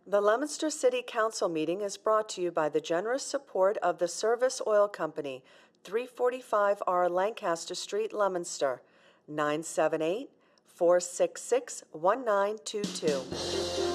The Leominster City Council meeting is brought to you by the generous support of the Service Oil Company, 345R Lancaster Street, Leominster, 978-466-1922.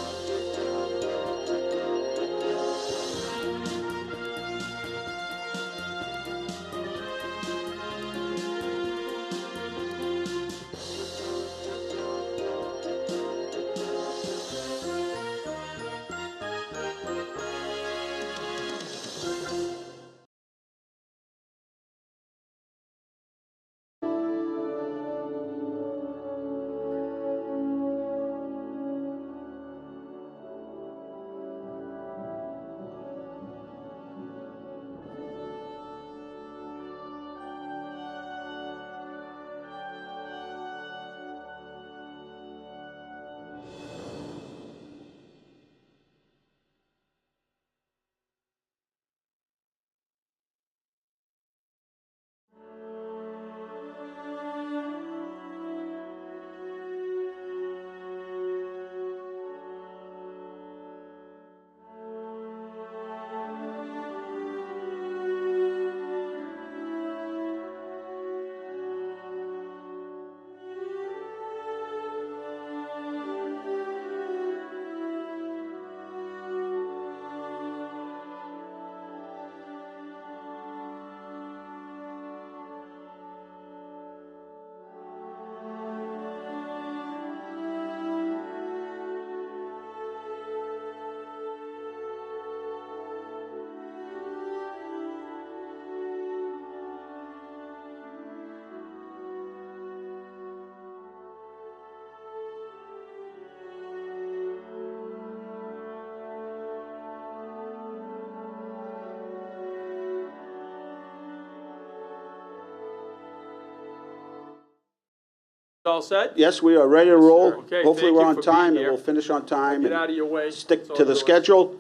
All set? Yes, we are ready to roll. Okay, Hopefully thank we're you on for time being and here. we'll finish on time. Get and out of your way. Stick So to the yours. schedule.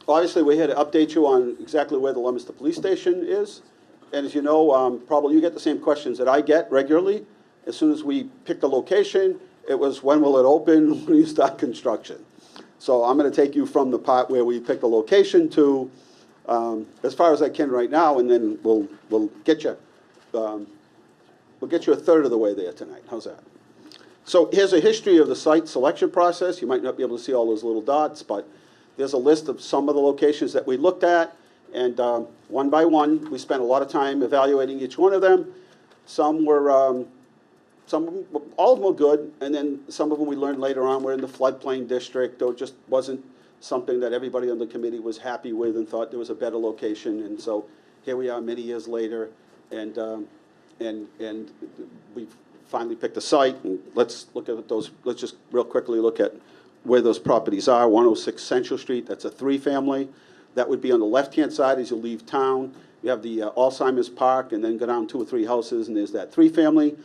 Obviously, we're here to update you on exactly where the Leominster Police Station is. And as you know, probably you get the same questions that I get regularly. As soon as we pick the location, it was when will it open, when will you start construction? So I'm going to take you from the part where we pick the location to as far as I can right now, and then we'll get you. We'll get you a third of the way there tonight. How's that? So here's a history of the site selection process. You might not be able to see all those little dots, but there's a list of some of the locations that we looked at. And one by one, we spent a lot of time evaluating each one of them. Some were, all of them were good. And then some of them we learned later on were in the floodplain district, or just wasn't something that everybody on the committee was happy with and thought there was a better location. And so here we are many years later. And we've finally picked a site, and let's look at those. Let's just real quickly look at where those properties are. 106 Central Street, that's a 3-family. That would be on the left-hand side as you leave town. You have the Alzheimer's Park, and then go down 2 or 3 houses, and there's that 3-family.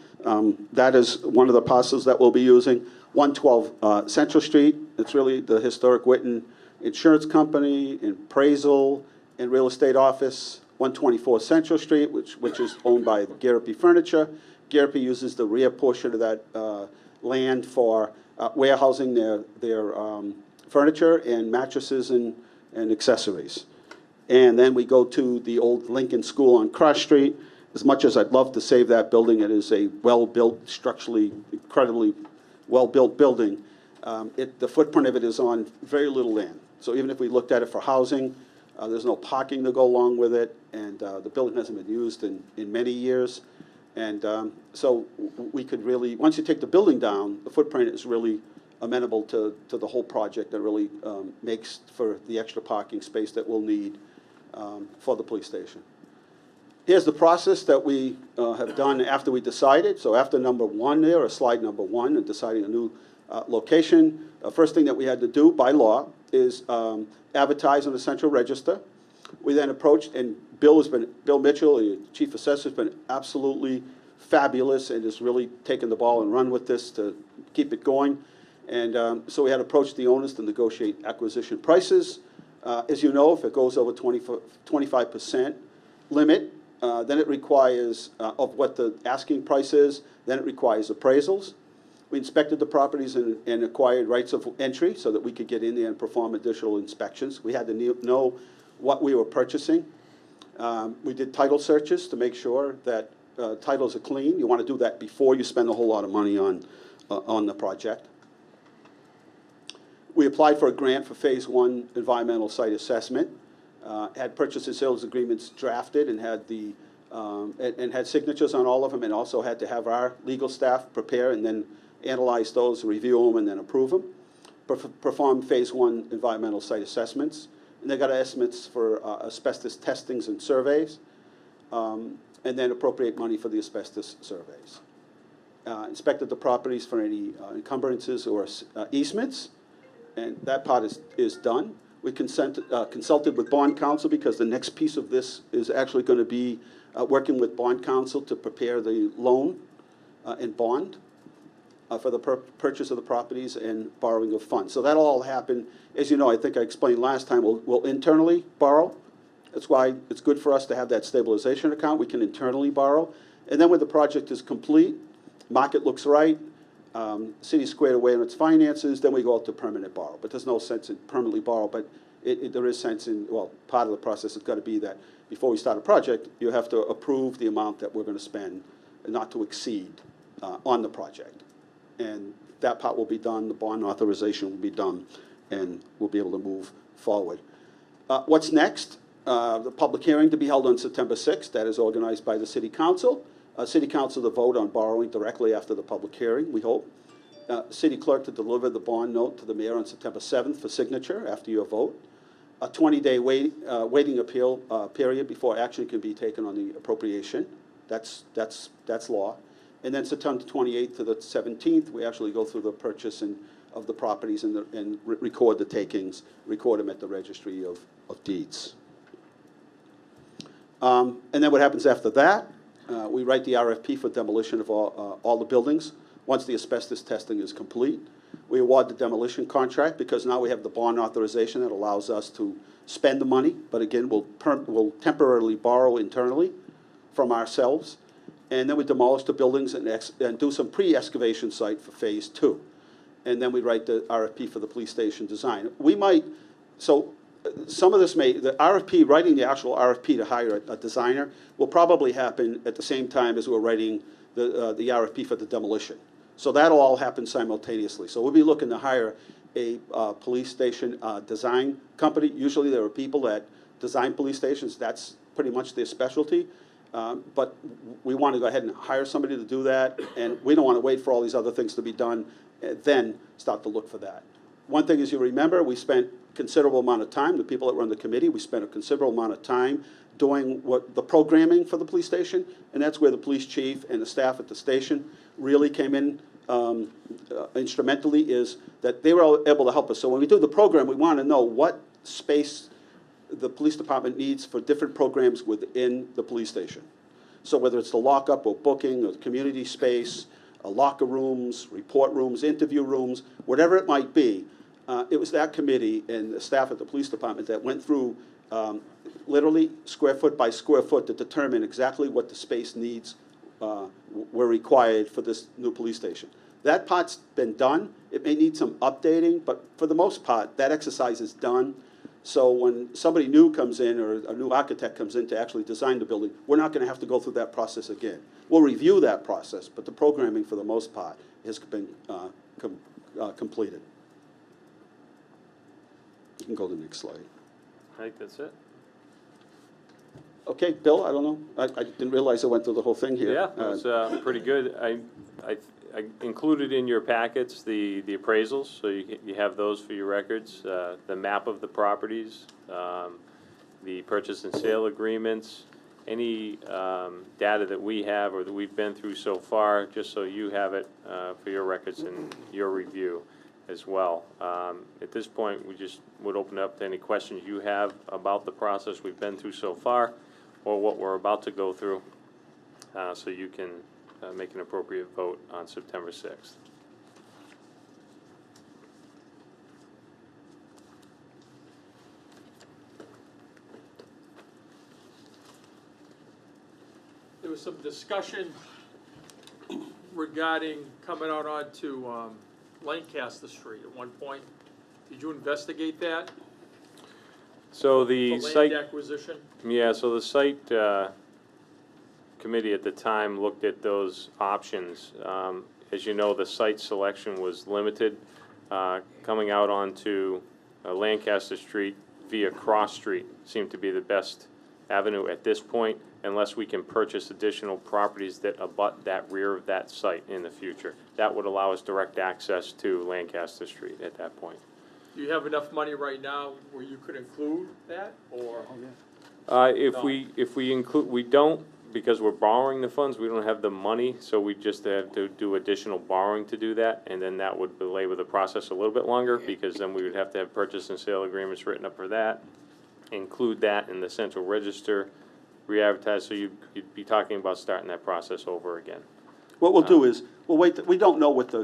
That is one of the parcels that we'll be using. 112 Central Street, it's really the historic Witten Insurance Company, appraisal, and real estate office. 124 Central Street, which is owned by Garrity Furniture. Garrity uses the rear portion of that land for warehousing their furniture and mattresses and accessories. And then we go to the old Lincoln School on Cross Street. As much as I'd love to save that building, it is a well-built, structurally incredibly well-built building. The footprint of it is on very little land. So even if we looked at it for housing, there's no parking to go along with it, and the building hasn't been used in many years. And so we could really, once you take the building down, the footprint is really amenable to the whole project that really makes for the extra parking space that we'll need for the police station. Here's the process that we have done after we decided. So after number 1 there, or slide number 1, and deciding a new location, first thing that we had to do by law is advertise on the Central Register. We then approached, and Bill Mitchell, the chief assessor, has been absolutely fabulous and has really taken the ball and run with this to keep it going. And so we had approached the owners to negotiate acquisition prices. As you know, if it goes over 25% limit, then it requires, of what the asking price is, then it requires appraisals. We inspected the properties and acquired rights of entry so that we could get in there and perform additional inspections. We had to know what we were purchasing. We did title searches to make sure that titles are clean. You want to do that before you spend a whole lot of money on the project. We applied for a grant for Phase 1 environmental site assessment, had purchase and sales agreements drafted and had and had signatures on all of them, and also had to have our legal staff prepare and then analyze those, review them, and then approve them. Perform Phase 1 environmental site assessments, and they got estimates for asbestos testings and surveys, and then appropriate money for the asbestos surveys. Inspected the properties for any encumbrances or easements, and that part is done. We consulted with bond counsel because the next piece of this is actually going to be working with bond counsel to prepare the loan and bond for the purchase of the properties and borrowing of funds. So that'll all happen. As you know, I think I explained last time, we'll internally borrow. That's why it's good for us to have that stabilization account. We can internally borrow. And then when the project is complete, market looks right, city's squared away in its finances, then we go out to permanent borrow. But there's no sense in permanently borrow, but there is sense in, well, part of the process has got to be that before we start a project, you have to approve the amount that we're going to spend, and not to exceed on the project. And that part will be done, the bond authorization will be done, and we'll be able to move forward. What's next? The public hearing to be held on September 6th. That is organized by the City Council. City Council to vote on borrowing directly after the public hearing, we hope. City Clerk to deliver the bond note to the Mayor on September 7th for signature after your vote. A 20-day waiting appeal period before action can be taken on the appropriation. That's law. And then September 28th to the 17th, we actually go through the purchase of the properties and record the takings, record them at the Registry of Deeds. And then what happens after that? We write the RFP for demolition of all the buildings. Once the asbestos testing is complete, we award the demolition contract because now we have the bond authorization that allows us to spend the money. But again, we'll temporarily borrow internally from ourselves. And then we demolish the buildings and do some pre-excavation site for Phase 2. And then we write the RFP for the police station design. We might, so some of this the RFP, writing the actual RFP to hire a designer will probably happen at the same time as we're writing the RFP for the demolition. So that'll all happen simultaneously. So we'll be looking to hire a police station design company. Usually there are people that design police stations. That's pretty much their specialty. But we want to go ahead and hire somebody to do that, and we don't want to wait for all these other things to be done, then start to look for that. One thing is, you remember, we spent considerable amount of time, the people that were on the committee, we spent a considerable amount of time doing the programming for the police station, and that's where the police chief and the staff at the station really came in instrumentally, is that they were able to help us. So when we do the program, we want to know what space the police department needs for different programs within the police station. So whether it's the lockup or booking or the community space, locker rooms, report rooms, interview rooms, whatever it might be, it was that committee and the staff at the police department that went through literally square foot by square foot to determine exactly what the space needs were required for this new police station. That part's been done. It may need some updating, but for the most part, that exercise is done. So when somebody new comes in, or a new architect comes in to actually design the building, we're not going to have to go through that process again. We'll review that process, but the programming for the most part has been completed. You can go to the next slide. I think that's it. Okay, Bill, I don't know. I didn't realize I went through the whole thing here. Yeah, it was pretty good. I included in your packets the appraisals, so you have those for your records, the map of the properties, the purchase and sale agreements, any data that we have or that we've been through so far, just so you have it for your records and your review as well. At this point, we just would open up to any questions you have about the process we've been through so far, or what we're about to go through, so you can make an appropriate vote on September 6th. There was some discussion regarding coming out onto Lancaster Street at one point. Did you investigate that So for the land site, acquisition? yeah, so the site committee at the time looked at those options. As you know, the site selection was limited. Coming out onto Lancaster Street via Cross Street seemed to be the best avenue at this point, unless we can purchase additional properties that abut that rear of that site in the future. That would allow us direct access to Lancaster Street at that point. Do you have enough money right now where you could include that, or? If we include, we don't, because we're borrowing the funds, we don't have the money, so we just have to do additional borrowing to do that, and then that would belabor the process a little bit longer, because then we would have to have purchase and sale agreements written up for that, include that in the central register, re-advertise, so you'd be talking about starting that process over again. What we'll do is, we'll wait, we don't know what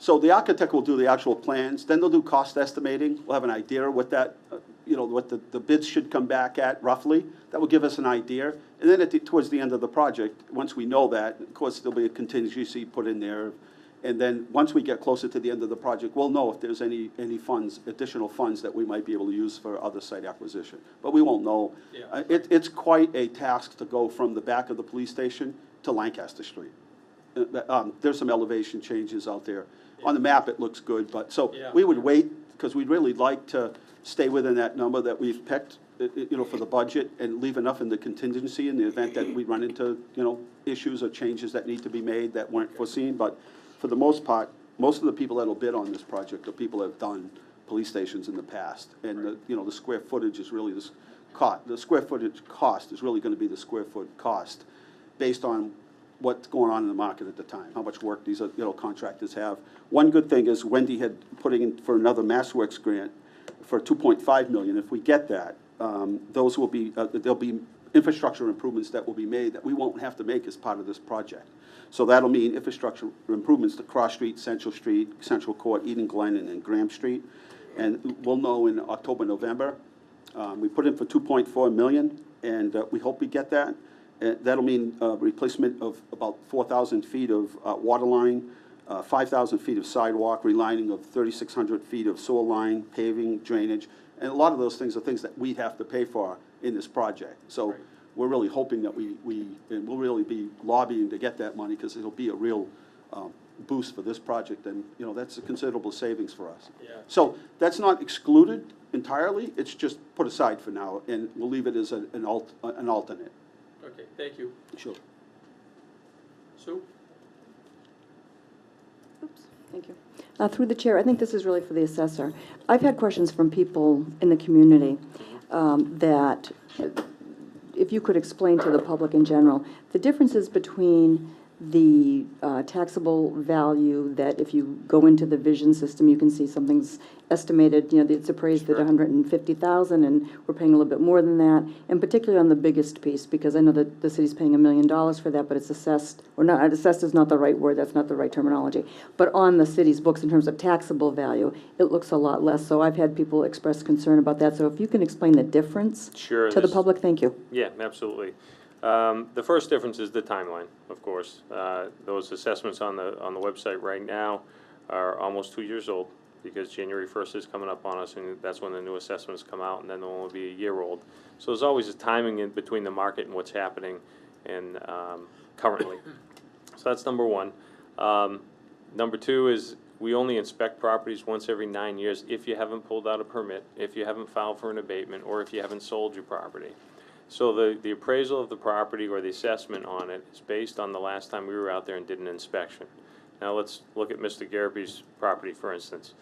so the architect will do the actual plans, then they'll do cost estimating. We'll have an idea what that, what the bids should come back at roughly. That will give us an idea. And then towards the end of the project, once we know that, of course, there'll be a contingency put in there. And then, once we get closer to the end of the project, we'll know if there's any funds, additional funds that we might be able to use for other site acquisition. But we won't know. Yeah. It's quite a task to go from the back of the police station to Lancaster Street. There's some elevation changes out there. On the map, it looks good, but, so Yeah. we would wait, because we'd really like to stay within that number that we've picked, for the budget, and leave enough in the contingency in the event that we run into, issues or changes that need to be made that weren't foreseen. But for the most part, most of the people that'll bid on this project are people that have done police stations in the past. And, the square footage is really the square footage cost is really gonna be the square foot cost based on what's going on in the market at the time, how much work these, contractors have. One good thing is Wendy had putting in for another MassWorks grant for $2.5 million. If we get that, those will be, there'll be infrastructure improvements that will be made that we won't have to make as part of this project. So that'll mean infrastructure improvements to Cross Street, Central Court, Eden Glen, and then Graham Street. And we'll know in October, November. We put in for $2.4 million, and we hope we get that. That'll mean replacement of about 4,000 feet of water line, 5,000 feet of sidewalk, relining of 3,600 feet of sewer line, paving, drainage. And a lot of those things are things that we have to pay for in this project. So Right. we're really hoping that and we'll really be lobbying to get that money, because it'll be a real boost for this project. And, that's a considerable savings for us. Yeah. So that's not excluded entirely. It's just put aside for now, and we'll leave it as an alternate. Okay, thank you. Sure. Sue? Oops, thank you. Through the chair, I think this is really for the assessor. I've had questions from people in the community that, if you could explain to the public in general, the differences between the taxable value that if you go into the vision system, you can see something's estimated, it's appraised at 150,000, and we're paying a little bit more than that, and particularly on the biggest piece, because I know that the city's paying $1 million for that, but it's assessed, or not, assessed is not the right word, that's not the right terminology, but on the city's books in terms of taxable value, it looks a lot less. So I've had people express concern about that. So if you can explain the difference Sure, to the public, thank you. Yeah, absolutely. The first difference is the timeline, of course. Those assessments on the website right now are almost 2 years old, because January 1st is coming up on us, and that's when the new assessments come out, and then they'll only be a year old. So there's always a timing in between the market and what's happening and currently. So that's number one. Number two is we only inspect properties once every 9 years if you haven't pulled out a permit, if you haven't filed for an abatement, or if you haven't sold your property. So the appraisal of the property or the assessment on it is based on the last time we were out there and did an inspection. Now let's look at Mr. Garapi's property, for instance.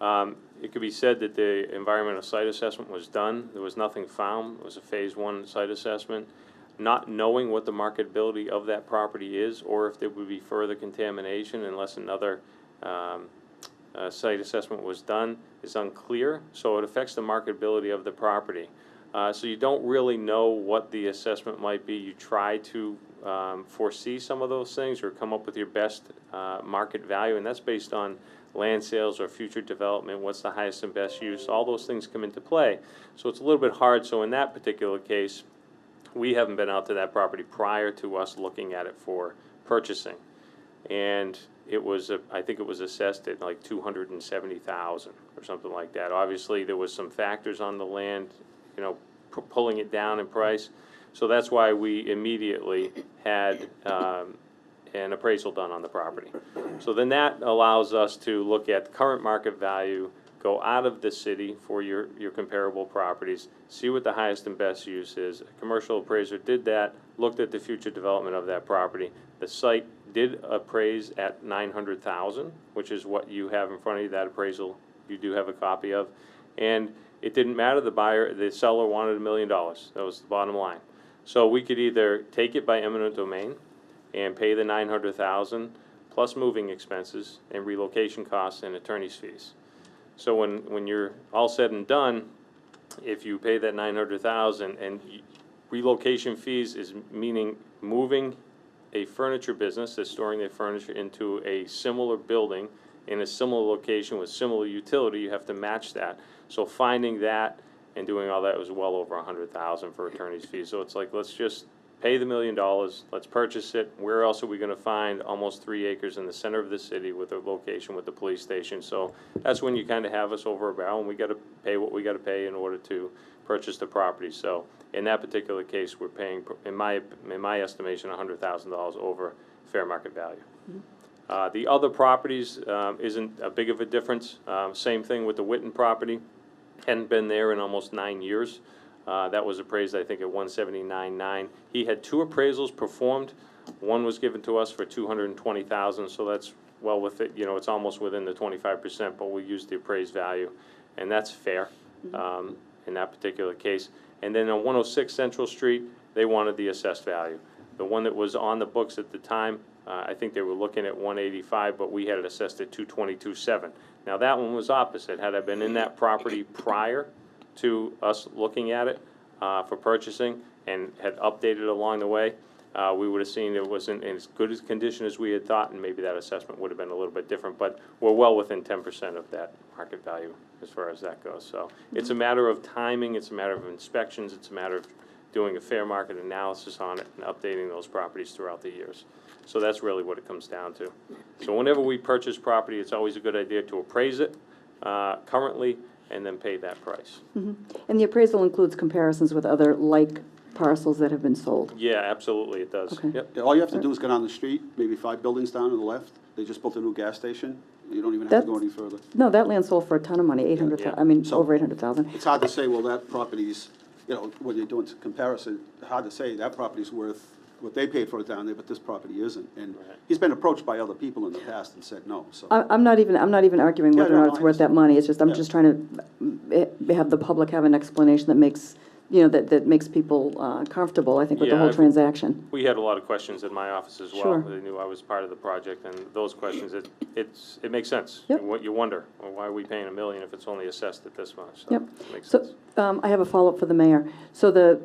It could be said that the environmental site assessment was done. There was nothing found. It was a phase 1 site assessment. Not knowing what the marketability of that property is, or if there would be further contamination unless another site assessment was done, is unclear. So it affects the marketability of the property. So you don't really know what the assessment might be. You try to foresee some of those things or come up with your best market value, and that's based on land sales or future development, what's the highest and best use. All those things come into play. So it's a little bit hard. So in that particular case, we haven't been out to that property prior to us looking at it for purchasing. and it was, I think it was assessed at like 270,000 or something like that. Obviously, there was some factors on the land, you know, pulling it down in price. So that's why we immediately had an appraisal done on the property. So then that allows us to look at current market value, go out of the city for your comparable properties, see what the highest and best use is. A commercial appraiser did that, looked at the future development of that property. The site did appraise at 900,000, which is what you have in front of you, that appraisal you do have a copy of. And it didn't matter, the seller wanted $1 million. That was the bottom line. So we could either take it by eminent domain and pay the 900,000 plus moving expenses and relocation costs and attorney's fees. So when you're all said and done, if you pay that 900,000 and relocation fees is meaning moving a furniture business that's storing their furniture into a similar building in a similar location with similar utility, you have to match that. So finding that and doing all that was well over 100,000 for attorney's fees. So it's like, let's just pay the $1 million, let's purchase it. Where else are we gonna find almost 3 acres in the center of the city with a location with the police station? So that's when you kinda have us over a barrel, and we gotta pay what we gotta pay in order to purchase the property. So in that particular case, we're paying, in my estimation, $100,000 over fair market value. The other properties isn't a big of a difference. Same thing with the Witten property. Hadn't been there in almost 9 years. That was appraised, I think, at 179.9. He had 2 appraisals performed. One was given to us for 220,000, so that's well with it. You know, it's almost within the 25%, but we used the appraised value, and that's fair in that particular case. And then on 106 Central Street, they wanted the assessed value. The one that was on the books at the time, I think they were looking at 185, but we had it assessed at 222.7. Now that one was opposite. Had I been in that property prior to us looking at it for purchasing and had updated along the way, we would have seen it wasn't in as good a condition as we had thought, and maybe that assessment would have been a little bit different, but we're well within 10% of that market value as far as that goes. So it's a matter of timing, it's a matter of inspections, it's a matter of doing a fair market analysis on it and updating those properties throughout the years. So that's really what it comes down to. So whenever we purchase property, it's always a good idea to appraise it currently and then pay that price. And the appraisal includes comparisons with other like parcels that have been sold? Yeah, absolutely, it does. Okay. Yep. Yeah, all you have to do is go down the street, maybe 5 buildings down to the left. They just built a new gas station. You don't even have to go any further. No, that land sold for a ton of money, 800,000, I mean, So- over 800,000. It's hard to say, well, that property's, you know, when you're doing comparison, hard to say that property's worth what they paid for it down there, but this property isn't. And Right. he's been approached by other people in the past and said no, so. I'm not even arguing Yeah, whether or no, not no, it's I worth that understand. money, it's just, I'm Yeah. just trying to have the public have an explanation that makes, you know, that makes people comfortable, I think, with the Yeah, whole I've- transaction. We had a lot of questions in my office as well. Sure. They knew I was part of the project, and those questions, it makes sense. Yep. What you wonder, well, why are we paying $1 million if it's only assessed at this much? So Yep. it makes So, sense. I have a follow-up for the mayor. So the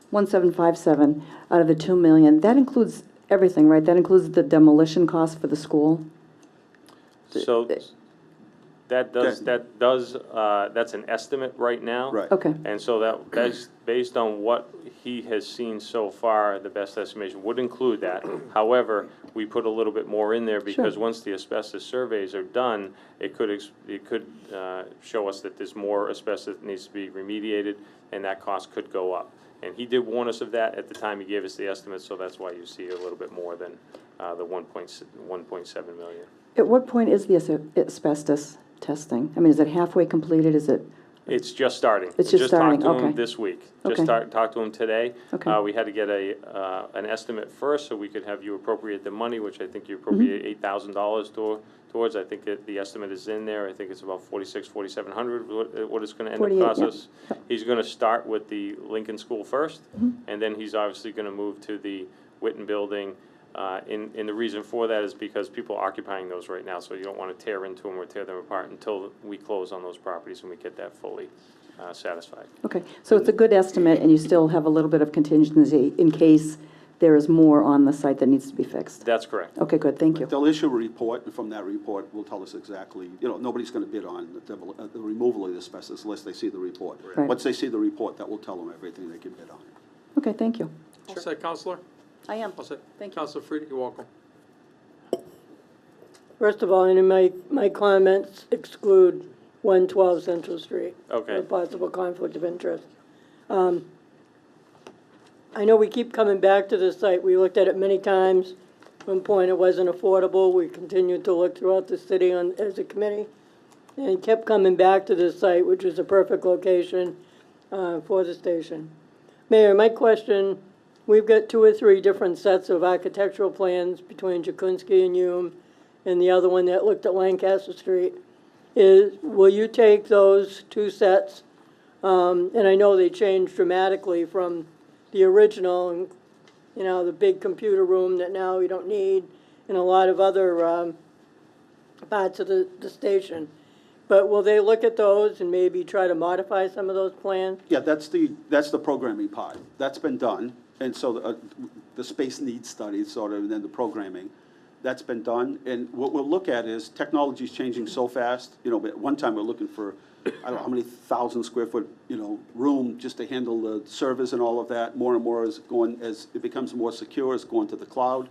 1757 out of the 2 million, that includes everything, right? That includes the demolition cost for the school? So that's an estimate right now. Right. Okay, And so that's based on what he has seen so far, the best estimation would include that. However, we put a little bit more in there because Sure. once the asbestos surveys are done, it could show us that there's more asbestos that needs to be remediated, and that cost could go up. And he did warn us of that at the time he gave us the estimate, so that's why you see a little bit more than the 1.7 million. at what point is the asbestos testing? I mean, is it halfway completed, is it? It's just starting. It's We just starting, talked to him okay. this week. Okay. Just talked to him today. Okay. We had to get an estimate first, so we could have you appropriate the money, which I think you appropriate $8,000 towards. I think the estimate is in there. I think it's about $4,600, what it's gonna end up 48, cost yeah. us. He's gonna start with the Lincoln School first, and then he's obviously gonna move to the Witten building. And the reason for that is because people are occupying those right now, so you don't want to tear into them or tear them apart until we close on those properties and we get that fully satisfied. Okay, so it's a good estimate, and you still have a little bit of contingency in case there is more on the site that needs to be fixed? That's correct. Okay, good, thank you. They'll issue a report, and from that report, will tell us exactly, you know, nobody's gonna bid on the removal of the asbestos unless they see the report. Right. Once they see the report, that will tell them everything they can bid on. Okay, thank you. All set, Counselor? I am. All set. Thank you. Counselor Frida, you're welcome. First of all, any of my comments exclude 112 Central Street. Okay. For possible conflict of interest. I know we keep coming back to this site. We looked at it many times. At one point, it wasn't affordable. We continued to look throughout the city as a committee and kept coming back to this site, which is a perfect location for the station. Mayor, my question, we've got 2 or 3 different sets of architectural plans between Jakunski and Hume and the other one that looked at Lancaster Street. Will you take those 2 sets? And I know they changed dramatically from the original, and, you know, the big computer room that now we don't need, and a lot of other parts of the station. But will they look at those and maybe try to modify some of those plans? Yeah, that's the programming part. That's been done, and so the space needs study, sort of, and then the programming. That's been done, and what we'll look at is technology's changing so fast. You know, at one time we're looking for, I don't know how many 1,000 square foot, you know, room just to handle the servers and all of that. More and more is going, as it becomes more secure, is going to the cloud.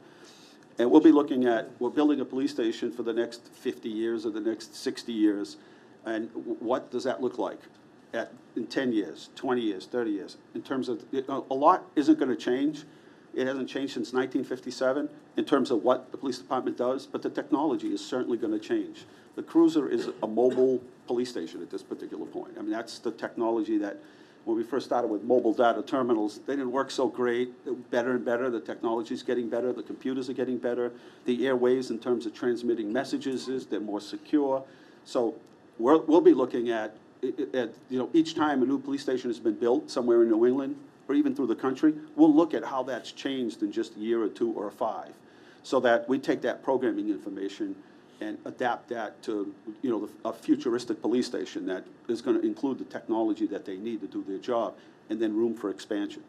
And we'll be looking at, we're building a police station for the next 50 years or the next 60 years. And what does that look like in 10 years, 20 years, 30 years? In terms of, a lot isn't going to change. It hasn't changed since 1957 in terms of what the police department does, but the technology is certainly going to change. The Cruiser is a mobile police station at this particular point. I mean, that's the technology that, when we first started with mobile data terminals, they didn't work so great. Better and better, the technology's getting better, the computers are getting better, the airwaves in terms of transmitting messages they're more secure. So we'll be looking at, you know, each time a new police station has been built somewhere in New England, or even through the country, we'll look at how that's changed in just a year or 2 or 5, so that we take that programming information and adapt that to, you know, a futuristic police station that is going to include the technology that they need to do their job, and then room for expansion.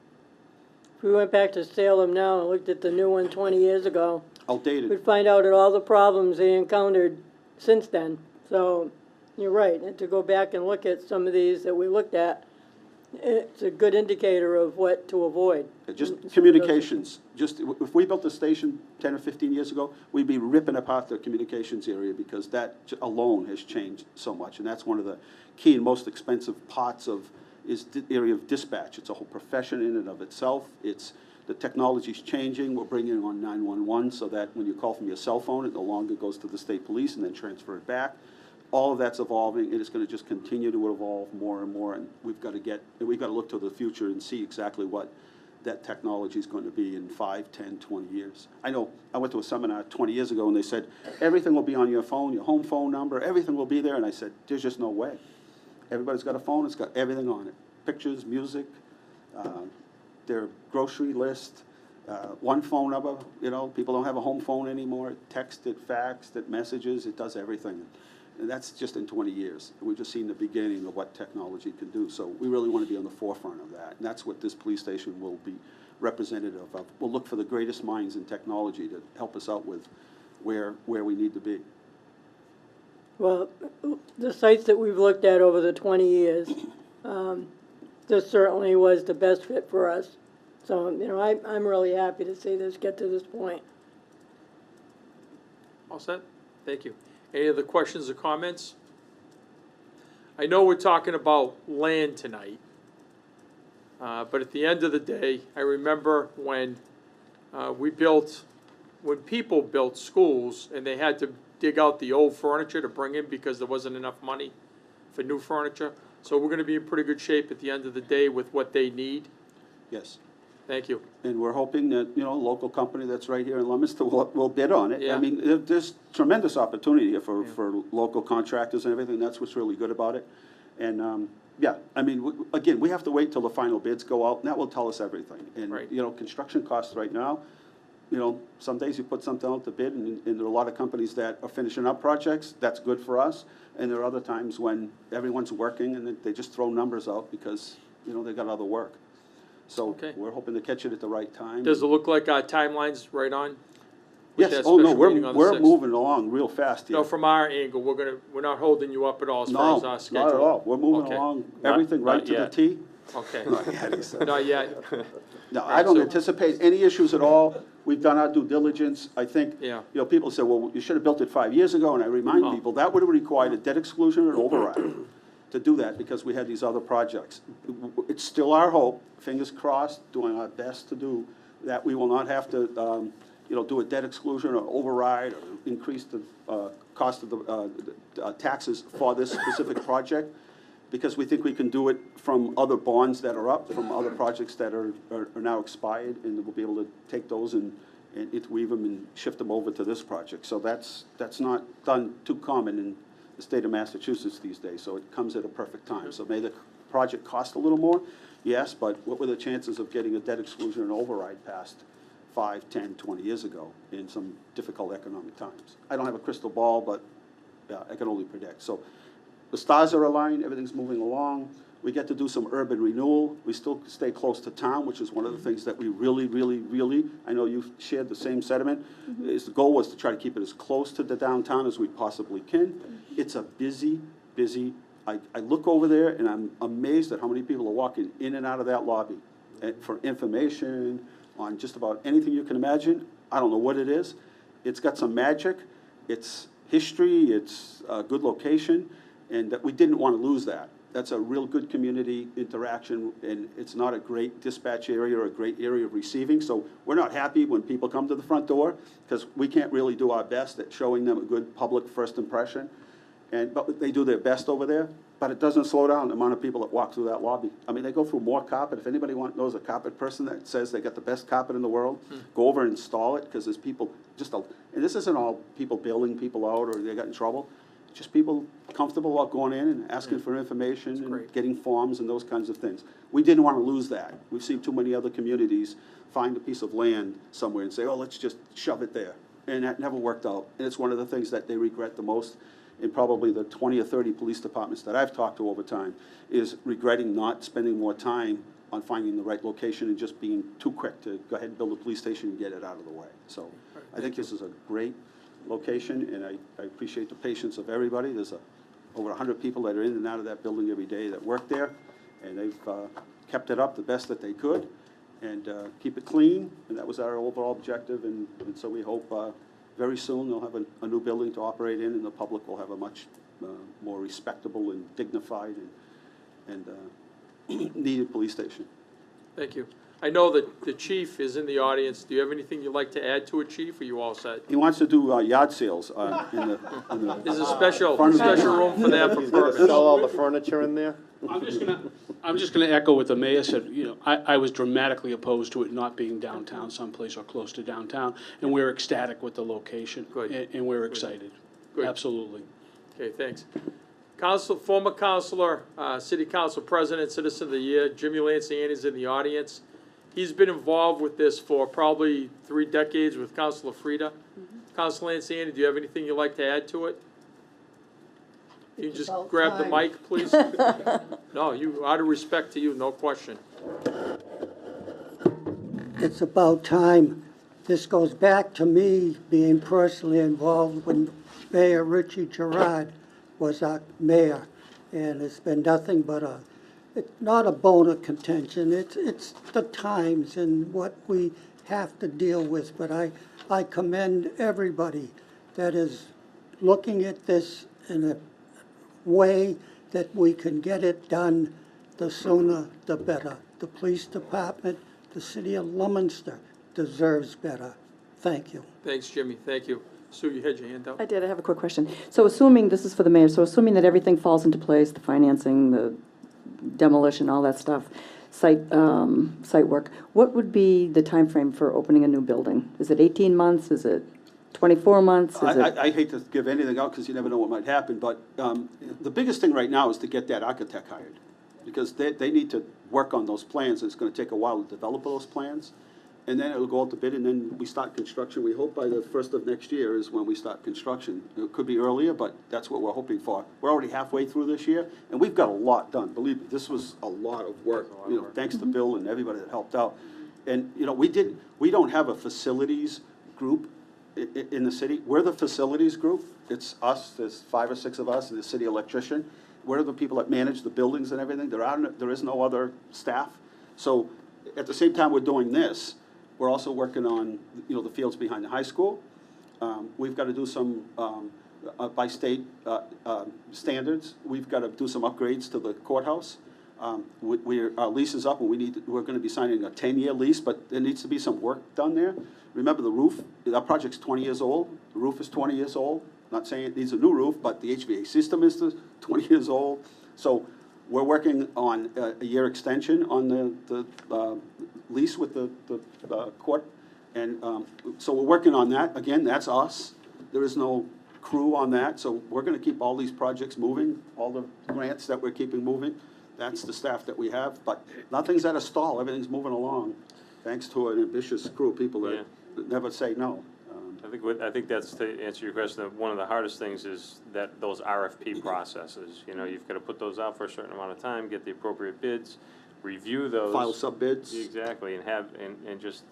If we went back to Salem now and looked at the new one 20 years ago, Outdated. we'd find out all the problems they encountered since then. So you're right, and to go back and look at some of these that we looked at, it's a good indicator of what to avoid. Just communications. Just, if we built a station 10 or 15 years ago, we'd be ripping apart the communications area, because that alone has changed so much. And that's one of the key and most expensive parts of, is the area of dispatch. It's a whole profession in and of itself. The technology's changing. We're bringing on 911 so that when you call from your cell phone, it no longer goes to the state police and then transfer it back. All of that's evolving, and it's going to just continue to evolve more and more, and we've got to look to the future and see exactly what that technology is going to be in 5, 10, 20 years. I know I went to a seminar 20 years ago, and they said, everything will be on your phone, your home phone number, everything will be there, and I said, there's just no way. Everybody's got a phone, it's got everything on it. Pictures, music, their grocery list, one phone number. You know, people don't have a home phone anymore. Text it, faxed it, messages, it does everything. And that's just in 20 years. We've just seen the beginning of what technology can do. So we really want to be on the forefront of that. And that's what this police station will be representative of. We'll look for the greatest minds in technology to help us out with where we need to be. Well, the sites that we've looked at over the 20 years, this certainly was the best fit for us. So, you know, I'm really happy to see this get to this point. All set? Thank you. Any other questions or comments? I know we're talking about land tonight, but at the end of the day, I remember when when people built schools and they had to dig out the old furniture to bring in because there wasn't enough money for new furniture. So we're going to be in pretty good shape at the end of the day with what they need. Yes. Thank you. And we're hoping that, you know, a local company that's right here in Leominster will bid on it. Yeah. I mean, there's tremendous opportunity here for local contractors and everything. That's what's really good about it. And, yeah, I mean, again, we have to wait till the final bids go out, and that will tell us everything. And, Right. you know, construction costs right now, you know, some days you put something out to bid, and there are a lot of companies that are finishing up projects. That's good for us. And there are other times when everyone's working and they just throw numbers out because, you know, they got other work. So Okay. we're hoping to catch it at the right time. Does it look like our timeline's right on? with Yes, that oh no, special meeting on the we're 6th? moving along real fast here. No, from our angle, we're not holding you up at all as far No, as our not schedule. at all. We're moving Okay. along, Not- everything right not to the yet. T. Okay, Not yet, he said. not yet. No, I don't anticipate any issues at all. We've done our due diligence. I think, Yeah. you know, people say, well, you should have built it 5 years ago, and I remind Oh. people, that would have required a debt exclusion and override to do that, because we had these other projects. It's still our hope, fingers crossed, doing our best to do, that we will not have to, you know, do a debt exclusion or override or increase the cost of the taxes for this specific project, because we think we can do it from other bonds that are up, from other projects that are now expired, and we'll be able to take those and interweave them and shift them over to this project. So that's not done too common in the state of Massachusetts these days, so it comes at a perfect time. So may the project cost a little more? Yes, but what were the chances of getting a debt exclusion and override passed 5, 10, 20 years ago in some difficult economic times? I don't have a crystal ball, but I can only predict. So the stars are aligned, everything's moving along. We get to do some urban renewal. We still stay close to town, which is one of the things that we really, I know you've shared the same sentiment, is the goal was to try to keep it as close to the downtown as we possibly can. It's a busy, I look over there and I'm amazed at how many people are walking in and out of that lobby for information on just about anything you can imagine. I don't know what it is. It's got some magic. It's history. It's a good location. And that we didn't want to lose that. That's a real good community interaction, and it's not a great dispatch area or a great area of receiving. So we're not happy when people come to the front door, because we can't really do our best at showing them a good public first impression. But they do their best over there, but it doesn't slow down the amount of people that walk through that lobby. I mean, they go through more carpet. If anybody knows a carpet person that says they got the best carpet in the world, go over and install it, because there's people and this isn't all people bailing people out or they got in trouble. Just people comfortable about going in and asking for information and getting forms and those kinds of things. We didn't want to lose that. We've seen too many other communities find a piece of land somewhere and say, oh, let's just shove it there. And that never worked out. And it's one of the things that they regret the most in probably the 20 or 30 police departments that I've talked to over time, is regretting not spending more time on finding the right location and just being too quick to go ahead and build a police station and get it out of the way. So I think this is a great location, and I appreciate the patience of everybody. There's over 100 people that are in and out of that building every day that work there, and they've kept it up the best that they could, and keep it clean, and that was our overall objective, and so we hope very soon they'll have a new building to operate in, and the public will have a much more respectable and dignified and needed police station. Thank you. I know that the chief is in the audience. Do you have anything you'd like to add to it, chief, or you all set? He wants to do yard sales in the There's a special front of the- room for that for He's gonna permits. sell all the furniture in there? I'm just gonna echo what the mayor said. You know, I was dramatically opposed to it not being downtown someplace or close to downtown, and we're ecstatic with the location. Good. And we're excited. Good. Absolutely. Okay, thanks. Former counselor, city council president, citizen of the year, Jimmy Lanciani is in the audience. He's been involved with this for probably 3 decades with Councilor Frida. Councilor Lanciani, do you have anything you'd like to add to it? You just about grab the time. mic, please. No, out of respect to you, no question. It's about time. This goes back to me being personally involved when Mayor Richie Gerard was our mayor. And it's been nothing but it's not a bone of contention. It's the times and what we have to deal with. But I commend everybody that is looking at this in a way that we can get it done. The sooner, the better. The police department, the city of Leominster deserves better. Thank you. Thanks, Jimmy, thank you. Sue, you had your hand up? I did, I have a quick question. So assuming, this is for the mayor, so assuming that everything falls into place, the financing, the demolition, all that stuff, site work, what would be the time frame for opening a new building? Is it 18 months? Is it 24 months? Is it? I hate to give anything out because you never know what might happen, but the biggest thing right now is to get that architect hired, because they need to work on those plans, and it's going to take a while to develop those plans. And then it'll go out to bid, and then we start construction. We hope by the 1st of next year is when we start construction. It could be earlier, but that's what we're hoping for. We're already halfway through this year, and we've got a lot done. Believe me, this was a lot of work, you know, thanks to Bill and everybody that helped out. And, you know, we don't have a facilities group in the city. We're the facilities group. It's us, there's 5 or 6 of us, and the city electrician. we're the people that manage the buildings and everything. There is no other staff. So at the same time we're doing this, we're also working on, the fields behind the high school. We've got to do some, by state standards, we've got to do some upgrades to the courthouse. Our lease is up, and we're going to be signing a 10-year lease, but there needs to be some work done there. Remember the roof, our project's 20 years old, the roof is 20 years old. Not saying it needs a new roof, but the HVAC system is 20 years old. So we're working on a year extension on the lease with the court. And so we're working on that. Again, that's us. There is no crew on that, so we're gonna keep all these projects moving, all the grants that we're keeping moving. That's the staff that we have, but nothing's at a stall, everything's moving along, thanks to an ambitious crew of people that never say no. I think that's, to answer your question, that one of the hardest things is that those RFP processes. You've got to put those out for a certain amount of time, get the appropriate bids, review those. File sub-bids. Exactly, and just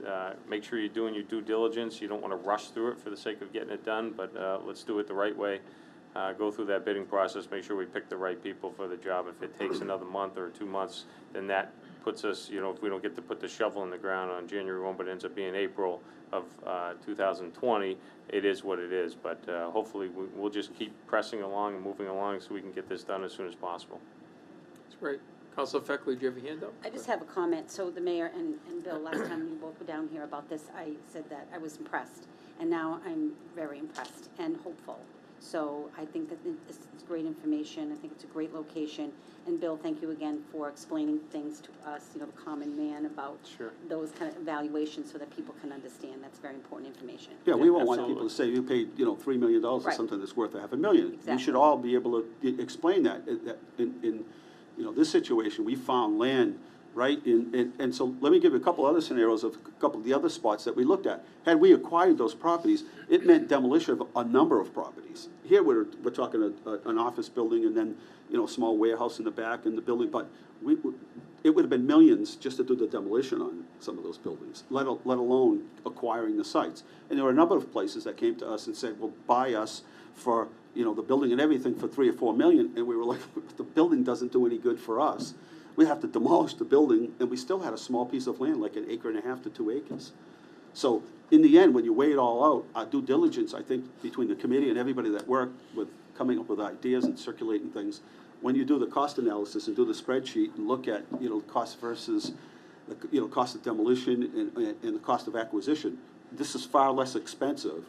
make sure you're doing your due diligence. You don't want to rush through it for the sake of getting it done, but let's do it the right way. Go through that bidding process, make sure we pick the right people for the job. If it takes another month or 2 months, then that puts us, if we don't get to put the shovel in the ground on January 1, but it ends up being April of 2020, it is what it is. But hopefully we'll just keep pressing along and moving along so we can get this done as soon as possible. That's great. Councilor Feckley, do you have a hand up? I just have a comment. So the mayor and Bill, last time you both were down here about this, I said that I was impressed. And now I'm very impressed and hopeful. So I think that this is great information. I think it's a great location. And Bill, thank you again for explaining things to us, the common man, about those kind of evaluations so that people can understand. That's very important information. Yeah, we won't want Absolutely. people to say you paid, $3 million for Right. something that's worth $500,000. Exactly. We should all be able to explain that in this situation. We found land, right? And so let me give you a couple other scenarios of a couple of the other spots that we looked at. Had we acquired those properties, it meant demolition of a number of properties. Here we're talking an office building and then, a small warehouse in the back and the building, but it would have been millions just to do the demolition on some of those buildings, let alone acquiring the sites. And there were a number of places that came to us and said, well, buy us for, the building and everything for $3 or $4 million. And we were like, the building doesn't do any good for us. We have to demolish the building, and we still had a small piece of land, like 1.5 acres to 2 acres. So in the end, when you weigh it all out, our due diligence, I think, between the committee and everybody that worked with coming up with ideas and circulating things, when you do the cost analysis and do the spreadsheet and look at, cost versus, cost of demolition and the cost of acquisition, this is far less expensive.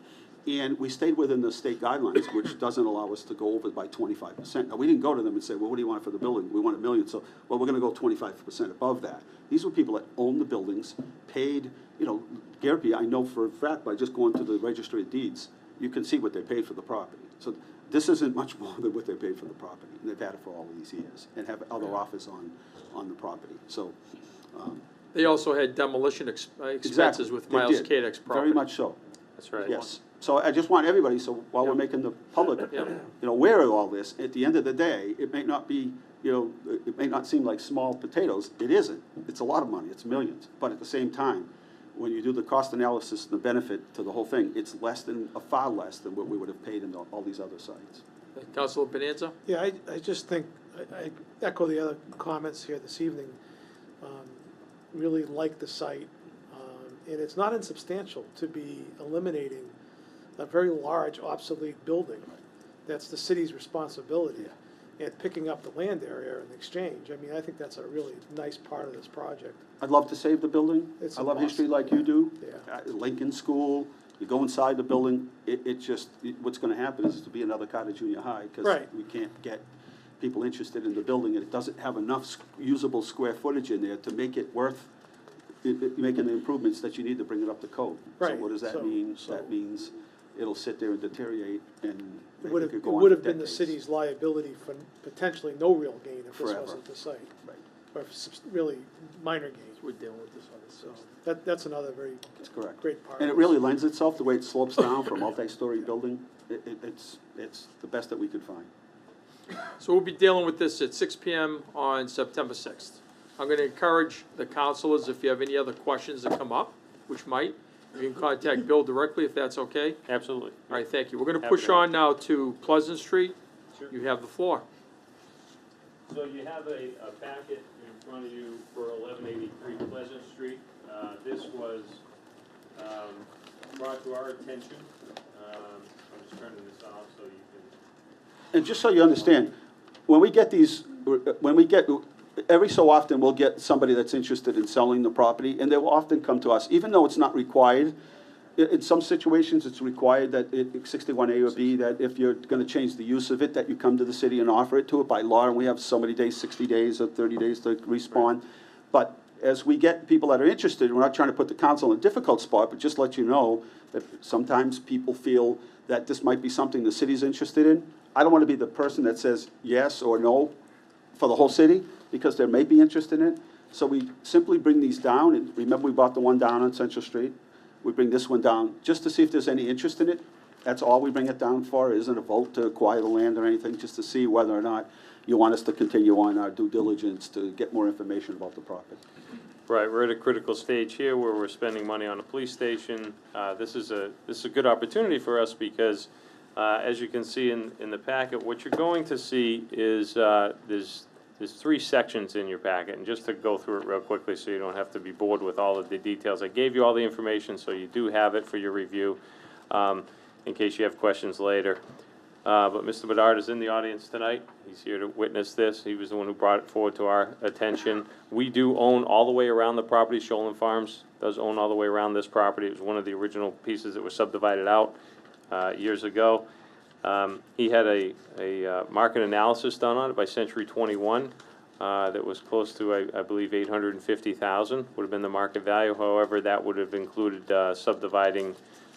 And we stayed within the state guidelines, which doesn't allow us to go over by 25%. Now, we didn't go to them and say, well, what do you want for the building? We want $1 million, so, well, we're gonna go 25% above that. These were people that owned the buildings, paid, Garrity, I know for a fact, by just going to the registry of deeds, you can see what they paid for the property. So this isn't much more than what they paid for the property, and they've had it for all of these years, and have other offers on the property, so. They also had demolition expenses Exactly, with they Miles did. Kadek's property. Very much so. That's right. Yes. So I just want everybody, so while we're making the public, aware of all this, at the end of the day, it may not be, it may not seem like small potatoes. It isn't. It's a lot of money. It's millions. But at the same time, when you do the cost analysis and the benefit to the whole thing, it's far less than what we would have paid in all these other sites. Councilor Bonanza? Yeah, I just think, I echo the other comments here this evening. Really like the site, and it's not insubstantial to be eliminating a very large obsolete building. That's the city's responsibility, and picking up the land area in exchange. I mean, I think that's a really nice part of this project. I'd love to save the building. It's I a love must. history like you do. Yeah. Lincoln School, you go inside the building, what's gonna happen is it'll be another Carter Junior High, because Right. we can't get people interested in the building, and it doesn't have enough usable square footage in there to make it worth making the improvements that you need to bring it up to code. So Right. what does that So- mean? so- That means it'll sit there and deteriorate, and It it would have, could it go on would for have been the decades. city's liability for potentially no real gain if this Forever. wasn't the site, Right, or really minor gain. We're dealing with this on the So 6th. that's another very that's correct. great part. And it of really this. lends itself, the way it slopes down for a multi-story building, it's the best that we could find. So we'll be dealing with this at 6 PM on September 6th. I'm going to encourage the councilors, if you have any other questions that come up, which might, you can contact Bill directly if that's okay. Absolutely. All right, thank you. We're going to push on now to Pleasant Street. You have the floor. So you have a packet in front of you for 1183 Pleasant Street. This was brought to our attention. I'm just turning this off so you can. And just so you understand, when we get these, every so often, we'll get somebody that's interested in selling the property, and they will often come to us, even though it's not required. In some situations, it's required that 61A or B, that if you're gonna change the use of it, that you come to the city and offer it to it by law, and we have so many days, 60 days or 30 days to respond. But as we get people that are interested, we're not trying to put the council in a difficult spot, but just let you know that sometimes people feel that this might be something the city's interested in. I don't wanna be the person that says yes or no for the whole city, because there may be interest in it. So we simply bring these down, and remember we bought the one down on Central Street? We bring this one down just to see if there's any interest in it. That's all we bring it down for. It isn't a vote to acquire the land or anything, just to see whether or not you want us to continue on our due diligence to get more information about the property. Right, we're at a critical stage here where we're spending money on a police station. This is a good opportunity for us because, as you can see in the packet, what you're going to see is there's 3 sections in your packet, and just to go through it real quickly so you don't have to be bored with all of the details. I gave you all the information, so you do have it for your review, in case you have questions later. But Mr. Bedard is in the audience tonight. He's here to witness this. He was the one who brought it forward to our attention. We do own all the way around the property. Shoalin Farms does own all the way around this property. It was one of the original pieces that was subdivided out years ago. He had a market analysis done on it by Century 21 that was close to, I believe, $850,000 would have been the market value. However, that would have included subdividing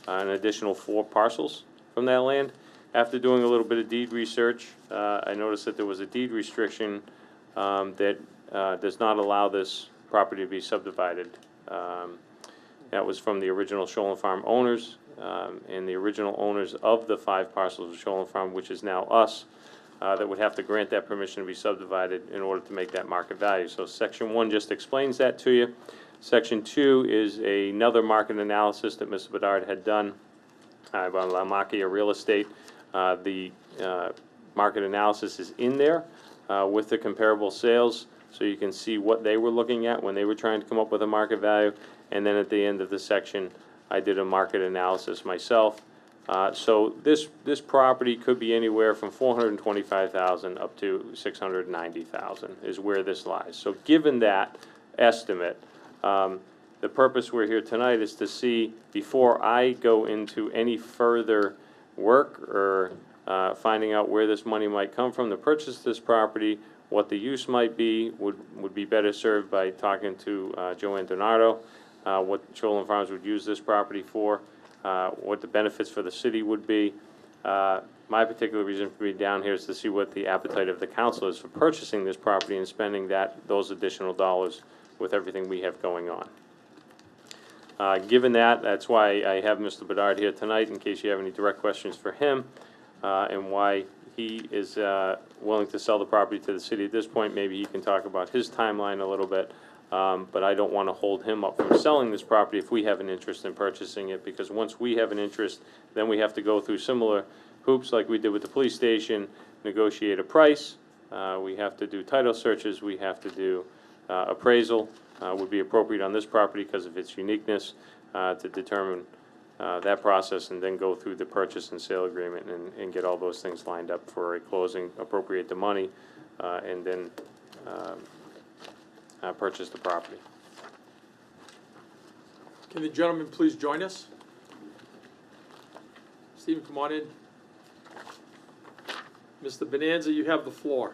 an additional 4 parcels from that land. After doing a little bit of deed research, I noticed that there was a deed restriction that does not allow this property to be subdivided. That was from the original Shoalin Farm owners. And the original owners of the 5 parcels of Shoalin Farm, which is now us, that would have to grant that permission to be subdivided in order to make that market value. So Section 1 just explains that to you. Section 2 is another market analysis that Mr. Bedard had done by La Macchia Real Estate. The market analysis is in there with the comparable sales, so you can see what they were looking at when they were trying to come up with a market value. And then at the end of the section, I did a market analysis myself. So this property could be anywhere from $425,000 up to $690,000 is where this lies. So given that estimate, the purpose we're here tonight is to see, before I go into any further work or finding out where this money might come from to purchase this property, what the use might be, would be better served by talking to Joanne Donato. What Shoalin Farms would use this property for, what the benefits for the city would be. My particular reason for being down here is to see what the appetite of the council is for purchasing this property and spending those additional dollars with everything we have going on. Given that, that's why I have Mr. Bedard here tonight, in case you have any direct questions for him, and why he is willing to sell the property to the city at this point. Maybe he can talk about his timeline a little bit. But I don't want to hold him up from selling this property if we have an interest in purchasing it, because once we have an interest, then we have to go through similar hoops like we did with the police station, negotiate a price, we have to do title searches, we have to do appraisal, would be appropriate on this property because of its uniqueness, to determine that process, and then go through the purchase and sale agreement and get all those things lined up for a closing, appropriate the money, and then purchase the property. Can the gentleman please join us? Stephen, come on in. Mr. Bonanza, you have the floor.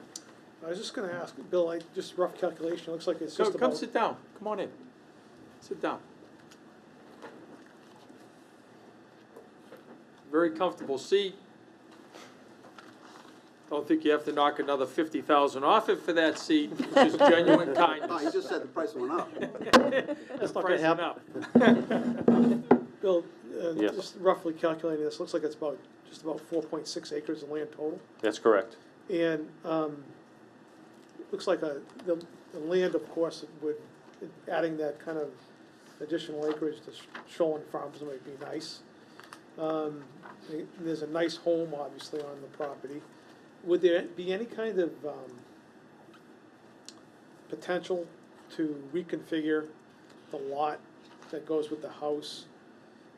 I was just gonna ask, Bill, just rough calculation, looks like it's just about. Come sit down. Come on in. Sit down. Very comfortable seat. Don't think you have to knock another $50,000 off it for that seat, which is genuine kindness. No, you just said the price went up. That's not gonna happen. Bill, Yes. just roughly calculating this, looks like it's just about 4.6 acres of land total. That's correct. And looks like the land, of course, adding that kind of additional acreage to Shoalin Farms might be nice. There's a nice home, obviously, on the property. Would there be any kind of potential to reconfigure the lot that goes with the house?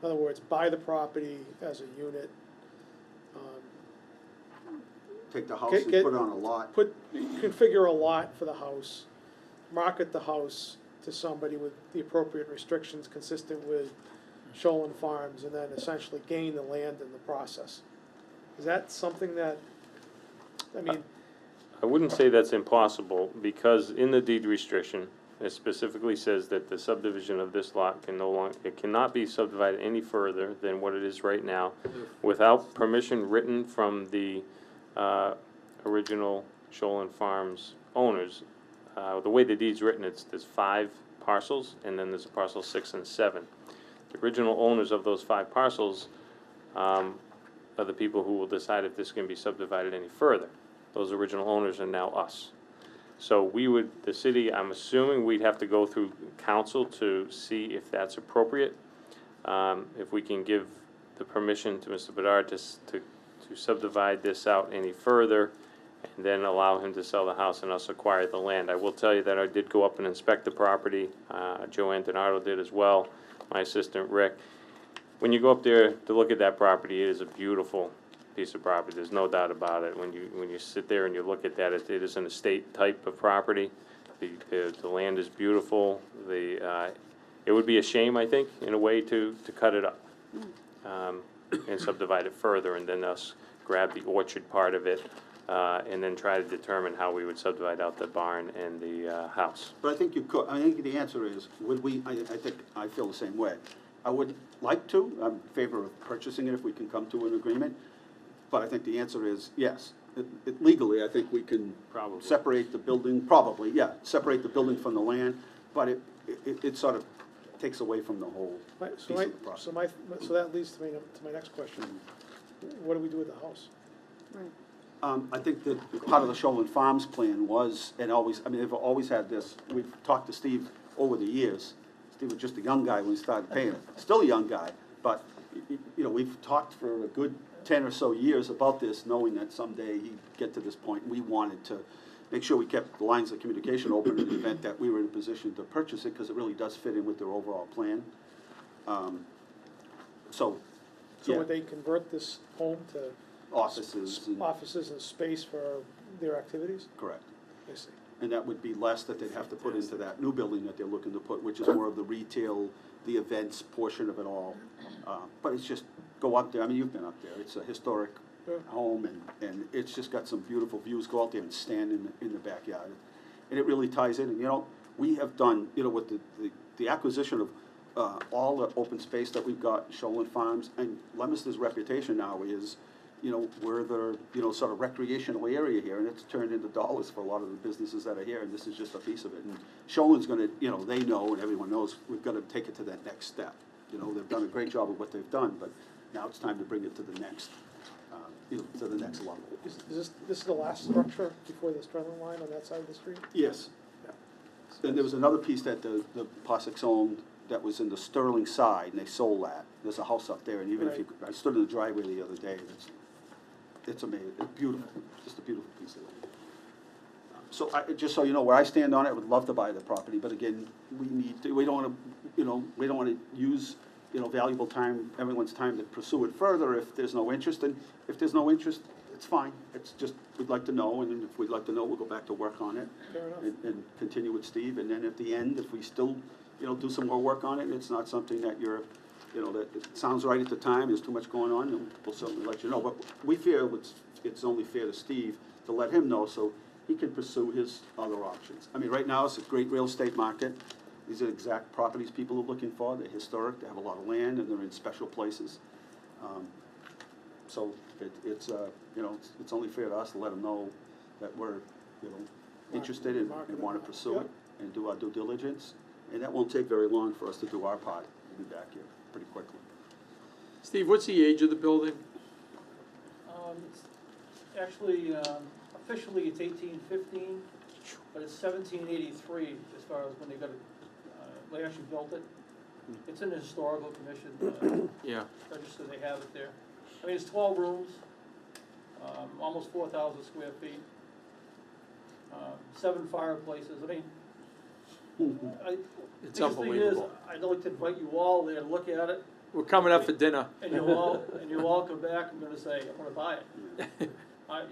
In other words, buy the property as a unit, Take the house Get- and get- put it on a lot. configure a lot for the house, market the house to somebody with the appropriate restrictions consistent with Shoalin Farms, and then essentially gain the land in the process. Is that something that, I mean, I wouldn't say that's impossible, because in the deed restriction, it specifically says that the subdivision of this lot can no longer, it cannot be subdivided any further than what it is right now without permission written from the original Shoalin Farms owners. The way the deed's written, there's 5 parcels, and then there's a parcel 6 and 7. The original owners of those 5 parcels are the people who will decide if this can be subdivided any further. Those original owners are now us. So we would, the city, I'm assuming we'd have to go through council to see if that's appropriate. If we can give the permission to Mr. Bedard to subdivide this out any further, and then allow him to sell the house and us acquire the land. I will tell you that I did go up and inspect the property. Joanne Donato did as well, my assistant Rick. When you go up there to look at that property, it is a beautiful piece of property, there's no doubt about it. When you sit there and you look at that, it is an estate type of property. The land is beautiful. It would be a shame, I think, in a way, to cut it up and subdivide it further, and then us grab the orchard part of it, and then try to determine how we would subdivide out the barn and the house. But I think you could, I think the answer is, would we, I think, I feel the same way. I would like to, I'm in favor of purchasing it if we can come to an agreement, but I think the answer is yes. Legally, I think we can Probably. separate the building, probably, yeah, separate the building from the land, but it sort of takes away from the whole piece of the property. so that leads to my next question. What do we do with the house? Right. I think that part of the Shoalin Farms plan was, and always, I mean, they've always had this, we've talked to Steve over the years. Steve was just a young guy when he started paying it, still a young guy, but, you know, we've talked for a good 10 or so years about this, knowing that someday he'd get to this point. We wanted to make sure we kept the lines of communication open in the event that we were in a position to purchase it, because it really does fit in with their overall plan. So yeah. would they convert this home to Offices, and- offices and space for their activities? correct. I see. And that would be less that they'd have to put into that new building that they're looking to put, which is more of the retail, the events portion of it all. But it's just, go up there, I mean, you've been up there, it's a historic Yeah. home, and it's just got some beautiful views. Go out there and stand in the backyard. And it really ties in, and you know, we have done, you know, with the acquisition of all the open space that we've got in Shoalin Farms, and Leominster's reputation now is, you know, we're the, you know, sort of recreational area here, and it's turned into dollars for a lot of the businesses that are here, and this is just a piece of it. And Shoalin's gonna, you know, they know, and everyone knows, we've gotta take it to that next step. You know, they've done a great job of what they've done, but now it's time to bring it to the next, you know, to the next level. Is this the last structure before the Strenlin line on that side of the street? Yes. Then there was another piece that the Possex owned that was in the Sterling side, and they sold that. There's a house up there, and even if you, I stood in the driveway the other day, and it's amazing, it's beautiful, just a beautiful piece of land. So just so you know, where I stand on it, I would love to buy the property, but again, we don't wanna, you know, we don't wanna use, you know, valuable time, everyone's time to pursue it further if there's no interest, and if there's no interest, it's fine. It's just, we'd like to know, and then if we'd like to know, we'll go back to work on it. Fair enough. And continue with Steve, and then at the end, if we still, you know, do some more work on it, and it's not something that you're, you know, that it sounds right at the time, there's too much going on, then we'll certainly let you know. But we feel it's only fair to Steve to let him know, so he can pursue his other options. I mean, right now, it's a great real estate market. These are exact properties people are looking for. They're historic, they have a lot of land, and they're in special places. So it's you know, it's only fair to us to let them know that we're, you know, interested and want to pursue it and do our due diligence. And that won't take very long for us to do our part. We'll be back here pretty quickly. Steve, what's the age of the building? It's actually, officially it's 1815, but it's 1783 as far as when they got it, they actually built it. It's in the historical commission Yeah. register, they have it there. I mean, it's 12 rooms, almost 4,000 square feet. 7 fireplaces. I mean, It's biggest thing is, unbelievable. I'd like to invite you all there to look at it, We're coming up for dinner. and you'll all come back and gonna say, I'm gonna buy it.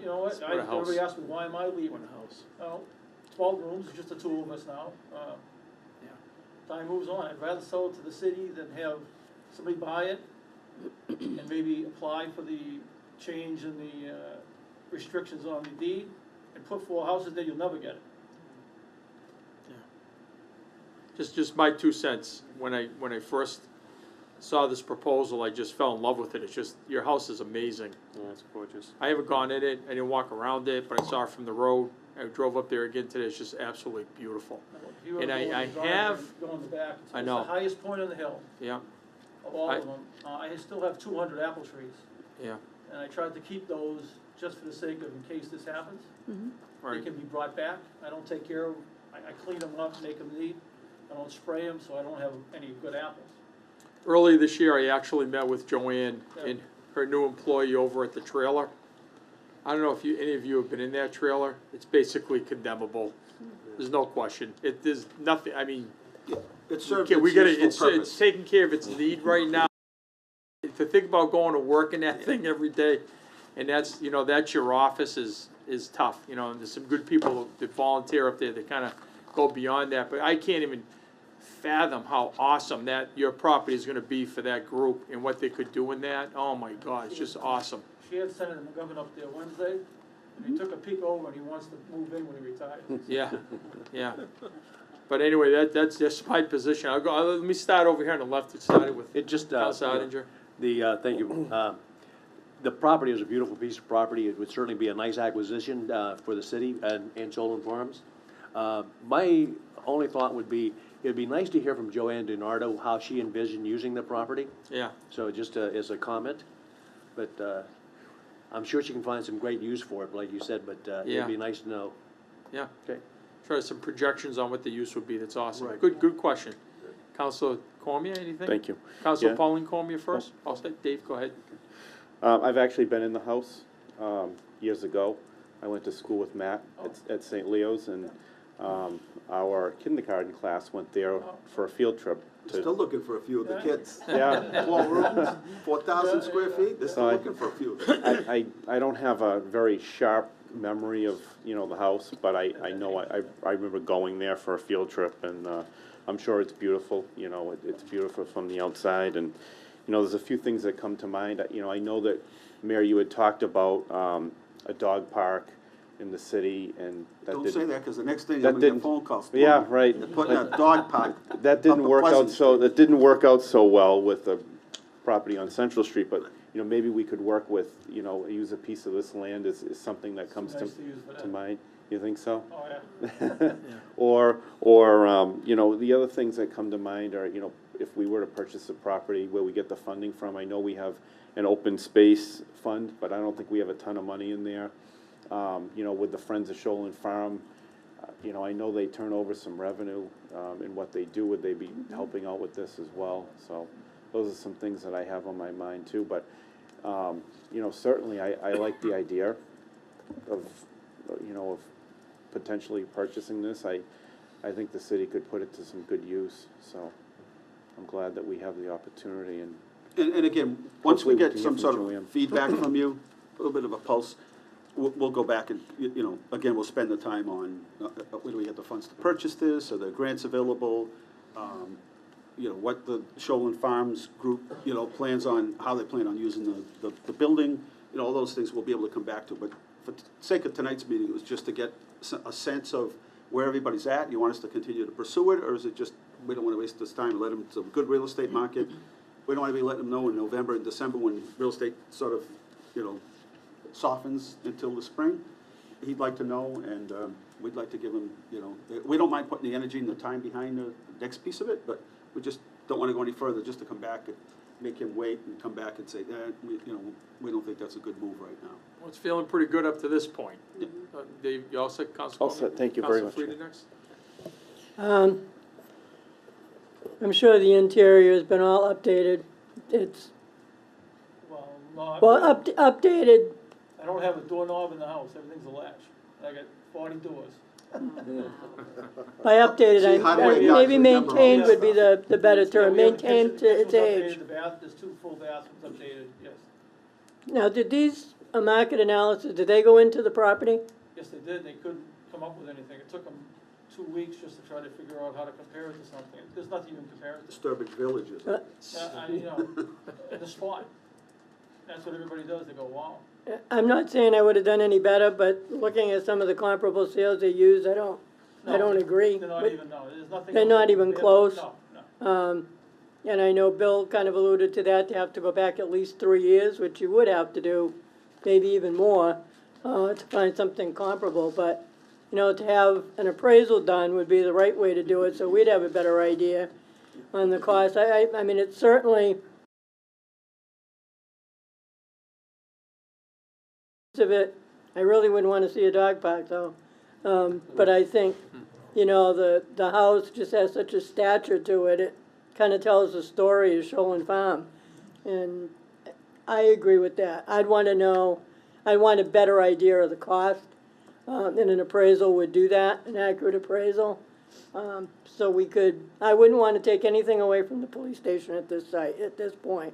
You know what, Let's put a house. everybody asks me, why am I leaving the house? Well, 12 rooms, it's just the 2 of us now. Time moves on, I'd rather sell it to the city than have somebody buy it and maybe apply for the change in the restrictions on the deed and put 4 houses there, you'll never get it. Just my 2 cents. When I first saw this proposal, I just fell in love with it. It's just, your house is amazing. Yeah, it's gorgeous. I haven't gone in it, I didn't walk around it, but I saw it from the road. I drove up there again today, it's just absolutely beautiful. If you ever And go in I the garden have- and go in the back, I it's know. the highest point on the hill Yeah, of all I- of them. I still have 200 apple trees, yeah, and I tried to keep those just for the sake of in case this happens. They right. can be brought back. I don't take care of, I clean them up, make them neat. I don't spray them, so I don't have any good apples. Earlier this year, I actually met with Joanne and her new employee over at the trailer. I don't know if any of you have been in that trailer. It's basically condemnable. There's no question. There's nothing, I mean, It serves okay, we its gotta, useful it's purpose. taking care of its need right now. To think about going to work in that thing every day, and that's, that's your office is tough, and there's some good people that volunteer up there that kinda go beyond that, but I can't even fathom how awesome that your property is gonna be for that group and what they could do in that. Oh my God, it's just awesome. She had Senator McGovern up there Wednesday, and he took a peek over and he wants to move in when he retires. Yeah, yeah. But anyway, that's just my position. Let me start over here on the left. It started with It just, Council Oettinger. thank you. The property is a beautiful piece of property. It would certainly be a nice acquisition for the city and Solon Farms. My only thought would be, it'd be nice to hear from Joanne DiNardo how she envisioned using the property. Yeah, So just as a comment, but I'm sure she can find some great use for it, like you said, but Yeah. it'd be nice to know. yeah. Okay. Try some projections on what the use would be. That's awesome. Right. Good question. Councilor Cormier, anything? Thank you. Councilor Yeah. Pauline Cormier first? I'll say, Dave, go ahead. I've actually been in the house years ago. I went to school with Matt at St. Leo's, and our kindergarten class went there for a field trip. Still looking for a few of the kids. Yeah. 4 rooms, 4,000 square feet, they're still So looking for a few. of them. I don't have a very sharp memory of, the house, but I know I remember going there for a field trip, and I'm sure it's beautiful, it's beautiful from the outside, and, there's a few things that come to mind. I know that, Mayor, you had talked about a dog park in the city, and that Don't didn't. say that, because the next thing, that I'm gonna get didn't- phone calls. Yeah, right. They're putting a dog park. That didn't up work out Pleasant so, Street. that didn't work out so well with the property on Central Street, but, maybe we could work with, use a piece of this land is something that comes Nice to use for to that. mind. You think so? Oh, yeah. Or, the other things that come to mind are, if we were to purchase a property, where we get the funding from. I know we have an open space fund, but I don't think we have a ton of money in there. With the Friends of Shoalin Farm, I know they turn over some revenue in what they do. Would they be helping out with this as well? So those are some things that I have on my mind too. But, certainly I like the idea of potentially purchasing this. I think the city could put it to some good use, so I'm glad that we have the opportunity, and And again, once we Hopefully we get can some hear sort from of Joanne. feedback from you, a little bit of a pulse, we'll go back and, again, we'll spend the time on, where do we get the funds to purchase this, are there grants available? What the Shoalin Farms group, plans on, how they plan on using the building, all those things we'll be able to come back to. But for the sake of tonight's meeting, it was just to get a sense of where everybody's at. You want us to continue to pursue it, or is it just, we don't want to waste this time and let them, it's a good real estate market. We don't want to be letting them know in November and December when real estate sort of, softens until the spring. He'd like to know, and we'd like to give him, we don't mind putting the energy and the time behind the next piece of it, but we just don't want to go any further, just to come back and make him wait and come back and say, we don't think that's a good move right now. Well, it's feeling pretty good up to this point. Dave, you all set, Councilor All Cormier? set. Thank you very Councilor much. Frida next? I'm sure the interior has been all updated. It's, Well, no, updated, I don't have a doorknob in the house, everything's a latch. I got 40 doors. By updated, See, highway guys maybe remember all maintained this would be stuff. the better Yeah, term, we have a maintained to its kitchen's updated, age. the bath, there's 2 full bathrooms updated, yes. Now, did these, a market analysis, did they go into the property? Yes, they did, they couldn't come up with anything. It took them 2 weeks just to try to figure out how to compare it to something. There's nothing you can compare it to. Sturbridge Villages. You know, in the spot. That's what everybody does, they go, wow. I'm not saying I would have done any better, but looking at some of the comparable sales they use, I don't agree. They're not But- even, no, there's nothing. They're else not to even compare. close. No. And I know Bill kind of alluded to that, to have to go back at least 3 years, which you would have to do, maybe even more, to find something comparable. But, you know, to have an appraisal done would be the right way to do it, so we'd have a better idea on the cost. I mean, it's certainly of it, I really wouldn't want to see a dog park though. But I think, you know, the house just has such a stature to it, it kind of tells the story of Shoalin Farm. And I agree with that. I'd want to know, I want a better idea of the cost, and an appraisal would do that, an accurate appraisal. So we could, I wouldn't want to take anything away from the police station at this site, at this point.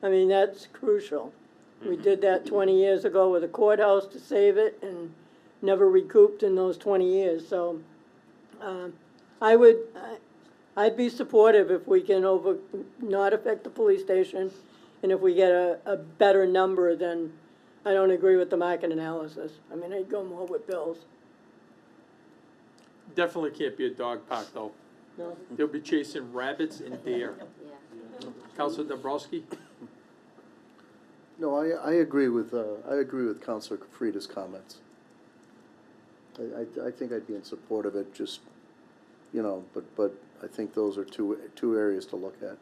I mean, that's crucial. We did that 20 years ago with a courthouse to save it and never recouped in those 20 years. So I'd be supportive if we can not affect the police station, and if we get a better number. Then I don't agree with the market analysis. I mean, I'd go more with Bill's. Definitely can't be a dog park, though. No? They'll be chasing rabbits and deer. Counselor Dombrowski? No, I agree with Councilor Frida's comments. I think I'd be in support of it, just, you know, but I think those are two areas to look at.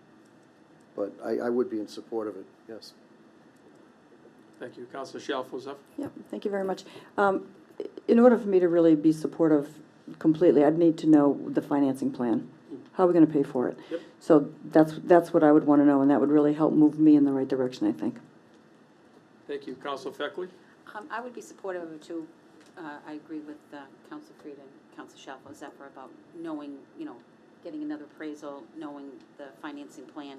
But I would be in support of it, yes. Thank you. Counselor Shalfo's up. Yeah, thank you very much. In order for me to really be supportive completely, I'd need to know the financing plan. How are we going to pay for it? Yep. So that's what I would want to know, and that would really help move me in the right direction, I think. Thank you. Counselor Feckley? I would be supportive of it too. I agree with Council Frieda and Council Shalfo Zephyr about knowing, you know, getting another appraisal, knowing the financing plan.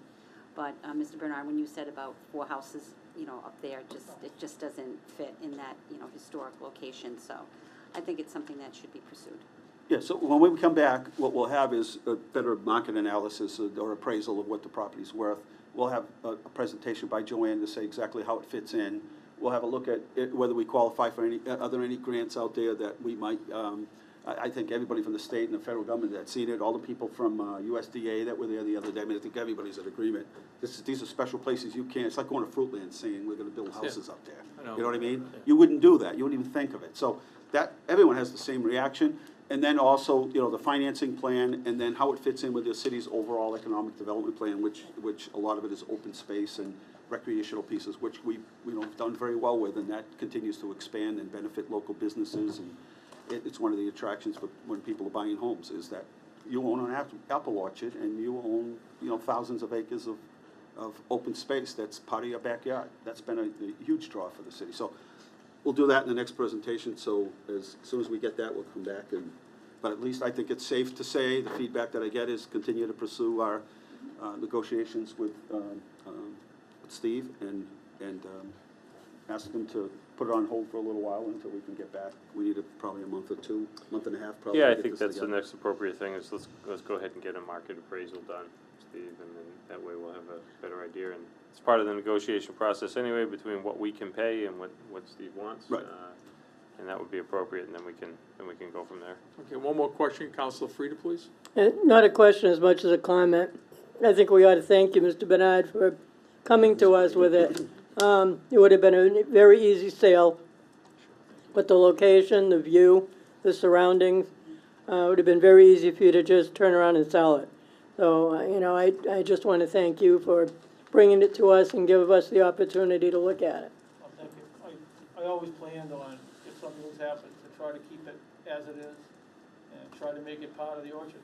But Mr. Bernard, when you said about 4 houses, you know, up there, it just doesn't fit in that, you know, historic location. So I think it's something that should be pursued. Yeah, so when we come back, what we'll have is a better market analysis or appraisal of what the property's worth. We'll have a presentation by Joanne to say exactly how it fits in. We'll have a look at whether we qualify for any, are there any grants out there that we might, I think everybody from the state and the federal government that's seen it, all the people from USDA that were there the other day, I mean, I think everybody's in agreement. These are special places you can't, it's like going to Fruitland saying we're gonna build houses up there. You know what I mean? You wouldn't do that, you wouldn't even think of it. So that, everyone has the same reaction. And then also, you know, the financing plan, and then how it fits in with the city's overall economic development plan, which a lot of it is open space and recreational pieces, which we've done very well with, and that continues to expand and benefit local businesses. And it's one of the attractions for when people are buying homes, is that you own an apple orchard and you own, you know, thousands of acres of open space that's part of your backyard. That's been a huge draw for the city. So we'll do that in the next presentation, so as soon as we get that, we'll come back. But at least I think it's safe to say, the feedback that I get is continue to pursue our negotiations with Steve and ask him to put it on hold for a little while until we can get back. We need probably a month or 2, month and a half probably. Yeah, I to get think this that's the together. next appropriate thing, is let's go ahead and get a market appraisal done, Steve, and then that way we'll have a better idea. And it's part of the negotiation process anyway, between what we can pay and what Steve wants. Right. And that would be appropriate, and then we can go from there. Okay, one more question. Counselor Frieda, please. Not a question as much as a comment. I think we ought to thank you, Mr. Bernard, for coming to us with it. It would have been a very easy sale, but the location, the view, the surroundings, would have been very easy for you to just turn around and sell it. So, you know, I just want to thank you for bringing it to us and give us the opportunity to look at it. Well, thank you. I always planned on, if something was happening, to try to keep it as it is and try to make it part of the orchard.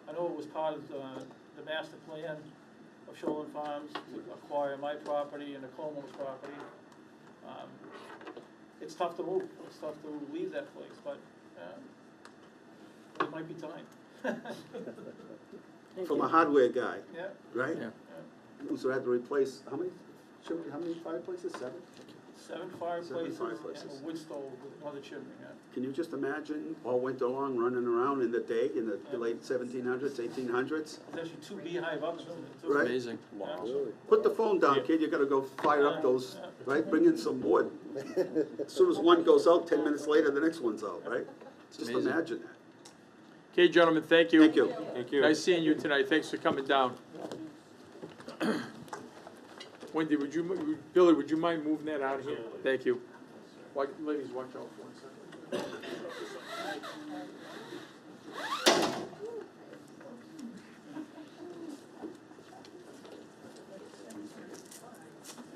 I know it was part of the master plan of Shoalin Farms to acquire my property and the Coleman's property. It's tough to move. It's tough to leave that place, but it might be time. From a hardware guy, Yeah. right? Yeah. Who's had to replace, how many fireplaces, 7? Seven fireplaces and fireplaces. a wood stove with another chimney, yeah. Can you just imagine all winter long running around in the day in the late 1700s, 1800s? There's actually 2 beehive ovens in it, too. Right. Amazing. Yeah. Put the phone down, kid, you gotta go fire up those, right? Bring in some wood. As soon as one goes out, 10 minutes later, the next one's out, right? Just amazing. imagine that. Okay, gentlemen, thank you. Thank you. Thank you. Nice seeing you tonight. Thanks for coming down. Wendy, Billy, would you mind moving that out of here? Thank you. Ladies, watch out for 1 second.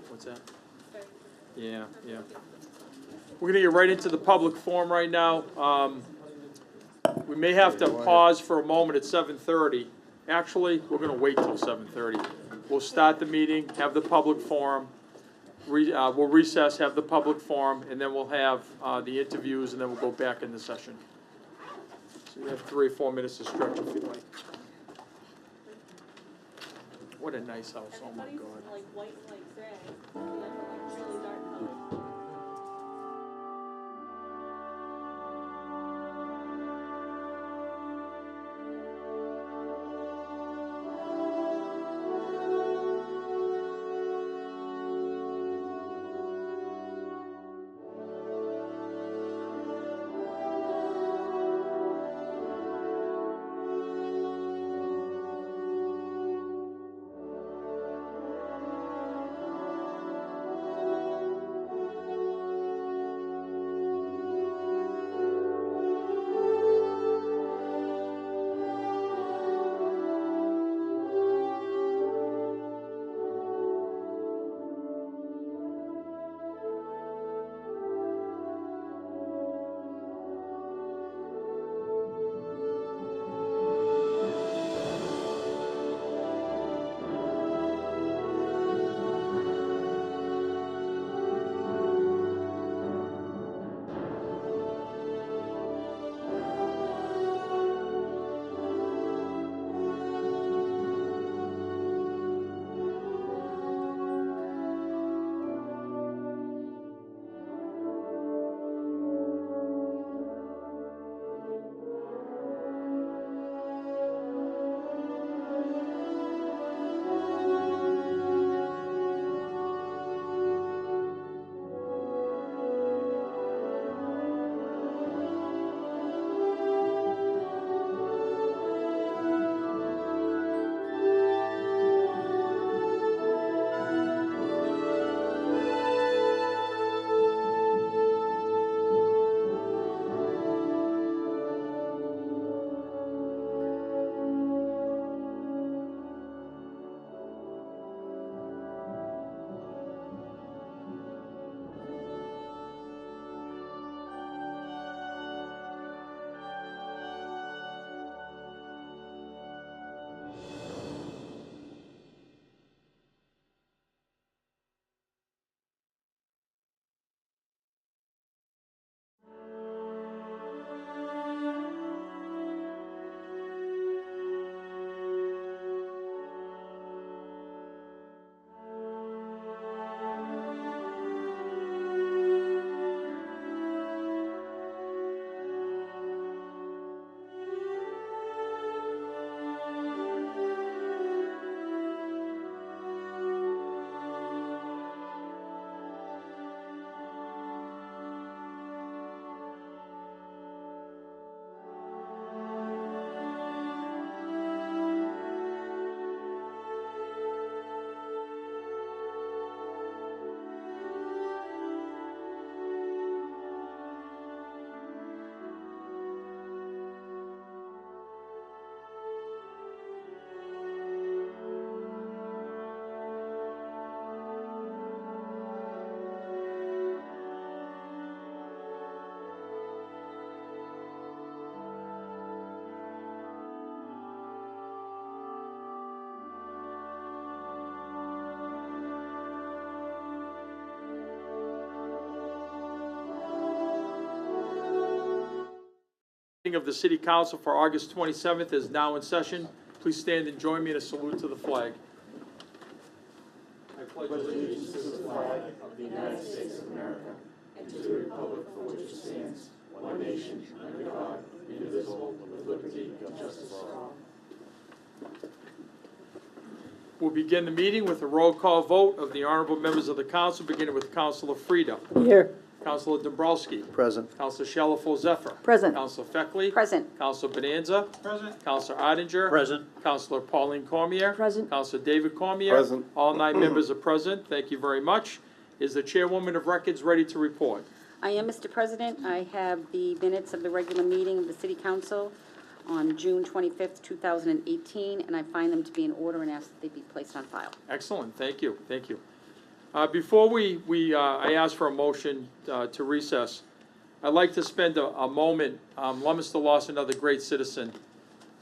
What's that? Yeah, yeah. We're gonna get right into the public forum right now. We may have to pause for a moment at 7:30. Actually, we're gonna wait till 7:30. We'll start the meeting, have the public forum, we'll recess, have the public forum, and then we'll have the interviews, and then we'll go back in the session. So you have 3 or 4 minutes to stretch if you like. What a nice house, oh my God. Like white and like gray, like really dark colors. Meeting of the City Council for August 27th is now in session. Please stand and join me in a salute to the flag. I pledge allegiance to the flag of the United States of America and to the republic for which it stands, one nation, under God, indivisible, with liberty and justice for all. We'll begin the meeting with a roll call vote of the honorable members of the council, beginning with Councilor Frida. Here. Councilor Dombrowski. Present. Councilor Shalfo Zephyr. Present. Councilor Feckley. Present. Councilor Bonanza. Present. Councilor Odenger. Present. Councilor Pauline Cormier. Present. Councilor David Cormier. Present. All 9 members are present. Thank you very much. Is the chairwoman of records ready to report? I am, Mr. President. I have the minutes of the regular meeting of the City Council on June 25th, 2018, and I find them to be in order and ask that they be placed on file. Excellent. Thank you. Thank you. Before I ask for a motion to recess, I'd like to spend a moment. Leominster lost another great citizen,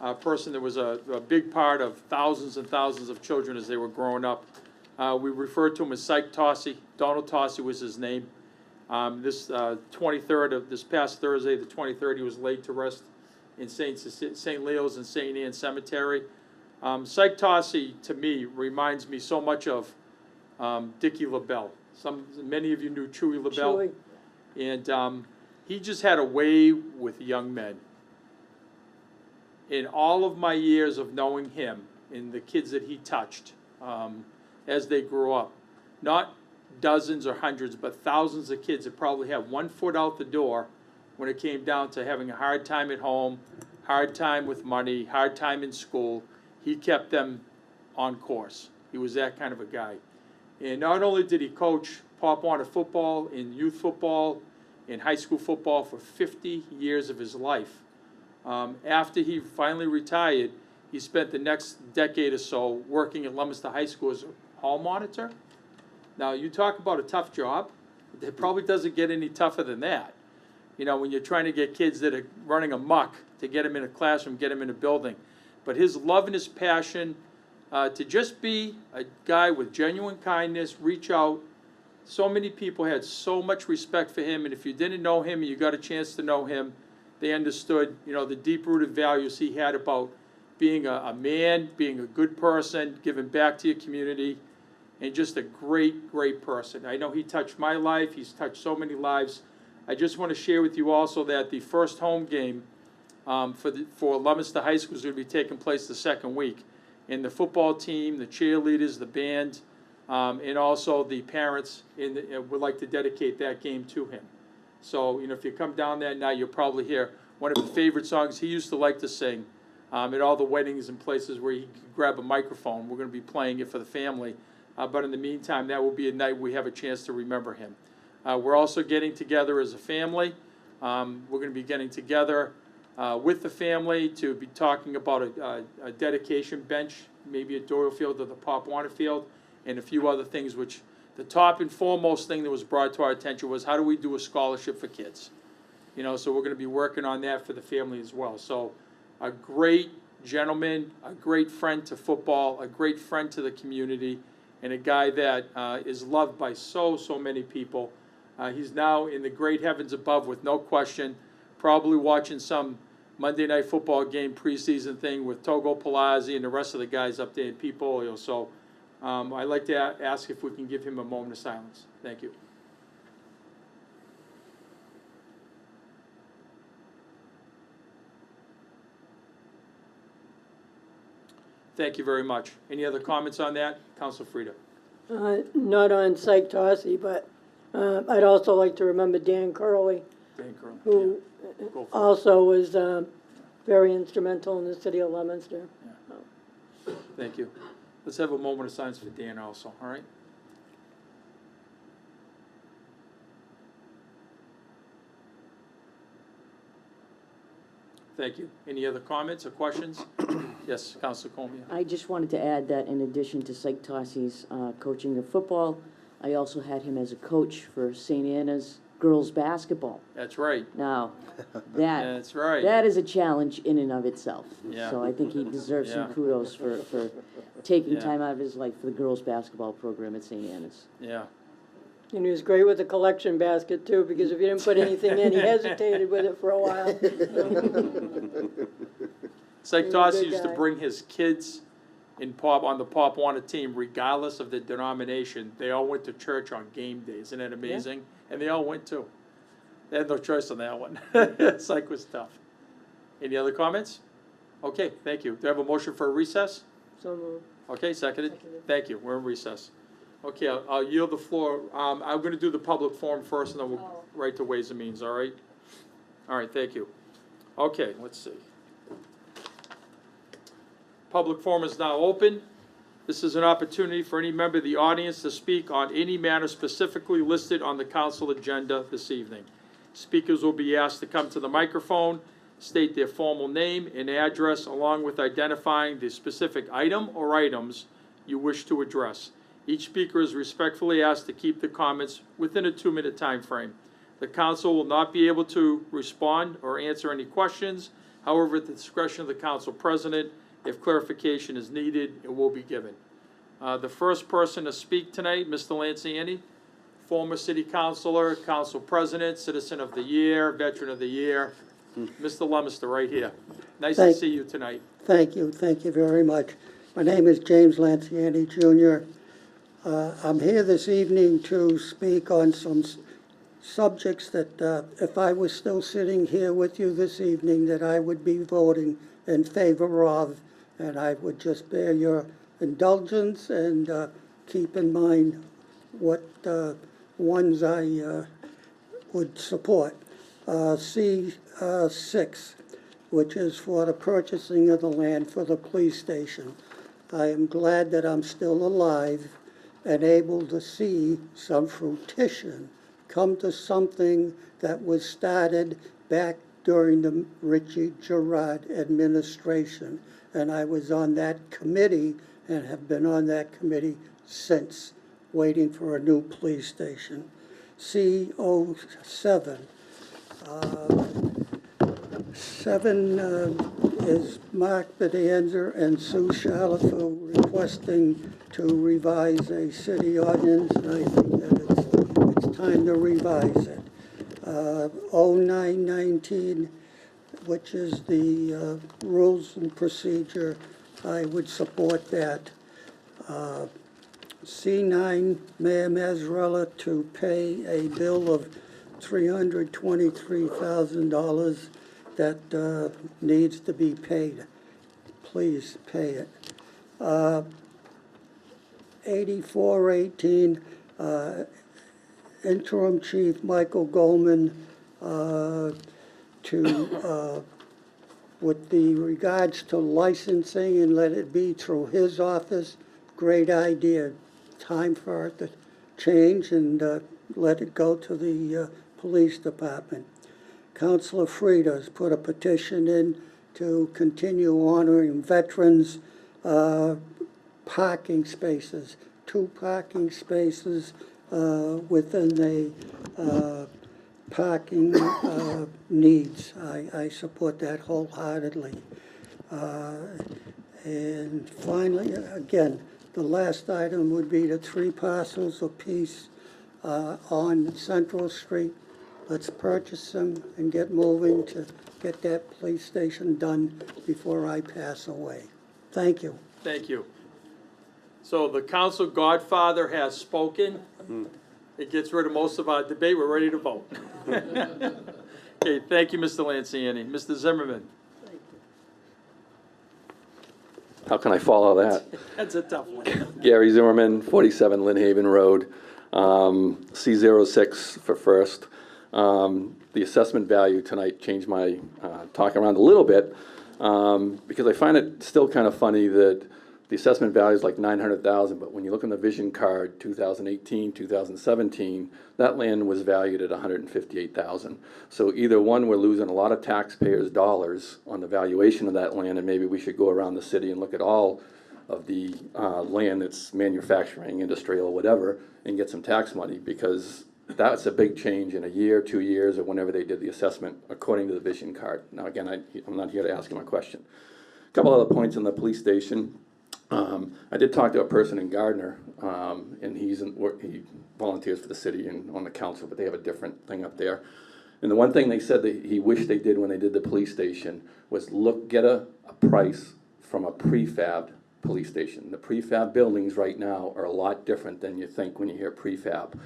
a person that was a big part of thousands and thousands of children as they were growing up. We referred to him as Psych Tossie. Donald Tossie was his name. This past Thursday, the 23rd, he was laid to rest in St. Leo's and St. Anne's Cemetery. Psych Tossie, to me, reminds me so much of Dickie LaBelle. Many of you knew Chewy LaBelle. Chewy. And he just had a way with young men. In all of my years of knowing him and the kids that he touched as they grew up, not dozens or hundreds, but thousands of kids that probably had 1 foot out the door when it came down to having a hard time at home, hard time with money, hard time in school, he kept them on course. He was that kind of a guy. And not only did he coach Pop Warner football, in youth football, in high school football for 50 years of his life. After he finally retired, he spent the next decade or so working at Leominster High School as a hall monitor. Now, you talk about a tough job. It probably doesn't get any tougher than that. You know, when you're trying to get kids that are running amok to get them in a classroom, get them in a building. But his love and his passion to just be a guy with genuine kindness, reach out. So many people had so much respect for him, and if you didn't know him and you got a chance to know him, they understood, you know, the deep-rooted values he had about being a man, being a good person, giving back to your community, and just a great, great person. I know he touched my life. He's touched so many lives. I just want to share with you also that the first home game for Leominster High School is going to be taking place the second week. And the football team, the cheerleaders, the band, and also the parents would like to dedicate that game to him. So, you know, if you come down that night, you'll probably hear one of the favorite songs he used to like to sing at all the weddings and places where he could grab a microphone. We're going to be playing it for the family. But in the meantime, that will be a night we have a chance to remember him. We're also getting together as a family. We're going to be getting together with the family to be talking about a dedication bench, maybe at Doyle Field or the Pop Warner Field, and a few other things, which the top and foremost thing that was brought to our attention was how do we do a scholarship for kids? You know, so we're going to be working on that for the family as well. So a great gentleman, a great friend to football, a great friend to the community, and a guy that is loved by so many people. He's now in the great heavens above with no question, probably watching some Monday Night Football game preseason thing with Togo Palazzi and the rest of the guys up there in Peepolio. So I'd like to ask if we can give him a moment of silence. Thank you. Thank you very much. Any other comments on that? Councilor Frida. Not on Psych Tossie, but I'd also like to remember Dan Curley, Dan Curley. who Go for it. also was very instrumental in the city of Leominster. Thank you. Let's have a moment of silence for Dan also, all right? Thank you. Any other comments or questions? Yes, Councilor Cormier. I just wanted to add that in addition to Psych Tossie's coaching of football, I also had him as a coach for St. Anna's girls basketball. That's right. Now, That's right. that is a challenge in and of itself. Yeah. So I think he deserves Yeah. some kudos for taking Yeah. time out of his life for the girls basketball program at St. Anna's. Yeah. And he was great with the collection basket too, because if you didn't put anything in, he hesitated with it for a while. Psych He was a Tossi good used to guy. bring his kids on the Pop Warner team, regardless of their denomination. They all went to church on game day. Isn't that amazing? And they all went too. They had no choice on that one. Psych was tough. Any other comments? Okay, thank you. Do I have a motion for a recess? So moved. Okay, seconded? Seconded. Thank you, we're in recess. Okay, I'll yield the floor. I'm gonna do the public forum first, and then we'll right to Ways and Means, all right? All right, thank you. Okay, let's see. Public forum is now open. This is an opportunity for any member of the audience to speak on any matter specifically listed on the council agenda this evening. Speakers will be asked to come to the microphone, state their formal name and address, along with identifying the specific item or items you wish to address. Each speaker is respectfully asked to keep the comments within a 2-minute time frame. The council will not be able to respond or answer any questions. However, at the discretion of the council president, if clarification is needed, it will be given. The first person to speak tonight, Mr. Lanciani, former city councilor, council president, citizen of the year, veteran of the year, Mr. Leominster, right here. Nice to see you tonight. Thank you very much. My name is James Lanciani Jr. I'm here this evening to speak on some subjects that if I was still sitting here with you this evening, that I would be voting in favor of, and I would just bear your indulgence and keep in mind what ones I would support. C6, which is for the purchasing of the land for the police station. I am glad that I'm still alive and able to see some fruition come to something that was started back during the Richie Gerard administration. And I was on that committee and have been on that committee since, waiting for a new police station. C07. 7 is Mark Bedanzer and Sue Shalafo requesting to revise a city ordinance, and I think that it's time to revise it. 0919, which is the rules and procedure, I would support that. C9, Mayor Mazzarella to pay a bill of $323,000 that needs to be paid. Please pay it. 8418, Interim Chief Michael Goldman with the regards to licensing, and let it be through his office. Great idea. Time for it to change and let it go to the police department. Councilor Frida's put a petition in to continue honoring veterans' parking spaces, 2 parking spaces within the parking needs. I support that wholeheartedly. And finally, again, the last item would be the 3 parcels apiece on Central Street. Let's purchase them and get moving to get that police station done before I pass away. Thank you. Thank you. So the council godfather has spoken. It gets rid of most of our debate. We're ready to vote. Okay, thank you, Mr. Lanciani. Mr. Zimmerman. How can I follow that? That's a tough one. Gary Zimmerman, 47 Lynn Haven Road, C06 for first. The assessment value tonight changed my talk around a little bit because I find it still kind of funny that the assessment value is like $900,000, but when you look on the vision card, 2018, 2017, that land was valued at $158,000. So either one, we're losing a lot of taxpayers' dollars on the valuation of that land, and maybe we should go around the city and look at all of the land that's manufacturing, industrial, or whatever, and get some tax money, because that's a big change in a year, 2 years, or whenever they did the assessment according to the vision card. Now, again, I'm not here to ask him a question. A couple other points on the police station. I did talk to a person in Gardner, and he volunteers for the city and on the council, but they have a different thing up there. And the one thing they said that he wished they did when they did the police station was get a price from a prefab police station. The prefab buildings right now are a lot different than you think when you hear prefab.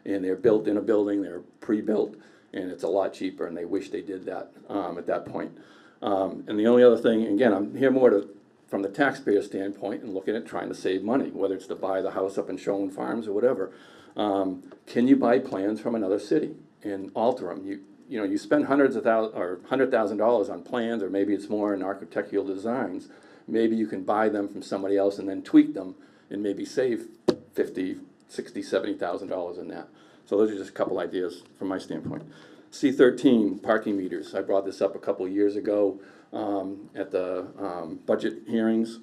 And they're built in a building, they're pre-built, and it's a lot cheaper, and they wish they did that at that point. And the only other thing, again, I'm here more from the taxpayer standpoint and looking at trying to save money, whether it's to buy the house up in Shoal Farms or whatever. Can you buy plans from another city and alter them? You know, you spend $100,000 on plans, or maybe it's more in architectural designs. Maybe you can buy them from somebody else and then tweak them and maybe save $50,000, $60,000, $70,000 in that. So those are just a couple ideas from my standpoint. C13, parking meters. I brought this up a couple of years ago at the budget hearings.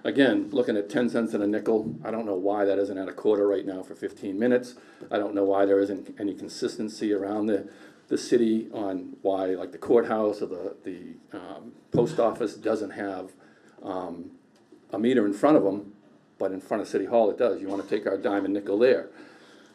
Again, looking at 10 cents and a nickel, I don't know why that isn't at a quarter right now for 15 minutes. I don't know why there isn't any consistency around the city on why, like, the courthouse or the post office doesn't have a meter in front of them, but in front of City Hall it does. You want to take our dime and nickel there.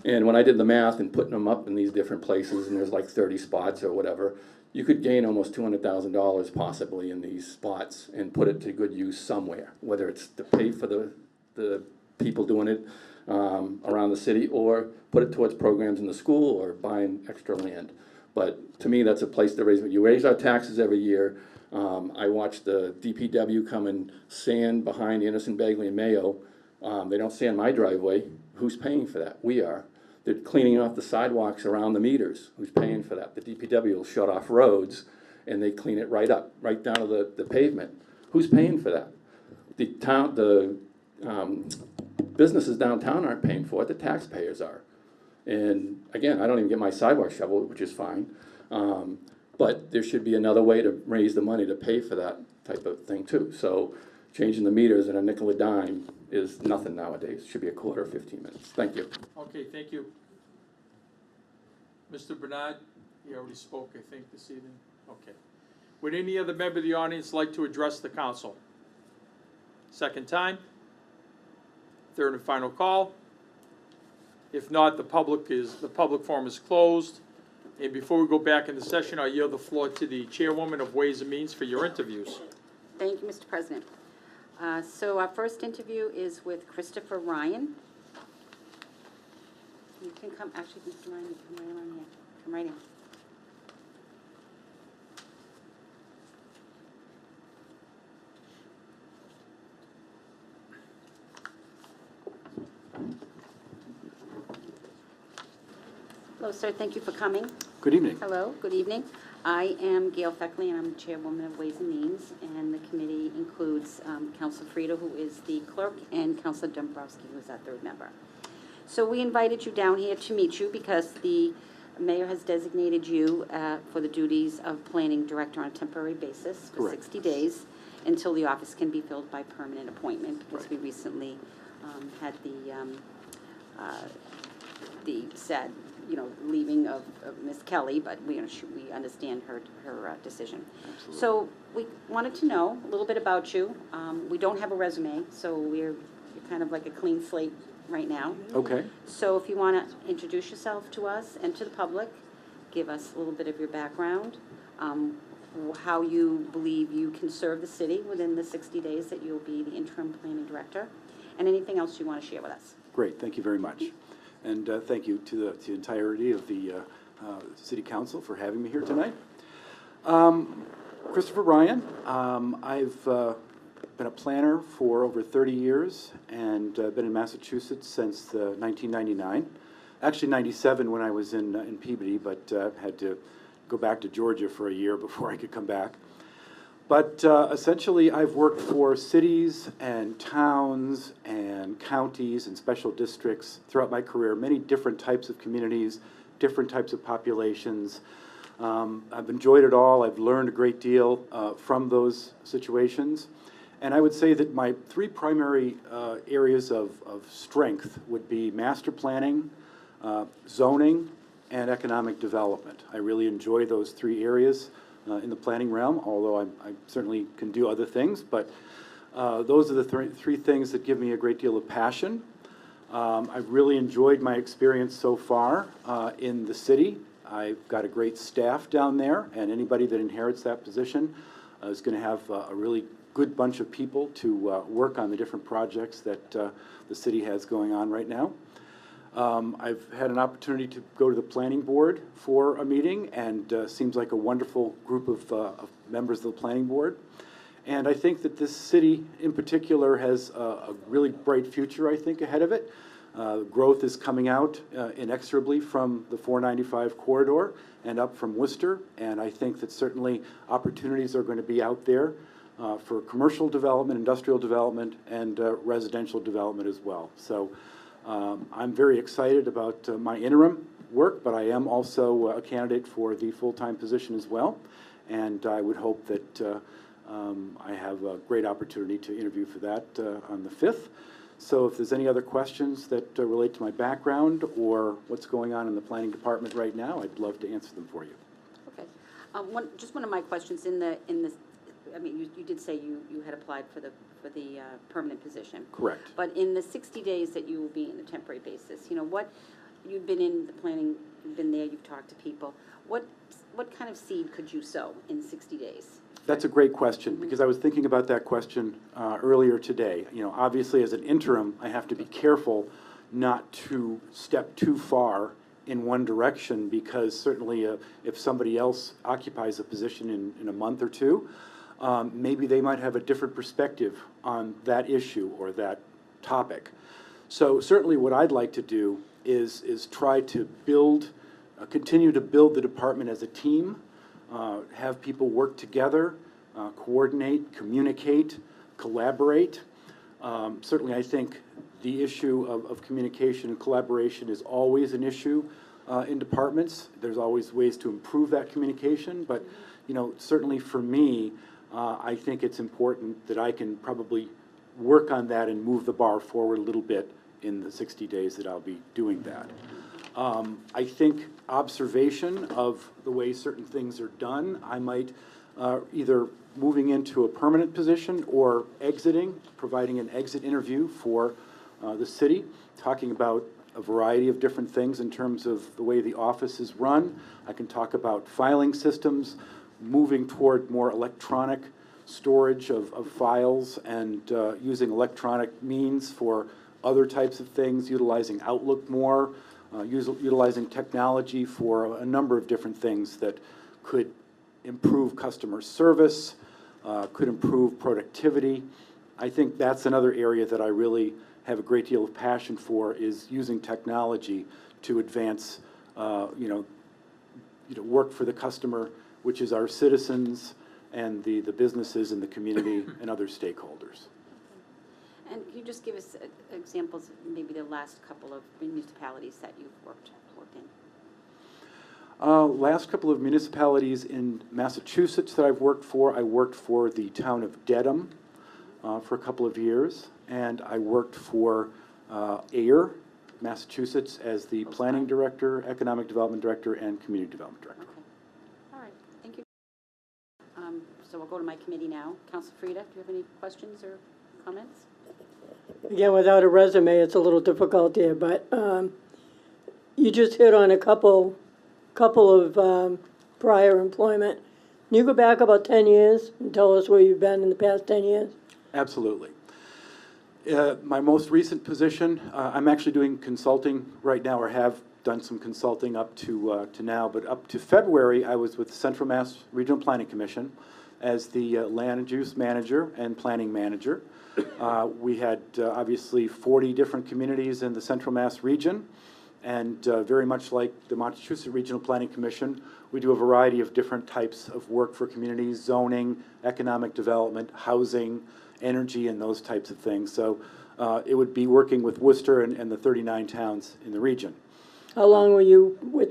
And when I did the math and putting them up in these different places, and there's like 30 spots or whatever, you could gain almost $200,000 possibly in these spots and put it to good use somewhere, whether it's to pay for the people doing it around the city, or put it towards programs in the school, or buying extra land. But to me, that's a place to raise. You raise our taxes every year. I watched the DPW come and sand behind Anderson, Bagley, and Mayo. They don't sand my driveway. Who's paying for that? We are. They're cleaning off the sidewalks around the meters. Who's paying for that? The DPW will shut off roads, and they clean it right up, right down to the pavement. Who's paying for that? The businesses downtown aren't paying for it. The taxpayers are. And again, I don't even get my sidewalk shoveled, which is fine. But there should be another way to raise the money to pay for that type of thing too. So changing the meters and a nickel a dime is nothing nowadays. It should be a quarter or 15 minutes. Thank you. Okay, thank you. Mr. Bernard, you already spoke, I think, this evening. Okay. Would any other member of the audience like to address the council? Second time? Third and final call? If not, the public forum is closed. And before we go back into session, I yield the floor to the chairwoman of Ways and Means for your interviews. Thank you, Mr. President. So our first interview is with Christopher Ryan. You can come, actually, Mr. Ryan, you can come right around here. Come right in. Hello, sir. Thank you for coming. Good evening. Hello. Good evening. I am Gail Feckley, and I'm the chairwoman of Ways and Means, and the committee includes Councilor Frida, who is the clerk, and Councilor Dombrowski, who is our third member. So we invited you down here to meet you because the mayor has designated you for the duties of planning director on a temporary basis for Correct. 60 days until the office can be filled by permanent appointment, because we recently had the sad, leaving of Ms. Kelly, but we understand her decision. Absolutely. So we wanted to know a little bit about you. We don't have a resume, so you're kind of like a clean slate right now. Okay. So if you want to introduce yourself to us and to the public, give us a little bit of your background, how you believe you can serve the city within the 60 days that you'll be the interim planning director, and anything else you want to share with us. Great, thank you very much. And thank you to the entirety of the City Council for having me here tonight. Christopher Ryan. I've been a planner for over 30 years and been in Massachusetts since 1999. Actually 97 when I was in Peabody, but had to go back to Georgia for a year before I could come back. But essentially, I've worked for cities and towns and counties and special districts throughout my career, many different types of communities, different types of populations. I've enjoyed it all. I've learned a great deal from those situations. And I would say that my three primary areas of strength would be master planning, zoning, and economic development. I really enjoy those three areas in the planning realm, although I certainly can do other things, but Those are the three things that give me a great deal of passion. I've really enjoyed my experience so far in the city. I've got a great staff down there, and anybody that inherits that position is going to have a really good bunch of people to work on the different projects that the city has going on right now. I've had an opportunity to go to the planning board for a meeting, and seems like a wonderful group of members of the planning board. And I think that this city in particular has a really bright future, I think, ahead of it. Growth is coming out inexorably from the 495 corridor and up from Worcester, and I think that certainly opportunities are going to be out there for commercial development, industrial development, and residential development as well. So I'm very excited about my interim work, but I am also a candidate for the full-time position as well, and I would hope that I have a great opportunity to interview for that on the 5th. So if there's any other questions that relate to my background or what's going on in the planning department right now, I'd love to answer them for you. Okay. Just one of my questions I mean, you did say you had applied for the permanent position. Correct. But in the 60 days that you will be in a temporary basis, you've been in the planning, you've been there, you've talked to people. What kind of seed could you sow in 60 days? That's a great question, because I was thinking about that question earlier today. Obviously as an interim, I have to be careful not to step too far in one direction, because certainly if somebody else occupies a position in a month or two, maybe they might have a different perspective on that issue or that topic. So certainly what I'd like to do is try to continue to build the department as a team, have people work together, coordinate, communicate, collaborate. Certainly I think the issue of communication and collaboration is always an issue in departments. There's always ways to improve that communication, but certainly for me, I think it's important that I can probably work on that and move the bar forward a little bit in the 60 days that I'll be doing that. I think observation of the way certain things are done, I might either moving into a permanent position or exiting, providing an exit interview for the city, talking about a variety of different things in terms of the way the office is run. I can talk about filing systems, moving toward more electronic storage of files, and using electronic means for other types of things, utilizing Outlook more, utilizing technology for a number of different things that could improve customer service, could improve productivity. I think that's another area that I really have a great deal of passion for, is using technology to advance, work for the customer, which is our citizens and the businesses in the community and other stakeholders. And can you just give us examples of maybe the last couple of municipalities that you've worked in? Last couple of municipalities in Massachusetts that I've worked for, I worked for the town of Dedham for a couple of years, and I worked for Ayer, Massachusetts, as the planning director, economic development director, and community development director. Okay. All right. Thank you. So we'll go to my committee now. Councilor Frida, do you have any questions or comments? Again, without a resume, it's a little difficult here, but you just hit on a couple of prior employment. Can you go back about 10 years and tell us where you've been in the past 10 years? Absolutely. My most recent position, I'm actually doing consulting right now, or have done some consulting up to now, but up to February, I was with the Central Mass Regional Planning Commission as the land use manager and planning manager. We had obviously 40 different communities in the Central Mass region, and very much like the Massachusetts Regional Planning Commission, we do a variety of different types of work for communities: zoning, economic development, housing, energy, and those types of things. So it would be working with Worcester and the 39 towns in the region. How long were you with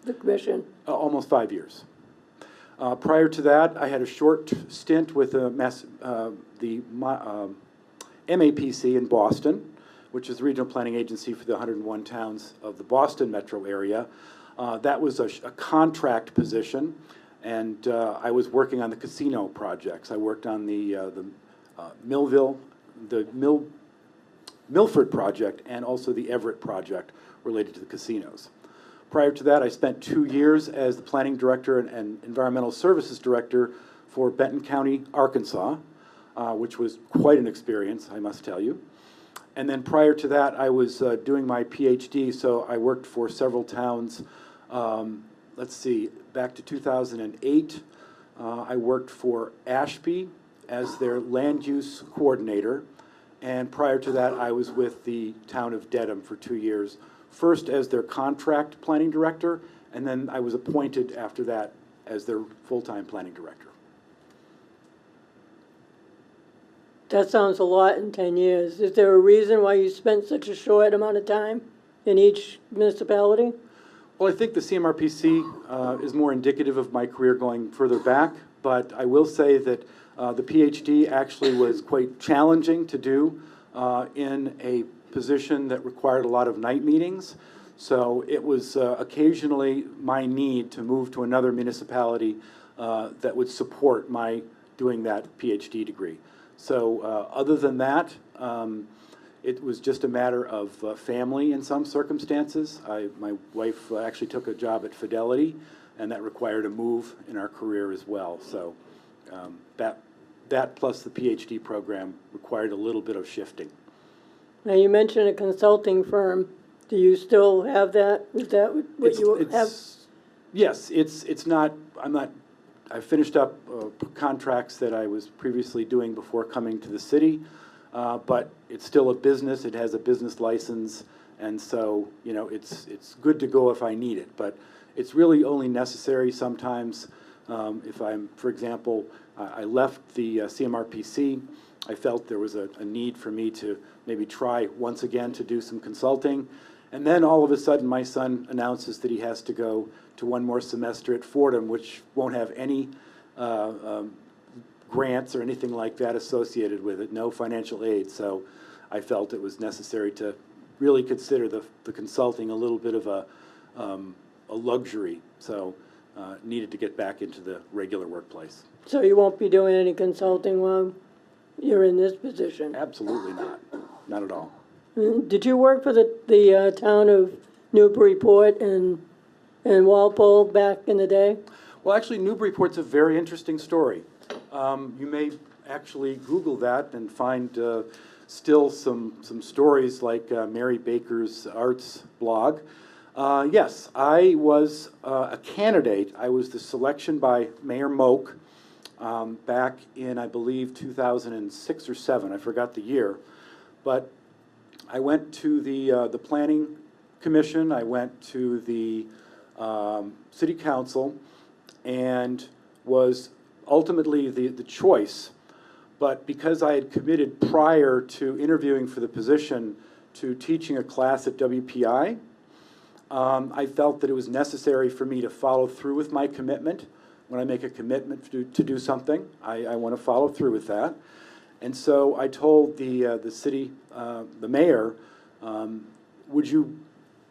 the commission? Almost 5 years. Prior to that, I had a short stint with the MAPC in Boston, which is the regional planning agency for the 101 towns of the Boston metro area. That was a contract position, and I was working on the casino projects. I worked on the Millville, the Milford project, and also the Everett project related to the casinos. Prior to that, I spent 2 years as the planning director and environmental services director for Benton County, Arkansas, which was quite an experience, I must tell you. And then prior to that, I was doing my PhD, so I worked for several towns. Let's see, back to 2008, I worked for Ashby as their land use coordinator. And prior to that, I was with the town of Dedham for 2 years, first as their contract planning director, and then I was appointed after that as their full-time planning director. That sounds a lot in 10 years. Is there a reason why you spent such a short amount of time in each municipality? Well, I think the CMRPC is more indicative of my career going further back, but I will say that the PhD actually was quite challenging to do in a position that required a lot of night meetings. So it was occasionally my need to move to another municipality that would support my doing that PhD degree. So other than that, it was just a matter of family in some circumstances. My wife actually took a job at Fidelity, and that required a move in our career as well. So that plus the PhD program required a little bit of shifting. Now, you mentioned a consulting firm. Do you still have that? Is that what you have? Yes, it's not, I finished up contracts that I was previously doing before coming to the city, but it's still a business. It has a business license, and so, you know, it's good to go if I need it, but it's really only necessary sometimes if I'm, for example, I left the CMRPC. I felt there was a need for me to maybe try once again to do some consulting. And then all of a sudden, my son announces that he has to go to one more semester at Fordham, which won't have any grants or anything like that associated with it, no financial aid. So I felt it was necessary to really consider the consulting a little bit of a luxury. So needed to get back into the regular workplace. So you won't be doing any consulting while you're in this position? Absolutely not. Not at all. Did you work for the town of Newburyport and Walpole back in the day? Well, actually, Newburyport's a very interesting story. You may actually Google that and find still some stories like Mary Baker's Arts blog. Yes, I was a candidate. I was the selection by Mayor Moak back in, I believe, 2006 or 7. I forgot the year. But I went to the Planning Commission. I went to the City Council and was ultimately the choice. But because I had committed prior to interviewing for the position to teaching a class at WPI, I felt that it was necessary for me to follow through with my commitment. When I make a commitment to do something, I want to follow through with that. And so I told the city, the mayor, would you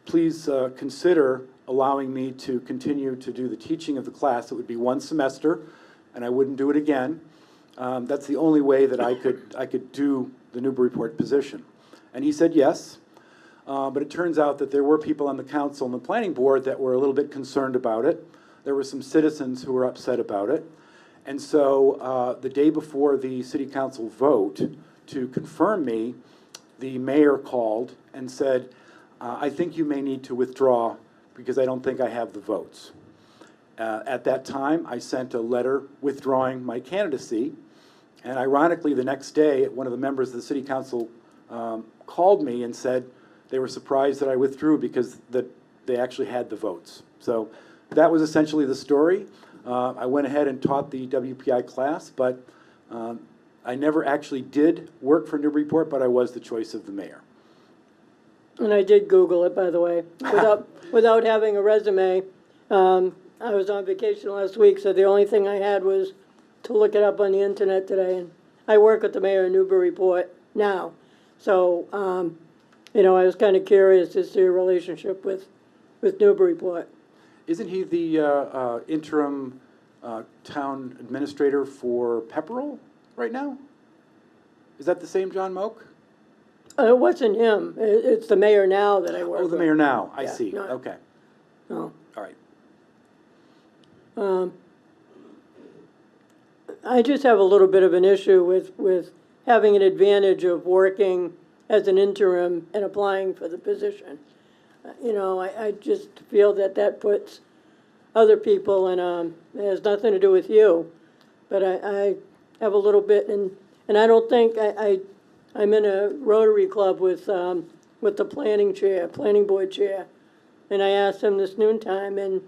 please consider allowing me to continue to do the teaching of the class? It would be one semester, and I wouldn't do it again. That's the only way that I could do the Newburyport position. And he said yes. But it turns out that there were people on the council and the planning board that were a little bit concerned about it. There were some citizens who were upset about it. And so the day before the city council vote to confirm me, the mayor called and said, I think you may need to withdraw because I don't think I have the votes. At that time, I sent a letter withdrawing my candidacy. And ironically, the next day, one of the members of the city council called me and said they were surprised that I withdrew because they actually had the votes. So that was essentially the story. I went ahead and taught the WPI class, but I never actually did work for Newburyport, but I was the choice of the mayor. And I did Google it, by the way, without having a resume. I was on vacation last week, so the only thing I had was to look it up on the internet today. And I work with the mayor of Newburyport now. So, you know, I was kind of curious as to your relationship with Newburyport. Isn't he the interim town administrator for Pepperell right now? Is that the same John Moak? It wasn't him. It's the mayor now that I work Oh, with. the mayor now, I Yeah, see, no. okay, No. all right. I just have a little bit of an issue with having an advantage of working as an interim and applying for the position. You know, I just feel that that puts other people in, it has nothing to do with you, but I have a little bit, and I don't think, I'm in a Rotary Club with the planning board chair, and I asked him this noontime, and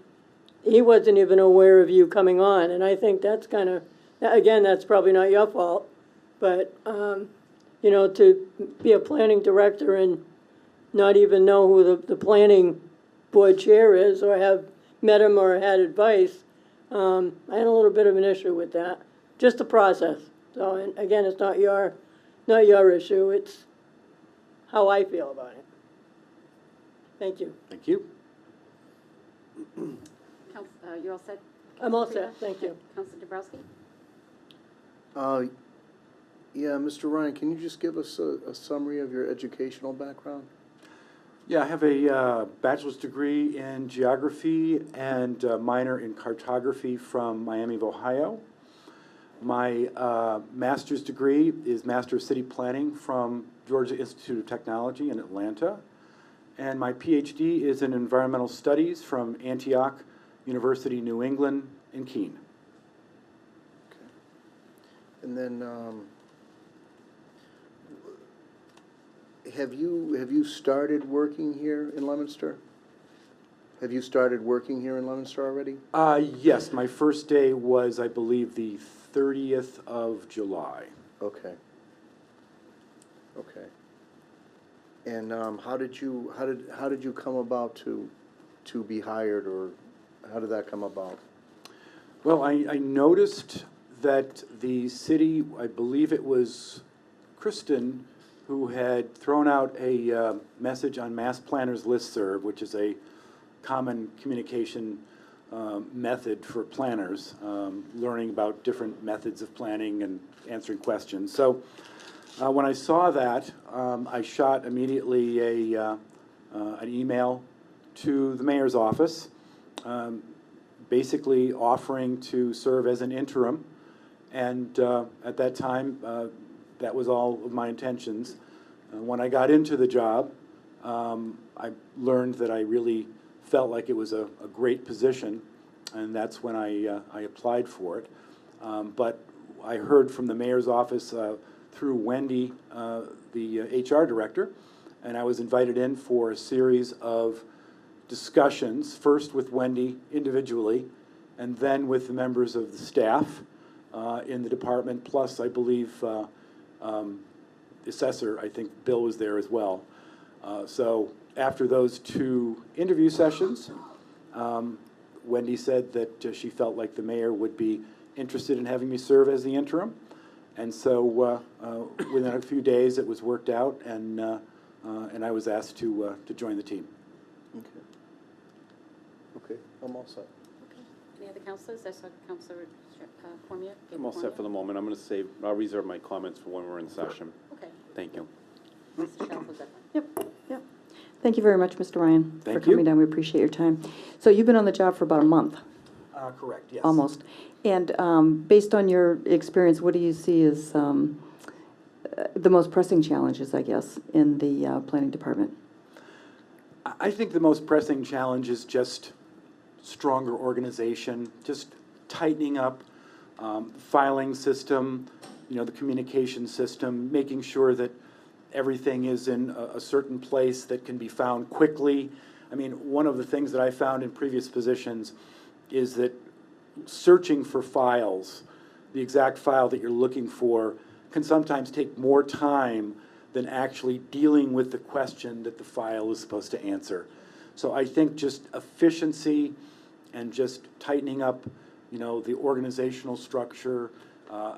he wasn't even aware of you coming on, and I think that's kind of, again, that's probably not your fault, but, you know, to be a planning director and not even know who the planning board chair is, or have met him or had advice, I had a little bit of an issue with that, just the process. So, and again, it's not your issue, it's how I feel about it. Thank you. Thank you. You're all set? I'm all Councilor set, thank you. Councilor Dabrowski? Yeah, Mr. Ryan, can you just give us a summary of your educational background? Yeah, I have a bachelor's degree in geography and a minor in cartography from Miami of Ohio. My master's degree is Master of City Planning from Georgia Institute of Technology in Atlanta. And my PhD is in Environmental Studies from Antioch University, New England, in Keene. Okay. And then, have you started working here in Leominster? Have you started working here in Leominster already? Yes, my first day was, I believe, the 30th of July. Okay. Okay. And how did you come about to be hired, or how did that come about? Well, I noticed that the city, I believe it was Kristen, who had thrown out a message on Mass Planners Listserv, which is a common communication method for planners, learning about different methods of planning and answering questions. So when I saw that, I shot immediately an email to the mayor's office, basically offering to serve as an interim. And at that time, that was all of my intentions. When I got into the job, I learned that I really felt like it was a great position, and that's when I applied for it. But I heard from the mayor's office through Wendy, the HR director, and I was invited in for a series of discussions, first with Wendy individually, and then with the members of the staff in the department, plus I believe the assessor, I think Bill was there as well. So after those two interview sessions, Wendy said that she felt like the mayor would be interested in having me serve as the interim. And so within a few days, it was worked out, and I was asked to join the team. Okay. Okay, I'm all set. Okay. Any other councilors? I saw Councilor Cormier. I'm all set for the moment. I'm going to I'll reserve my comments for when we're in session. Okay. Thank you. Mr. Shalfo-Zephyr. Yep. Thank you very much, Mr. Ryan, for Thank you. coming down. We appreciate your time. So you've been on the job for about a month, Correct, yes. almost. And based on your experience, what do you see as the most pressing challenges, I guess, in the planning department? I think the most pressing challenge is just stronger organization, just tightening up filing system, the communication system, making sure that everything is in a certain place that can be found quickly. I mean, one of the things that I found in previous positions is that searching for files, the exact file that you're looking for, can sometimes take more time than actually dealing with the question that the file is supposed to answer. So I think just efficiency and just tightening up, the organizational structure,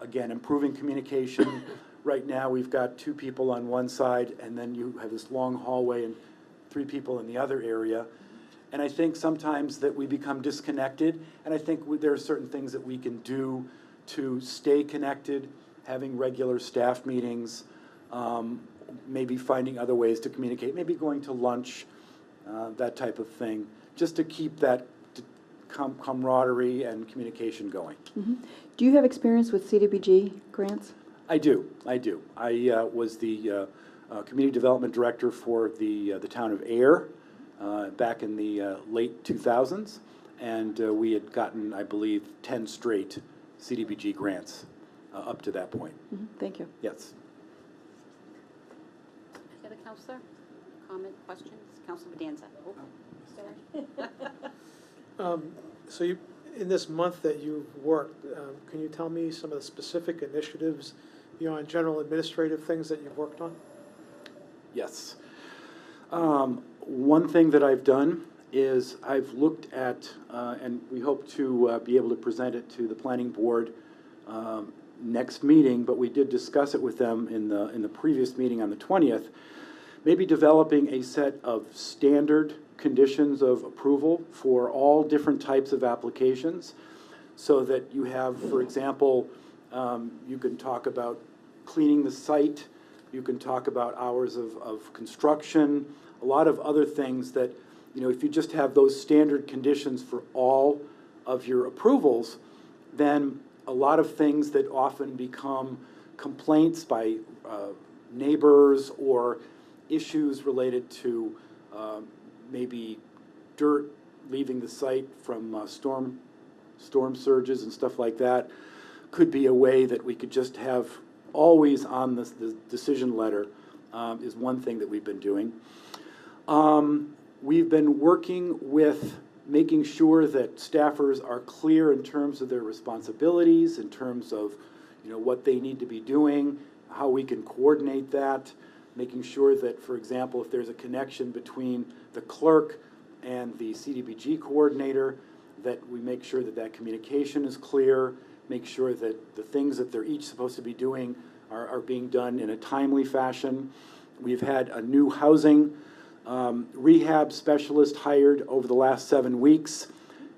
again, improving communication. Right now, we've got 2 people on one side, and then you have this long hallway and 3 people in the other area. And I think sometimes that we become disconnected, and I think there are certain things that we can do to stay connected having regular staff meetings, maybe finding other ways to communicate, maybe going to lunch, that type of thing, just to keep that camaraderie and communication going. Do you have experience with CDBG grants? I do. I was the community development director for the town of Ayer back in the late 2000s, and we had gotten, I believe, 10 straight CDBG grants up to that point. Thank you. Yes. Any other counselor? Comment, questions? Counselor Bedanza? Oh, sorry. So you, in this month that you've worked, can you tell me some of the specific initiatives, and general administrative things that you've worked on? Yes. One thing that I've done is I've looked at, and we hope to be able to present it to the planning board next meeting, but we did discuss it with them in the previous meeting on the 20th, maybe developing a set of standard conditions of approval for all different types of applications, so that you have, for example, you can talk about cleaning the site, you can talk about hours of construction, a lot of other things that, if you just have those standard conditions for all of your approvals, then a lot of things that often become complaints by neighbors or issues related to maybe dirt leaving the site from storm surges and stuff like that, could be a way that we could just have always on the decision letter, is one thing that we've been doing. We've been working with making sure that staffers are clear in terms of their responsibilities, in terms of what they need to be doing, how we can coordinate that, making sure that, for example, if there's a connection between the clerk and the CDBG coordinator, that we make sure that that communication is clear, make sure that the things that they're each supposed to be doing are being done in a timely fashion. We've had a new housing rehab specialist hired over the last 7 weeks,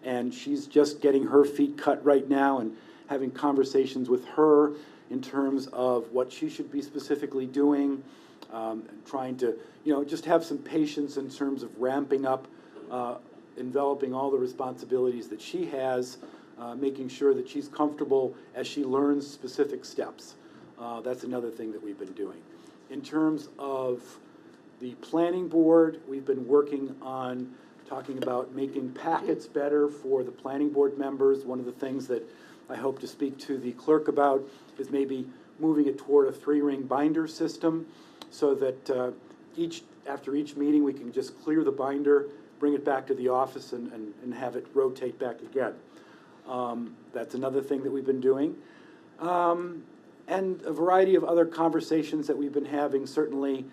and she's just getting her feet cut right now and having conversations with her in terms of what she should be specifically doing, trying to, just have some patience in terms of ramping up, enveloping all the responsibilities that she has, making sure that she's comfortable as she learns specific steps. That's another thing that we've been doing. In terms of the planning board, we've been working on talking about making packets better for the planning board members. One of the things that I hope to speak to the clerk about is maybe moving it toward a 3-ring binder system, so that after each meeting we can just clear the binder, bring it back to the office, and have it rotate back again. That's another thing that we've been doing. And a variety of other conversations that we've been having, certainly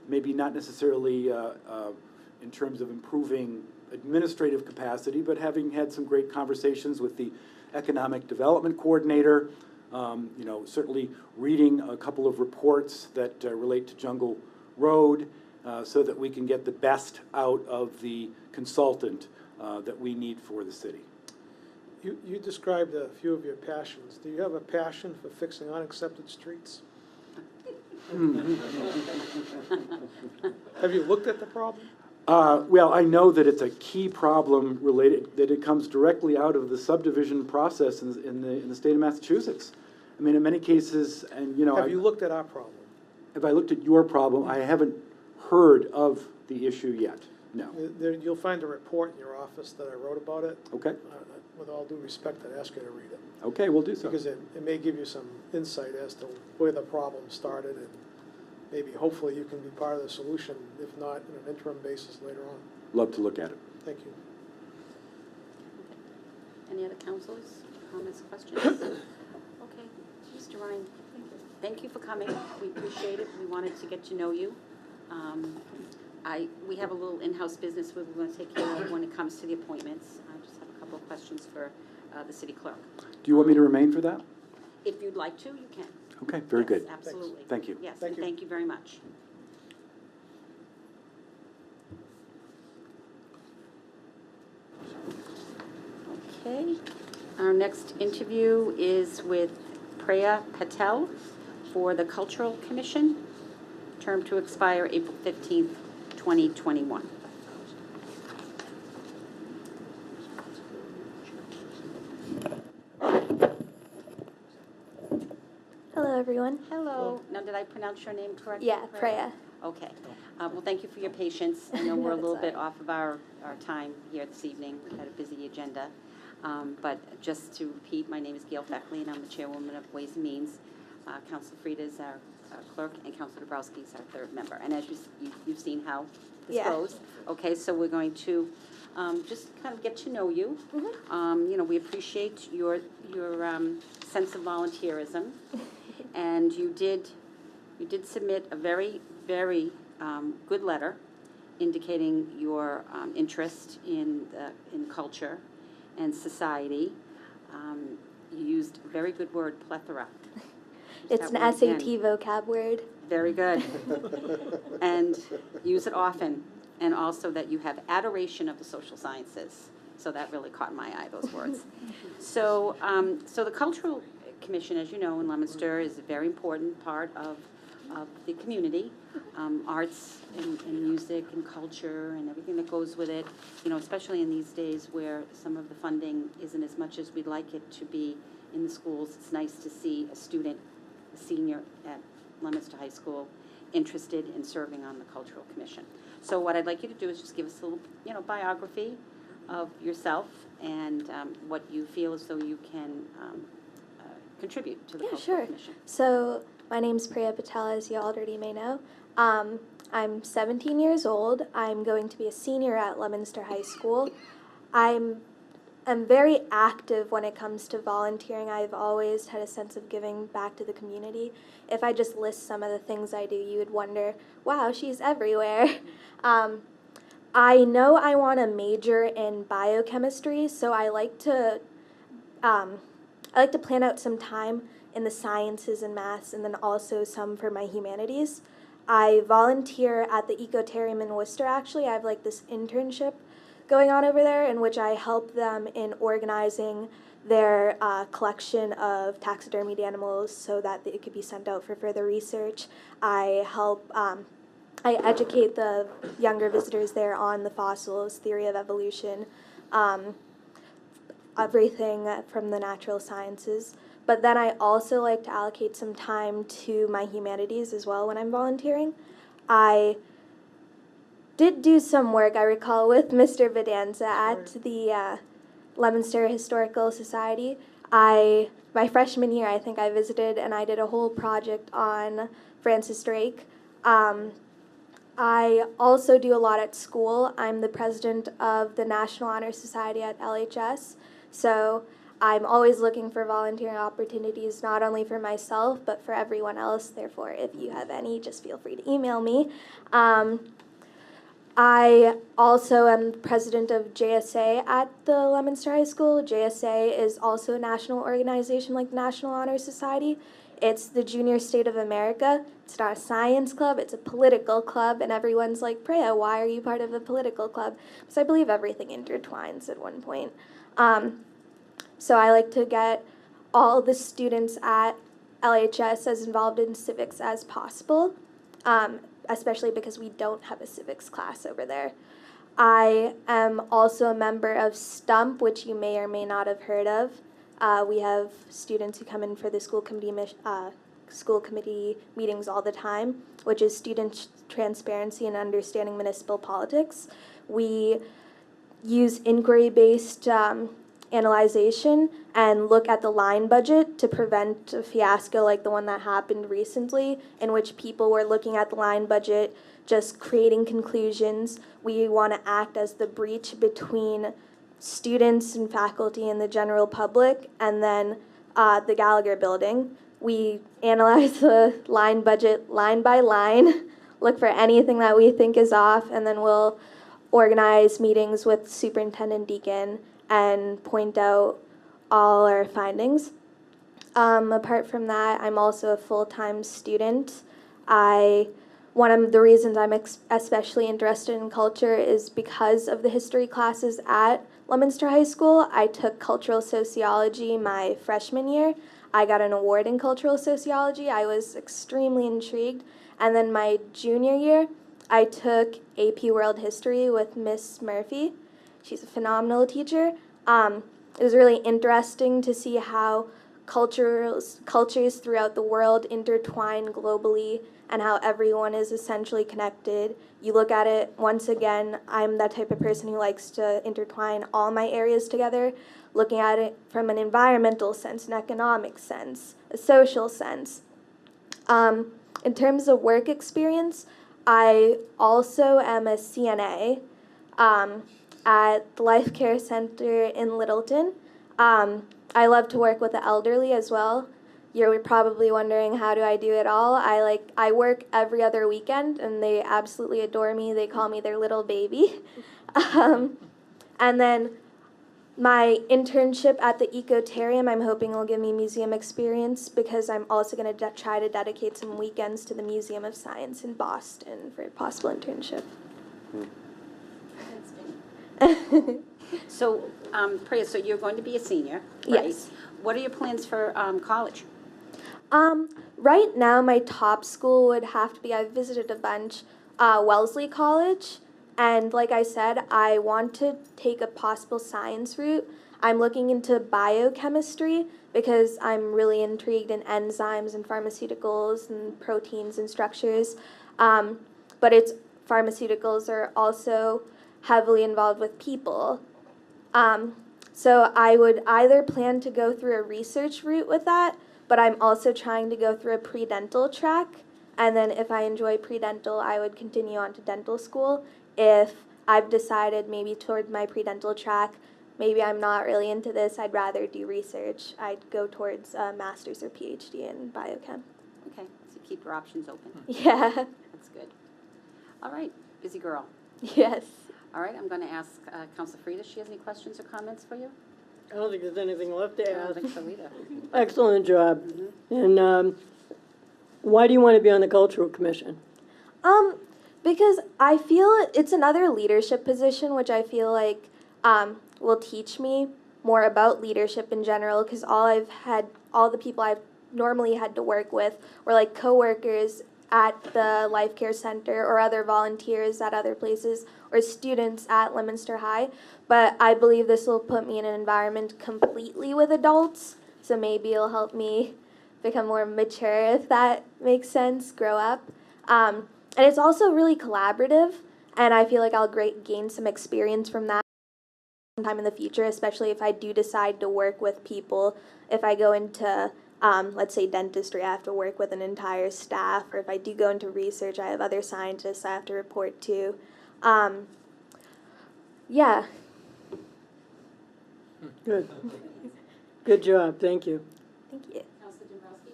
maybe not necessarily in terms of improving administrative capacity, but having had some great conversations with the economic development coordinator, certainly reading a couple of reports that relate to Jungle Road, so that we can get the best out of the consultant that we need for the city. You described a few of your passions. Do you have a passion for fixing unaccepted streets? Have you looked at the problem? Well, I know that it's a key problem related, that it comes directly out of the subdivision process in the state of Massachusetts. I mean, in many cases, and Have you looked at our problem? If I looked at your problem, I haven't heard of the issue yet, no. You'll find a report in your office that I wrote about it. Okay. With all due respect, I'd ask you to read it. Okay, we'll do so. Because it may give you some insight as to where the problem started, and maybe, hopefully, you can be part of the solution, if not on an interim basis later on. Love to look at it. Thank you. Any other counselors, comments, questions? Okay, Mr. Ryan, thank you for coming. We appreciate it. We wanted to get to know you. We have a little in-house business we're going to take care of when it comes to the appointments. I just have a couple of questions for the city clerk. Do you want me to remain for that? If you'd like to, you can. Okay, very good. Absolutely. Thank you. Yes, and thank you very much. Okay, our next interview is with Priya Patel for the Cultural Commission, term to expire April 15th, 2021. Hello, everyone. Hello. Now, did I pronounce your name correctly? Yeah, Priya. Okay. Well, thank you for your patience. I know we're a That's little all bit right. off of our time here this evening. We've had a busy agenda. But just to repeat, my name is Gail Feckley, and I'm the chairwoman of Ways and Means. Council Frieda is our clerk, and Council Dabrowski is our third member. And as you've seen how this Yeah. goes. Okay, so we're going to just kind of get to know you. You know, we appreciate your sense of volunteerism. And you did submit a very, very good letter indicating your interest in culture and society. You used a very good word, plethora. It's an SAT vocab word. Very good. And use it often. And also that you have adoration of the social sciences. So that really caught my eye, those words. So the Cultural Commission, as you know, in Leominster is a very important part of the community. Arts and music and culture and everything that goes with it, you know, especially in these days where some of the funding isn't as much as we'd like it to be in the schools. It's nice to see a student, a senior at Leominster High School, interested in serving on the Cultural Commission. So what I'd like you to do is just give us a little, you know, biography of yourself and what you feel as though you can contribute to the Cultural Commission. So my name's Priya Patel, as you already may know. I'm 17 years old. I'm going to be a senior at Leominster High School. I'm very active when it comes to volunteering. I've always had a sense of giving back to the community. If I just list some of the things I do, you would wonder, wow, she's everywhere. I know I want to major in biochemistry, so I like to plan out some time in the sciences and maths, and then also some for my humanities. I volunteer at the Ecotarium in Worcester, actually. I have like this internship going on over there in which I help them in organizing their collection of taxidermied animals so that it could be sent out for further research. I help, I educate the younger visitors there on the fossils, theory of evolution, everything from the natural sciences. But then I also like to allocate some time to my humanities as well when I'm volunteering. I did do some work, I recall, with Mr. Vidanza at the Leominster Historical Society. My freshman year, I think I visited and I did a whole project on Francis Drake. I also do a lot at school. I'm the president of the National Honor Society at LHS. So I'm always looking for volunteering opportunities, not only for myself, but for everyone else. Therefore, if you have any, just feel free to email me. I also am president of JSA at the Leominster High School. JSA is also a national organization like the National Honor Society. It's the Junior State of America. It's not a science club, it's a political club, and everyone's like, Priya, why are you part of a political club? Because I believe everything intertwines at one point. So I like to get all the students at LHS as involved in civics as possible, especially because we don't have a civics class over there. I am also a member of STUMP, which you may or may not have heard of. We have students who come in for the school committee meetings all the time, which is Student Transparency and Understanding Municipal Politics. We use inquiry-based analyzation and look at the line budget to prevent a fiasco like the one that happened recently, in which people were looking at the line budget, just creating conclusions. We want to act as the breach between students and faculty and the general public, and then the Gallagher building. We analyze the line budget line by line, look for anything that we think is off, and then we'll organize meetings with Superintendent Deacon and point out all our findings. Apart from that, I'm also a full-time student. One of the reasons I'm especially interested in culture is because of the history classes at Leominster High School. I took cultural sociology my freshman year. I got an award in cultural sociology. I was extremely intrigued. And then my junior year, I took AP World History with Miss Murphy. She's a phenomenal teacher. It was really interesting to see how cultures throughout the world intertwine globally and how everyone is essentially connected. You look at it, once again, I'm that type of person who likes to intertwine all my areas together, looking at it from an environmental sense, an economic sense, a social sense. In terms of work experience, I also am a CNA at the Life Care Center in Littleton. I love to work with the elderly as well. You're probably wondering, how do I do it all? I work every other weekend, and they absolutely adore me. They call me their little baby. And then my internship at the Ecotarium, I'm hoping will give me museum experience, because I'm also going to try to dedicate some weekends to the Museum of Science in Boston for a possible internship. So, Priya, so you're going to be a senior, right? Yes. What are your plans for college? Right now, my top school would have to be, I've visited a bunch, Wellesley College. And like I said, I want to take a possible science route. I'm looking into biochemistry because I'm really intrigued in enzymes and pharmaceuticals and proteins and structures. But pharmaceuticals are also heavily involved with people. So I would either plan to go through a research route with that, but I'm also trying to go through a pre-dental track. And then if I enjoy pre-dental, I would continue on to dental school. If I've decided maybe toward my pre-dental track, maybe I'm not really into this, I'd rather do research, I'd go towards a master's or PhD in biochem. Okay, so keep your options open. Yeah. That's good. All right, busy girl. Yes. All right, I'm going to ask Councilor Frida if she has any questions or comments for you. I don't think there's anything left to I don't ask. think so either. Excellent job. And why do you want to be on the Cultural Commission? Because I feel it's another leadership position, which I feel like will teach me more about leadership in general, because all the people I've normally had to work with were like coworkers at the Life Care Center or other volunteers at other places or students at Leominster High. But I believe this will put me in an environment completely with adults, so maybe it'll help me become more mature, if that makes sense, grow up. And it's also really collaborative, and I feel like I'll gain some experience from that sometime in the future, especially if I do decide to work with people. If I go into, let's say, dentistry, I have to work with an entire staff, or if I do go into research, I have other scientists I have to report to. Yeah. Good. Good job, thank you. Thank you. Councilor Dombrowski?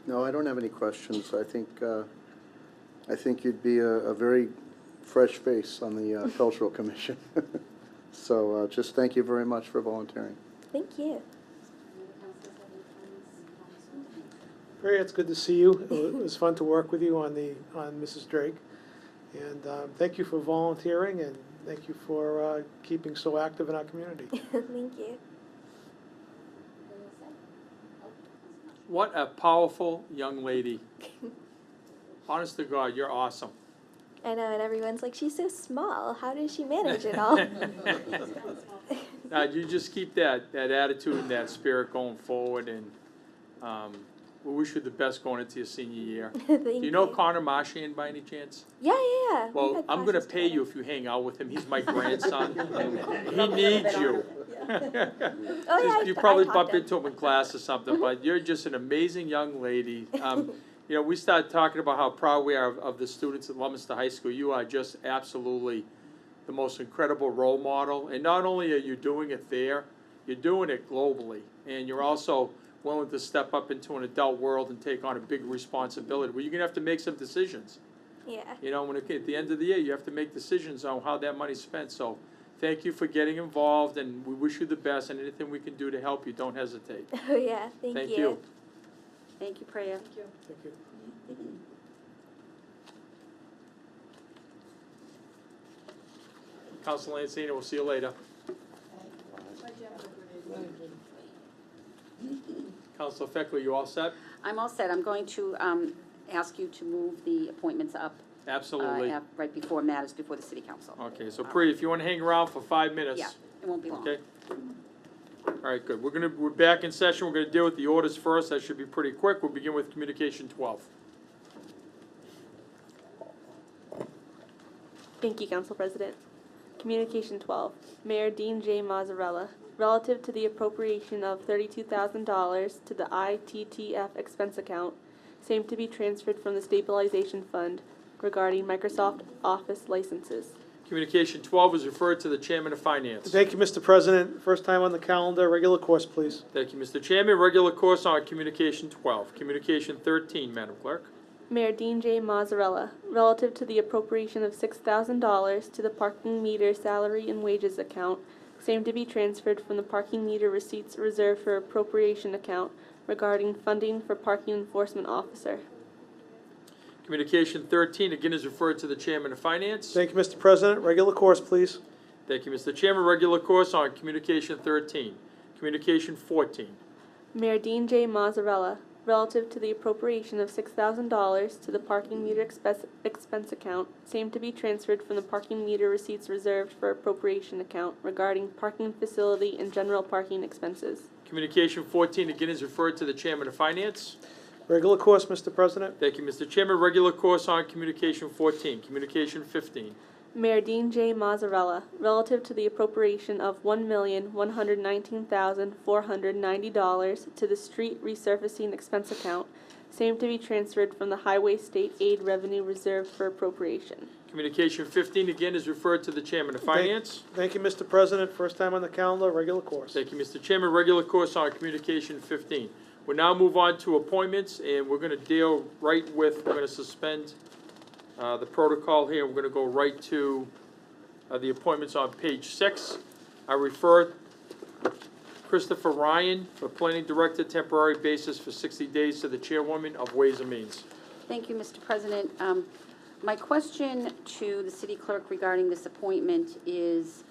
No, I don't have any questions. I think you'd be a very fresh face on the Cultural Commission. So just thank you very much for volunteering. Thank you. Priya, it's good to see you. It was fun to work with you on Mrs. Drake. And thank you for volunteering, and thank you for keeping so active in our community. Thank you. What a powerful young lady. Honest to God, you're awesome. I know, and everyone's like, she's so small. How does she manage it all? Now, you just keep that attitude and that spirit going forward, and we wish you the best going into your senior year. Thank Do you know Connor Marchand by any chance? Yeah. We Well, had I'm going to classes pay you together. if you hang out with him. He's my grandson. He needs you. Oh, yeah, You I probably taught bumped him. into him in class or something, but you're just an amazing young lady. You know, we started talking about how proud we are of the students at Leominster High School. You are just absolutely the most incredible role model. And not only are you doing it there, you're doing it globally. And you're also willing to step up into an adult world and take on a big responsibility where you're going to have to make some decisions. Yeah. You know, at the end of the year, you have to make decisions on how that money's spent. So thank you for getting involved, and we wish you the best, and anything we can do to help you, don't hesitate. Oh, yeah. Thank Thank you. you. Thank you, Priya. Thank you. Councilor Lancina, we'll see you later. Counselor Feckley, you all set? I'm all set. I'm going to ask you to move the appointments up. Absolutely. Right before matters before the city council. Okay, so Pri, if you want to hang around for 5 minutes. Yeah, it won't be long. Okay. All right, good. We're back in session. We're gonna deal with the orders first. That should be pretty quick. We'll begin with communication 12. Thank you, Council President. Communication 12, Mayor Dean J. Mazzarella, relative to the appropriation of $32,000 to the ITTF expense account, same to be transferred from the stabilization fund regarding Microsoft Office licenses. Communication 12 is referred to the Chairman of Finance. Thank you, Mr. President. First time on the calendar, regular course, please. Thank you, Mr. Chairman. Regular course on Communication 12. Communication 13, Madam Clerk. Mayor Dean J. Mazzarella, relative to the appropriation of $6,000 to the parking meter salary and wages account, same to be transferred from the parking meter receipts reserved for appropriation account regarding funding for parking enforcement officer. Communication 13, again, is referred to the Chairman of Finance. Thank you, Mr. President. Regular course, please. Thank you, Mr. Chairman. Regular course on Communication 13. Communication 14. Mayor Dean J. Mazzarella, relative to the appropriation of $6,000 to the parking meter expense account, same to be transferred from the parking meter receipts reserved for appropriation account regarding parking facility and general parking expenses. Communication 14, again, is referred to the Chairman of Finance. Regular course, Mr. President. Thank you, Mr. Chairman. Regular course on Communication 14. Communication 15. Mayor Dean J. Mazzarella, relative to the appropriation of $1,119,490 to the street resurfacing expense account, same to be transferred from the Highway State Aid Revenue Reserve for appropriation. Communication 15, again, is referred to the Chairman of Finance. Thank you, Mr. President. First time on the calendar, regular course. Thank you, Mr. Chairman. Regular course on Communication 15. We'll now move on to appointments, and we're going to deal right with, we're going to suspend the protocol here. We're going to go right to the appointments on page 6. I refer Christopher Ryan for Planning Director, temporary basis for 60 days to the Chairwoman of Ways and Means. Thank you, Mr. President. My question to the city clerk regarding this appointment is,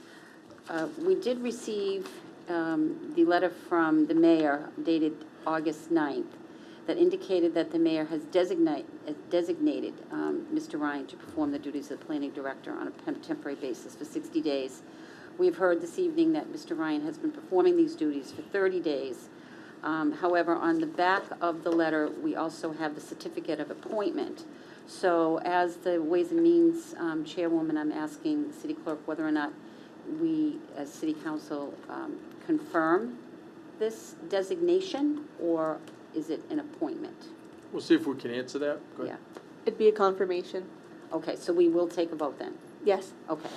we did receive the letter from the mayor dated August 9th that indicated that the mayor has designated Mr. Ryan to perform the duties of the planning director on a temporary basis for 60 days. We've heard this evening that Mr. Ryan has been performing these duties for 30 days. However, on the back of the letter, we also have the certificate of appointment. So as the Ways and Means chairwoman, I'm asking the city clerk whether or not we, as city council, confirm this designation, or is it an appointment? We'll see if we can answer that. Go ahead. Yeah. It'd be a confirmation. Okay, so we will take a vote then? Yes. Okay.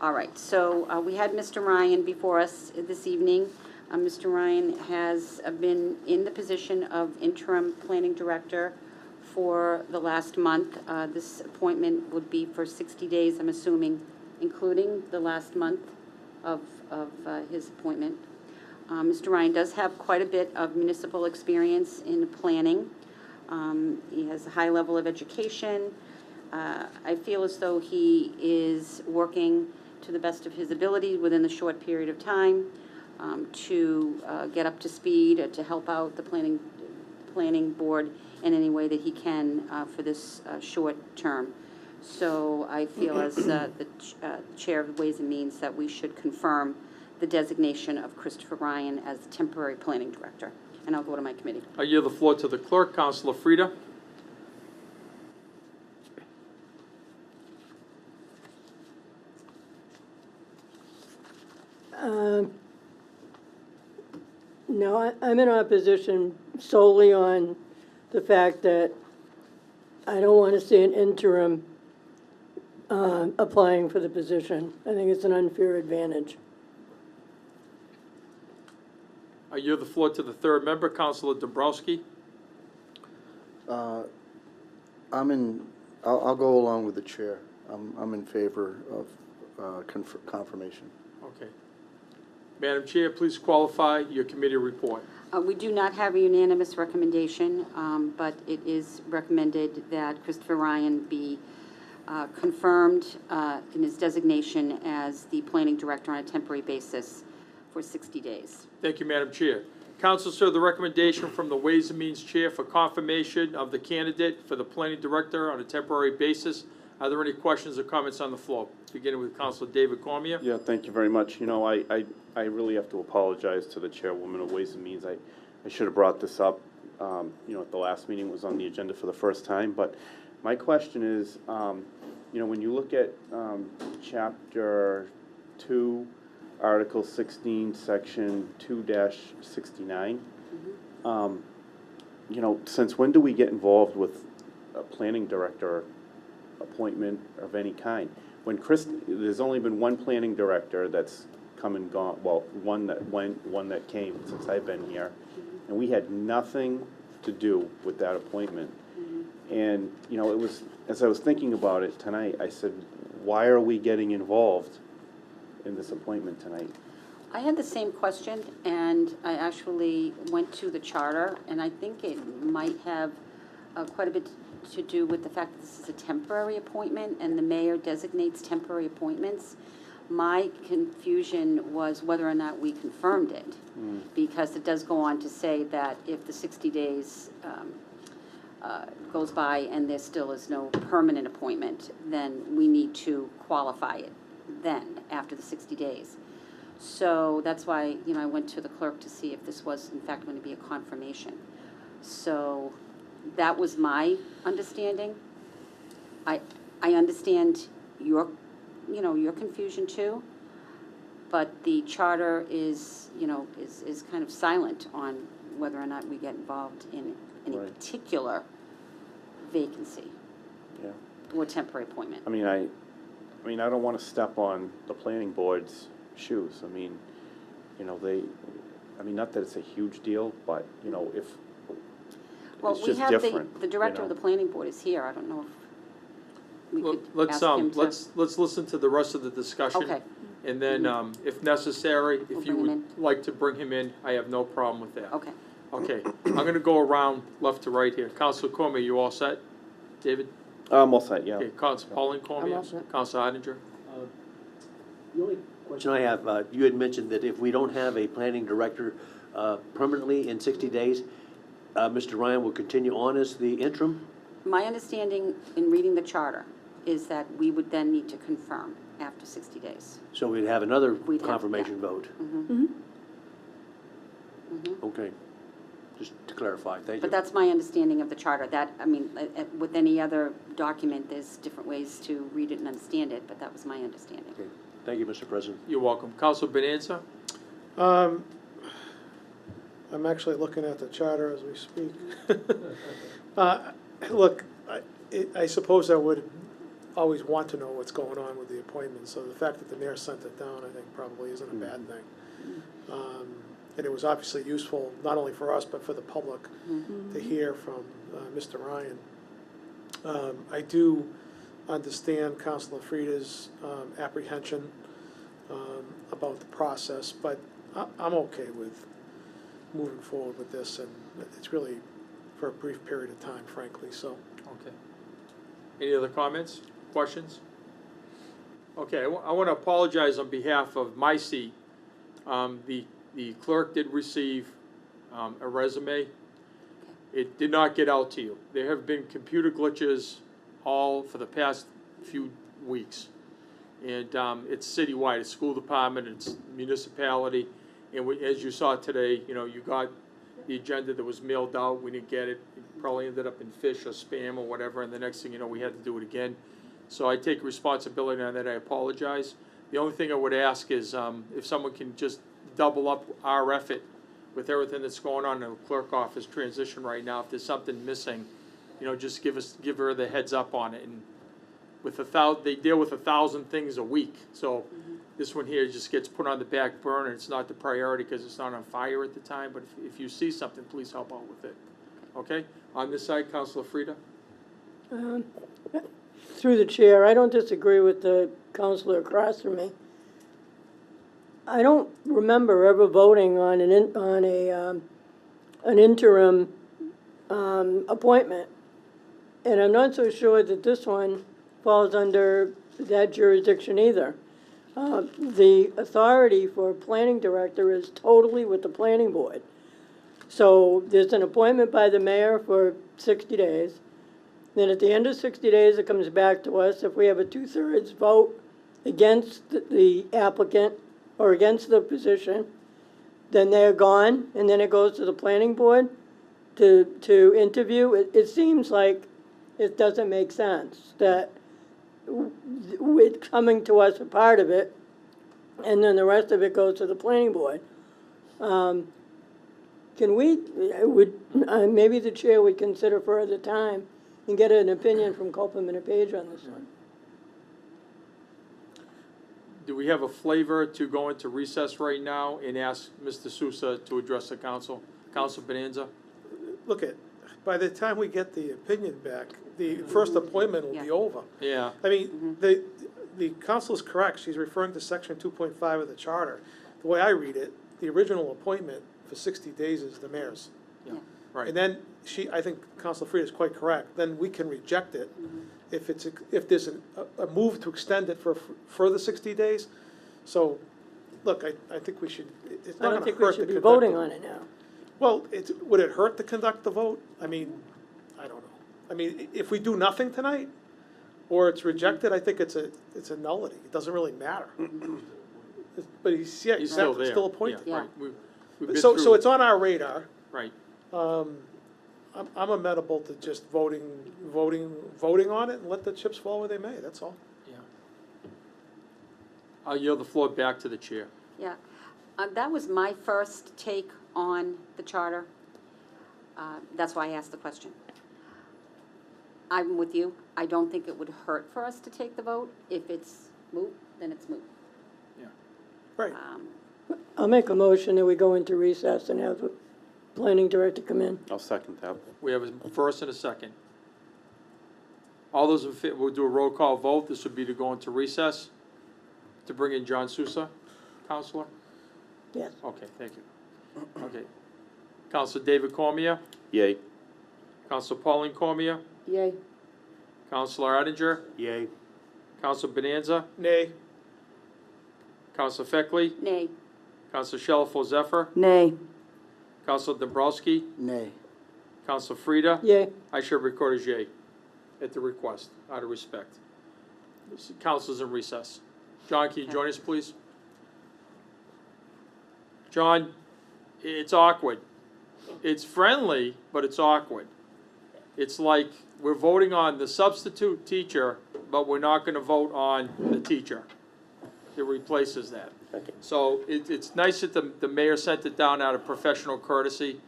All right, so we had Mr. Ryan before us this evening. Mr. Ryan has been in the position of interim planning director for the last month. This appointment would be for 60 days, I'm assuming, including the last month of his appointment. Mr. Ryan does have quite a bit of municipal experience in planning. He has a high level of education. I feel as though he is working to the best of his ability within the short period of time to get up to speed, to help out the planning board in any way that he can for this short term. So I feel as the Chair of Ways and Means that we should confirm the designation of Christopher Ryan as the temporary planning director. And I'll go to my committee. I yield the floor to the clerk, Councilor Frida. No, I'm in opposition solely on the fact that I don't want to see an interim applying for the position. I think it's an unfair advantage. I yield the floor to the third member, Councilor Dombrowski. I'll go along with the chair. I'm in favor of confirmation. Okay. Madam Chair, please qualify your committee report. We do not have a unanimous recommendation, but it is recommended that Christopher Ryan be confirmed in his designation as the planning director on a temporary basis for 60 days. Thank you, Madam Chair. Council, sir, the recommendation from the Ways and Means Chair for confirmation of the candidate for the planning director on a temporary basis. Are there any questions or comments on the floor? Beginning with Councilor David Cormier. Yeah, thank you very much. You know, I really have to apologize to the chairwoman of Ways and Means. I should have brought this up, you know, at the last meeting. It was on the agenda for the first time. But my question is, you know, when you look at Chapter 2, Article 16, Section 2-69, you know, since when do we get involved with a planning director appointment of any kind? When there's only been one planning director that's come and gone, well, one that went, one that came since I've been here, and we had nothing to do with that appointment. And, you know, it was, as I was thinking about it tonight, I said, why are we getting involved in this appointment tonight? I had the same question, and I actually went to the charter, and I think it might have quite a bit to do with the fact that this is a temporary appointment, and the mayor designates temporary appointments. My confusion was whether or not we confirmed it, because it does go on to say that if the 60 days goes by and there still is no permanent appointment, then we need to qualify it then, after the 60 days. So that's why, you know, I went to the clerk to see if this was in fact going to be a confirmation. So that was my understanding. I understand your, you know, your confusion too, but the charter is, you know, is kind of silent on whether or not we get involved in any particular vacancy. Yeah. Or temporary appointment. I mean, I don't want to step on the planning board's shoes. I mean, you know, not that it's a huge deal, but, you know, if it's just different. The director of the planning board is here. I don't know if we could Let's, ask him to. let's listen to the rest of the discussion. Okay. And then, if necessary, We'll if you bring him would like to bring him in, I have no problem with that. Okay. Okay, I'm gonna go around left to right here. Councilor Cormier, you all set? David? I'm all set, yeah. Okay, Councilor Pauline Cormier? all set. Councilor Odinger? The only question I have, you had mentioned that if we don't have a planning director permanently in 60 days, Mr. Ryan will continue on as the interim? My understanding in reading the charter is that we would then need to confirm after 60 days. So we'd have another We'd have- confirmation vote? Mm-hmm. Okay. Just to clarify, thank you. But that's my understanding of the charter. That, I mean, with any other document, there's different ways to read it and understand it, but that was my understanding. Okay. Thank you, Mr. President. You're welcome. Councilor Bonanza? I'm actually looking at the charter as we speak. Look, I suppose I would always want to know what's going on with the appointment, so the fact that the mayor sent it down, I think probably isn't a bad thing. And it was obviously useful, not only for us, but for the public to hear from Mr. Ryan. I do understand Councilor Frieda's apprehension about the process, but I'm okay with moving forward with this, and it's really for a brief period of time, frankly, so. Okay. Any other comments, questions? Okay, I want to apologize on behalf of my seat. The clerk did receive a resume. It did not get out to you. There have been computer glitches all for the past few weeks. And it's citywide, it's school department, it's municipality. And as you saw today, you know, you got the agenda that was mailed out, we didn't get it. It probably ended up in fish or spam or whatever, and the next thing you know, we had to do it again. So I take responsibility on that, I apologize. The only thing I would ask is if someone can just double up our effort with everything that's going on in the clerk office transition right now. If there's something missing, you know, just give her the heads up on it. And with they deal with 1,000 things a week, so this one here just gets put on the back burner. It's not the priority because it's not on fire at the time. But if you see something, please help out with it. Okay. On this side, Councilor Frieda. Through the chair, I don't disagree with the counselor across from me. I don't remember ever voting on an interim appointment, and I'm not so sure that this one falls under that jurisdiction either. The authority for planning director is totally with the planning board. So there's an appointment by the mayor for 60 days. Then at the end of 60 days, it comes back to us. If we have a 2/3 vote against the applicant or against the position, then they're gone, and then it goes to the planning board to interview. It seems like it doesn't make sense that with coming to us a part of it, and then the rest of it goes to the planning board. Can we, maybe the chair would consider further time and get an opinion from Copeland and Page on this one? Do we have a flavor to go into recess right now and ask Mr. Sousa to address the council? Council Bonanza? Look by the time we get the opinion back, the first appointment will be over. Yeah. I mean, the council is correct. She's referring to section 2.5 of the charter. The way I read it, the original appointment for 60 days is the mayor's. Yeah, right. And then I think Council Frieda is quite correct. Then we can reject it if there's a move to extend it for further 60 days. So, look, I think we should, it's I not don't going think to we hurt to should be conduct voting the- on it now. Well, would it hurt to conduct the vote? I mean, I don't know. I mean, if we do nothing tonight, or it's rejected, I think it's a nullity. It doesn't really matter. But he's He's still there. still appointed. Yeah, right. We've been So through- it's on our radar. Right. I'm amenable to just voting on it and let the chips fall where they may, that's all. Yeah. I'll yield the floor back to the chair. Yeah, that was my first take on the charter. That's why I asked the question. I'm with you. I don't think it would hurt for us to take the vote. If it's moot, then it's moot. Yeah. Right. I'll make a motion that we go into recess and have the planning director come in. I'll second that. We have a first and a second. All those in favor, we'll do a roll call vote. This would be to go into recess to bring in John Sousa, Counselor? Yes. Okay, thank you. Okay. Counselor David Cormier, Yay. Counselor Pauline Cormier, Yay. Counselor Ardinger, Yay. Counselor Bonanza, Nay. Counselor Feckley, Nay. Counselor Shalfo Zephyr, Nay. Counselor Dombrowski, Nay. Counselor Frida. Yay. I shall record as yea at the request, out of respect. Council's in recess. John, can you join us, please? John, it's awkward. It's friendly, but it's awkward. It's like we're voting on the substitute teacher, but we're not gonna vote on the teacher. It replaces that. So it's nice that the mayor sent it down out of professional courtesy.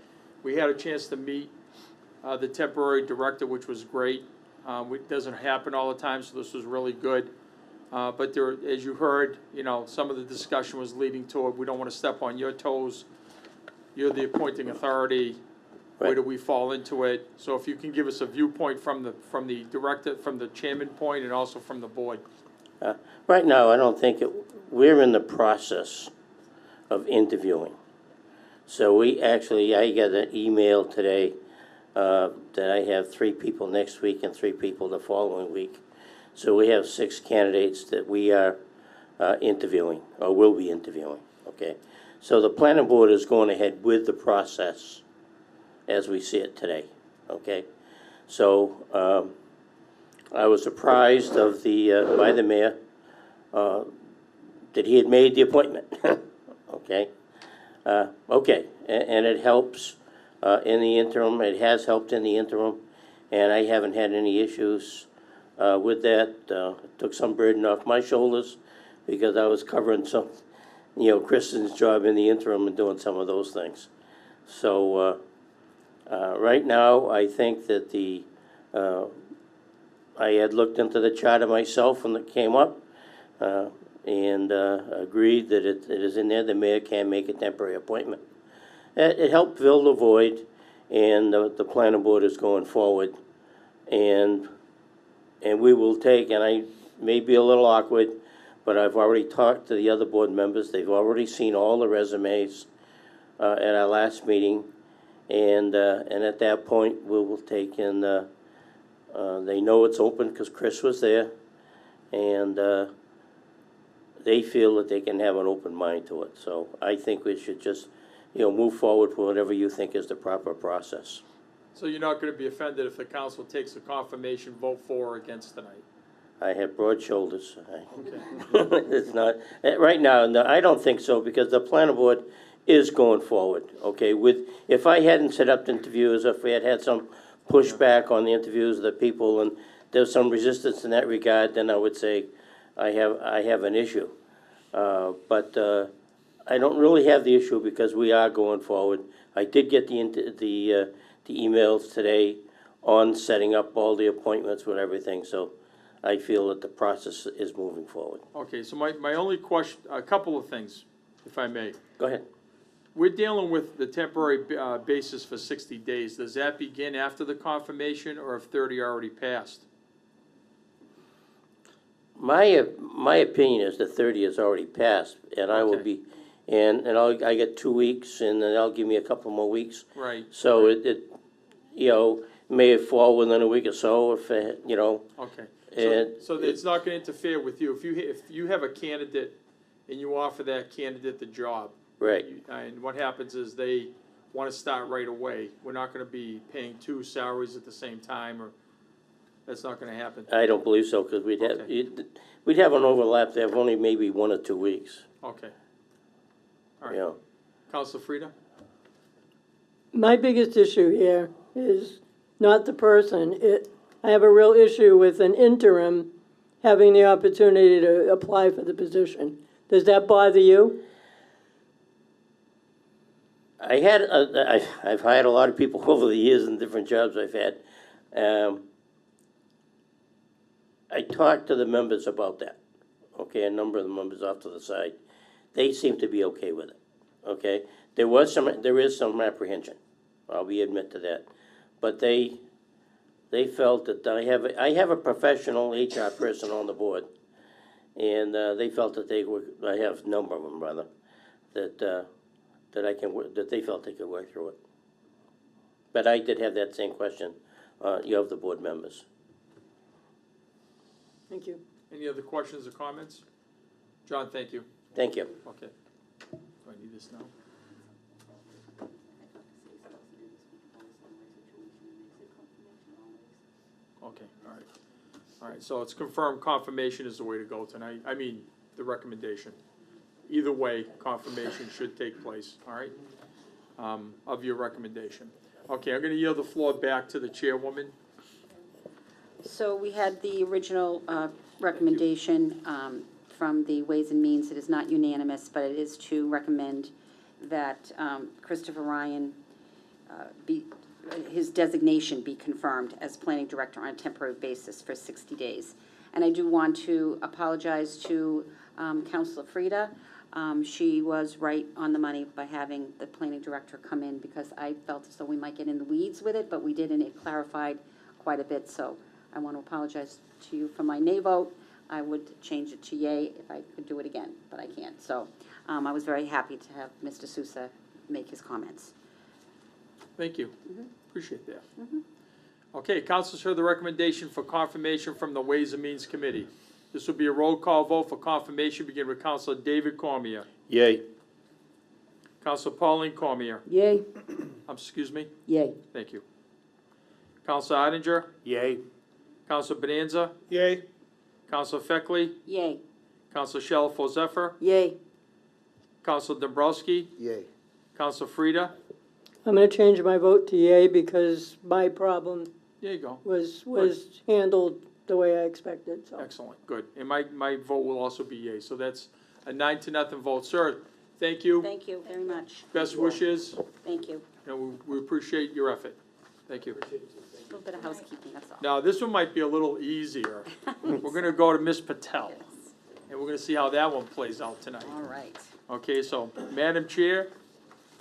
We had a chance to meet the temporary director, which was great. It doesn't happen all the time, so this was really good. But there, as you heard, some of the discussion was leading to it. We don't want to step on your toes. You're the appointing authority. Where do we fall into it? So if you can give us a viewpoint from the director, from the chairman point, and also from the board. Right now, I don't think we're in the process of interviewing. So I got an email today that I have 3 people next week and 3 people the following week. So we have 6 candidates that we are interviewing, or will be interviewing, okay? So the planning board is going ahead with the process as we see it today, okay? So I was surprised by the mayor that he had made the appointment, okay? Okay, and it helps in the interim. It has helped in the interim, and I haven't had any issues with that. It took some burden off my shoulders because I was covering some, Kristen's job in the interim and doing some of those things. So right now, I think that I had looked into the charter myself when it came up and agreed that it is in there. The mayor can make a temporary appointment. It helped fill the void, and the planning board is going forward. And we will take, and I may be a little awkward, but I've already talked to the other board members. They've already seen all the resumes at our last meeting. And at that point, we will take in, they know it's open because Chris was there. And they feel that they can have an open mind to it. So I think we should just move forward with whatever you think is the proper process. So you're not gonna be offended if the council takes a confirmation vote for or against tonight? I have broad shoulders. Okay. It's not, right now, no, I don't think so, because the planning board is going forward, okay? If I hadn't set up the interviews, if we had had some pushback on the interviews of the people, and there's some resistance in that regard, then I would say I have an issue. But I don't really have the issue because we are going forward. I did get the emails today on setting up all the appointments with everything, so I feel that the process is moving forward. Okay, so my only question, a couple of things, if I may. Go ahead. We're dealing with the temporary basis for 60 days. Does that begin after the confirmation, or if 30 already passed? My opinion is that 30 has already passed, and I will Okay. be, and I get 2 weeks, and then that'll give me a couple more weeks. Right. So it may fall within a week or so, if, Okay. And So it's not gonna interfere with you. If you have a candidate and you offer that candidate the job. Right. And what happens is they wanna start right away. We're not gonna be paying two salaries at the same time, or, that's not gonna happen. I don't believe so, because we'd have an overlap there of only maybe 1 or 2 weeks. Okay. All You right. know. Counselor Frida? My biggest issue here is not the person. I have a real issue with an interim having the opportunity to apply for the position. Does that bother you? I've hired a lot of people over the years in different jobs I've had. I talked to the members about that, okay, a number of the members off to the side. They seem to be okay with it, okay? There is some apprehension, I'll admit to that. But they felt that I have a professional HR person on the board, and they felt that I have a number of them, rather, that they felt they could work through it. But I did have that same question, of the board members. Thank you. Any other questions or comments? John, thank you. Thank you. Okay. Do I need this now? Okay, all right. All right, so it's confirmed confirmation is the way to go tonight. I mean, the recommendation. Either way, confirmation should take place, all right, of your recommendation. Okay, I'm gonna yield the floor back to the chairwoman. So we had the original recommendation from the Ways and Means. It is not unanimous, but it is to recommend that Christopher Ryan his designation be confirmed as planning director on a temporary basis for 60 days. And I do want to apologize to Councilor Frida. She was right on the money by having the planning director come in, because I felt as though we might get in the weeds with it, but we did, and it clarified quite a bit. So I want to apologize to you for my nay vote. I would change it to yay if I could do it again, but I can't. So I was very happy to have Mr. Sousa make his comments. Thank you. Appreciate that. Okay, councilors heard the recommendation for confirmation from the Ways and Means Committee. This will be a roll call vote for confirmation. Begin with Councilor David Cormier. Yay. Councilor Pauline Cormier. Yay. Excuse me? Yay. Thank you. Councilor Oettinger. Yay. Councilor Bonanza. Yay. Councilor Feckley. Yay. Councilor Shalfo Zephyr. Yay. Councilor Dombrowski. Yay. Councilor Frida. I'm going to change my vote to yay because my problem There you go. was handled the way I expected, so. Excellent, good. And my vote will also be yea. So that's a 9-0 vote. Sir, thank you. Thank you very much. Best wishes. Thank you. And we appreciate your effort. Thank you. A little bit of housekeeping, that's all. Now, this one might be a little easier. We're gonna go to Ms. Patel, and we're gonna see how that one plays out tonight. All right. Okay, so, Madam Chair,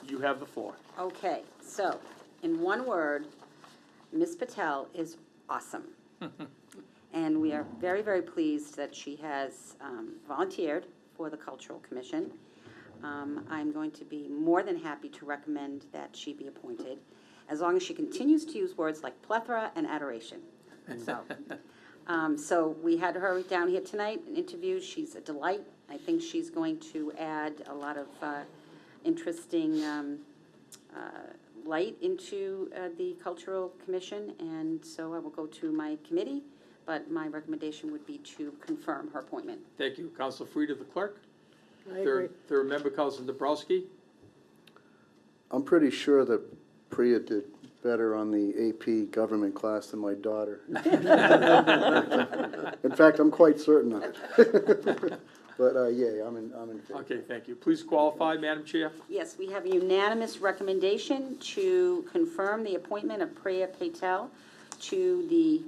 you have the floor. Okay, so, in one word, Ms. Patel is awesome. And we are very, very pleased that she has volunteered for the Cultural Commission. I'm going to be more than happy to recommend that she be appointed, as long as she continues to use words like plethora and adoration. So, so we had her down here tonight, an interview. She's a delight. I think she's going to add a lot of interesting light into the Cultural Commission, and so I will go to my committee, but my recommendation would be to confirm her appointment. Thank you. Counselor Frida, the clerk. I agree. Third member, Counselor Dabrowski. I'm pretty sure that Priya did better on the AP government class than my daughter. In fact, I'm quite certain of it. But, yeah, I'm in favor. Okay, thank you. Please qualify, Madam Chair. Yes, we have a unanimous recommendation to confirm the appointment of Priya Patel to the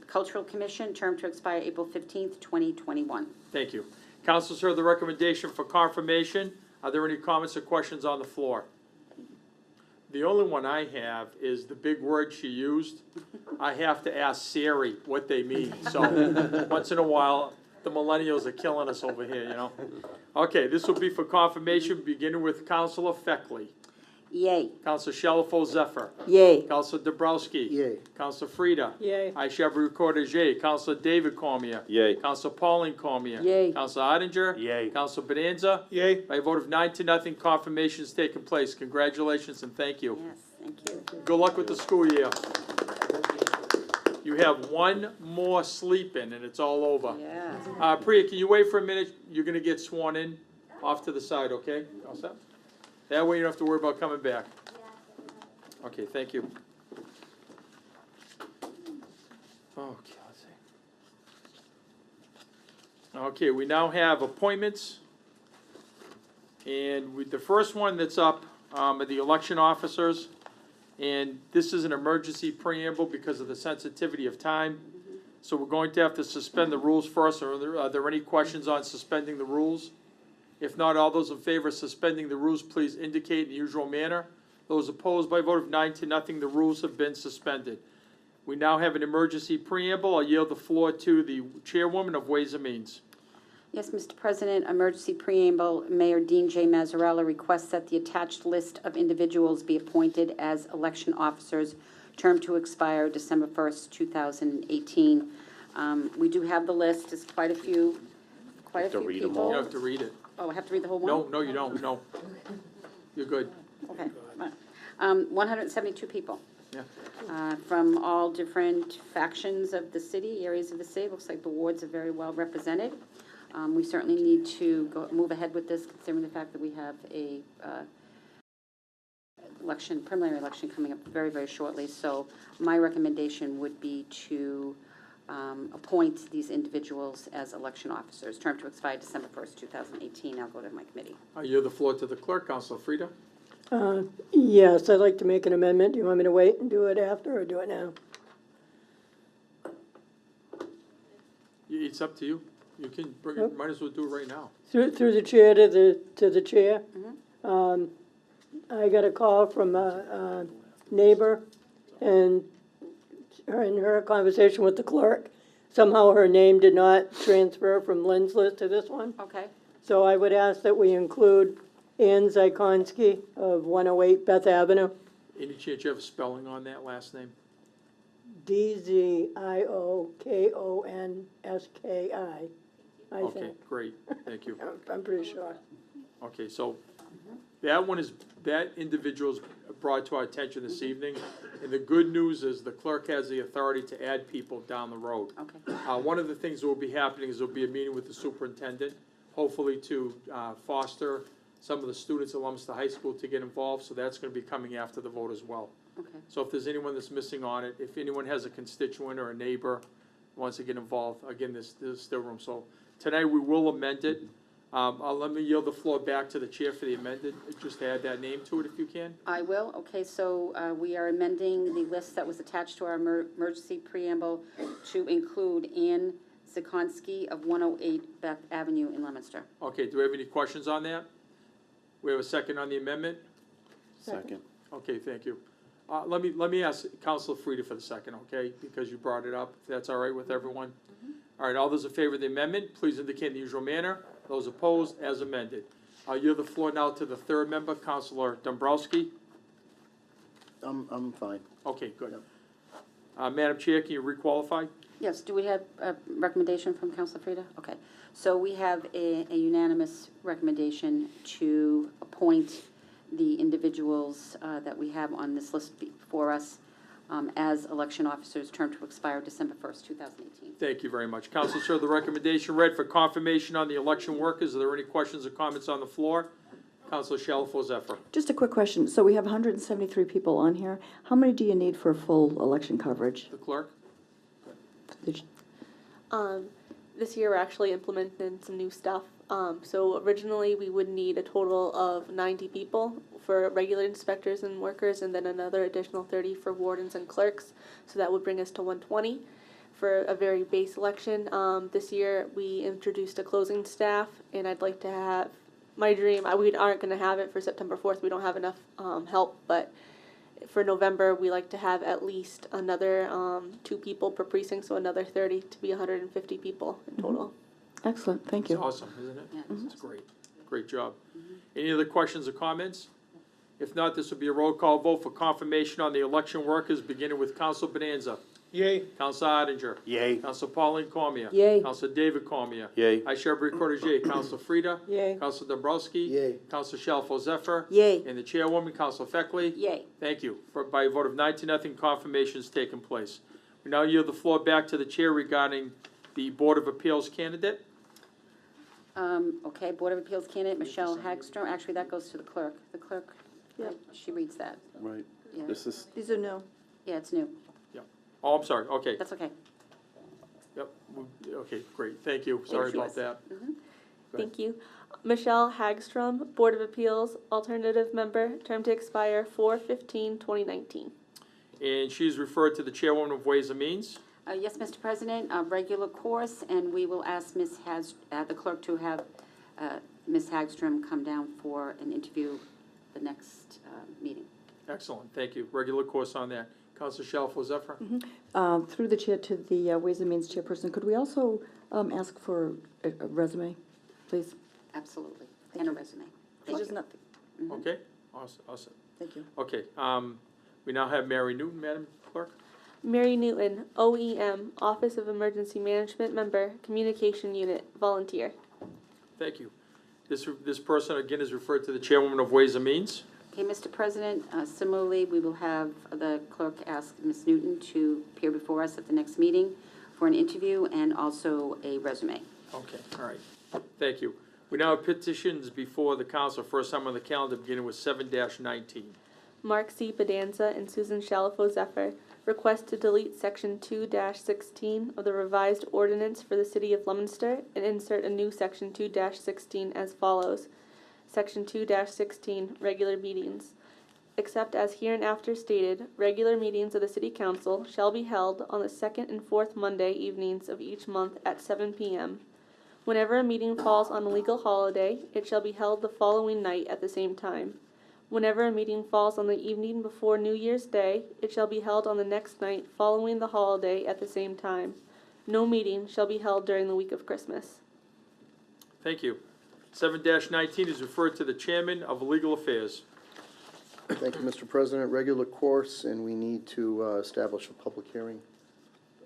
Cultural Commission, term to expire April 15th, 2021. Thank you. Councilors heard the recommendation for confirmation. Are there any comments or questions on the floor? The only one I have is the big word she used. I have to ask Siri what they mean. So once in a while, the millennials are killing us over here, you know. Okay, this will be for confirmation, beginning with Councilor Feckley. Yay. Councilor Shalfo Zephyr. Yay. Councilor Dabrowski. Yay. Councilor Frida. Yay. I shall be recorded as yay. Councilor David Cormier. Yay. Councilor Pauline Cormier. Yay. Councilor Oettinger. Yay. Councilor Bonanza. Yay. By a vote of 9-0, confirmation has taken place. Congratulations and thank you. Yes, thank you. Good luck with the school year. You have one more sleep-in and it's all over. Yeah. Priya, can you wait for a minute? You're gonna get sworn in off to the side, okay? All set? That way you don't have to worry about coming back. Okay, thank you. Okay, let's see. Okay, we now have appointments. And the first one that's up are the election officers. And this is an emergency preamble because of the sensitivity of time. So we're going to have to suspend the rules first. Are there any questions on suspending the rules? If not, all those in favor of suspending the rules, please indicate in the usual manner. Those opposed, by a vote of 9-0, the rules have been suspended. We now have an emergency preamble. I'll yield the floor to the chairwoman of Ways and Means. Yes, Mr. President, emergency preamble, Mayor Dean J. Mazzarella requests that the attached list of individuals be appointed as election officers, term to expire December 1st, 2018. We do have the list, it's quite a few people. You don't have to read it. Oh, I have to read the whole one? No, you don't, no. You're good. Okay. 172 people. Yeah. From all different factions of the city, areas of the city. Looks like the wards are very well represented. We certainly need to move ahead with this, considering the fact that we have a preliminary election coming up very, very shortly. So my recommendation would be to appoint these individuals as election officers, term to expire December 1st, 2018. I'll go to my committee. I yield the floor to the clerk, Councilor Frida. Yes, I'd like to make an amendment. Do you want me to wait and do it after or do it now? It's up to you. You can bring it, might as well do it right now. Through the chair to the chair. I got a call from a neighbor, and in her conversation with the clerk, somehow her name did not transfer from Lynn's list to this one. Okay. So I would ask that we include Ann Zykonski of 108 Beth Avenue. Any chance you have a spelling on that last name? DZIOKONSKI, I Okay, think. great, thank you. I'm pretty sure. Okay, so that individual's brought to our attention this evening. And the good news is the clerk has the authority to add people down the road. Okay. One of the things that will be happening is there'll be a meeting with the superintendent, hopefully to foster some of the students at Leominster High School to get involved, so that's gonna be coming after the vote as well. Okay. So if there's anyone that's missing on it, if anyone has a constituent or a neighbor who wants to get involved, again, there's still room. So tonight, we will amend it. Let me yield the floor back to the chair for the amended, just add that name to it if you can. I will. Okay, so we are amending the list that was attached to our emergency preamble to include Ann Zykonski of 108 Beth Avenue in Leominster. Okay, do we have any questions on that? We have a second on the amendment? Second. Okay, thank you. Let me ask Councilor Frida for the second, okay, because you brought it up, if that's all right with everyone? All right, all those in favor of the amendment, please indicate in the usual manner. Those opposed, as amended. I'll yield the floor now to the third member, Councilor Dombrowski. I'm fine. Okay, good. Madam Chair, can you requalify? Yes, do we have a recommendation from Councilor Frida? Okay, so we have a unanimous recommendation to appoint the individuals that we have on this list before us as election officers, term to expire December 1st, 2018. Thank you very much. Council, sir, the recommendation read for confirmation on the election workers. Are there any questions or comments on the floor? Councilor Shalfo Zephyr. Just a quick question. So we have 173 people on here. How many do you need for full election coverage? The clerk? This year we're actually implementing some new stuff. So originally we would need a total of 90 people for regular inspectors and workers, and then another additional 30 for wardens and clerks. So that would bring us to 120 for a very base election. This year we introduced a closing staff, and I'd like to have, my dream, we aren't going to have it for September 4th. We don't have enough help, but for November, we like to have at least another 2 people per precinct, so another 30 to be 150 people in total. Excellent, thank you. It's awesome, isn't it? Yeah. It's great. Great job. Any other questions or comments? If not, this will be a roll call vote for confirmation on the election workers, beginning with Council Bonanza. Yay. Council Odinger. Yay. Council Pauline Cormier. Yay. Council David Cormier. Yay. I, Sherbury Cordier. Council Frida. Yay. Council Dombrowski. Yay. Council Shalfo Zephyr. Yay. And the chairwoman, Council Feckley. Yay. Thank you. By a vote of 9-0, confirmation has taken place. We now yield the floor back to the chair regarding the Board of Appeals candidate. Okay, Board of Appeals candidate Michelle Hagstrom. Actually, that goes to the clerk. The clerk, Yep. she reads that. Right. Yeah. This is, These are new. Yeah, it's new. Oh, I'm sorry. Okay. That's okay. Yep. Okay, great. Thank you. Sorry you. about that. Thank you. Michelle Hagstrom, Board of Appeals, alternative member, term to expire 4/15/2019. And she's referred to the chairwoman of Ways and Means. Yes, Mr. President, a regular course, and we will ask the clerk to have Ms. Hagstrom come down for an interview the next meeting. Excellent. Thank you. Regular course on that. Councilor Shalfo Zephyr. Through the chair to the Ways and Means chairperson, could we also ask for a resume, please? Absolutely, and a resume. There's just nothing. Okay. Awesome. Thank you. Okay. We now have Mary Newton, Madam Clerk. Mary Newton, OEM, Office of Emergency Management member, Communication Unit, volunteer. Thank you. This person, again, is referred to the chairwoman of Ways and Means. Okay, Mr. President, similarly, we will have the clerk ask Ms. Newton to appear before us at the next meeting for an interview and also a resume. Okay, all right. Thank you. We now have petitions before the council, first time on the calendar, beginning with 7-19. Mark C. Bedanza and Susan Shalfo Zephyr request to delete Section 2-16 of the revised ordinance for the city of Leominster and insert a new Section 2-16 as follows. Section 2-16, regular meetings. Except as hereinafter stated, regular meetings of the City Council shall be held on the second and fourth Monday evenings of each month at 7 p.m. Whenever a meeting falls on a legal holiday, it shall be held the following night at the same time. Whenever a meeting falls on the evening before New Year's Day, it shall be held on the next night following the holiday at the same time. No meeting shall be held during the week of Christmas. Thank you. 7-19 is referred to the chairman of Legal Affairs. Thank you, Mr. President. Regular course, and we need to establish a public hearing.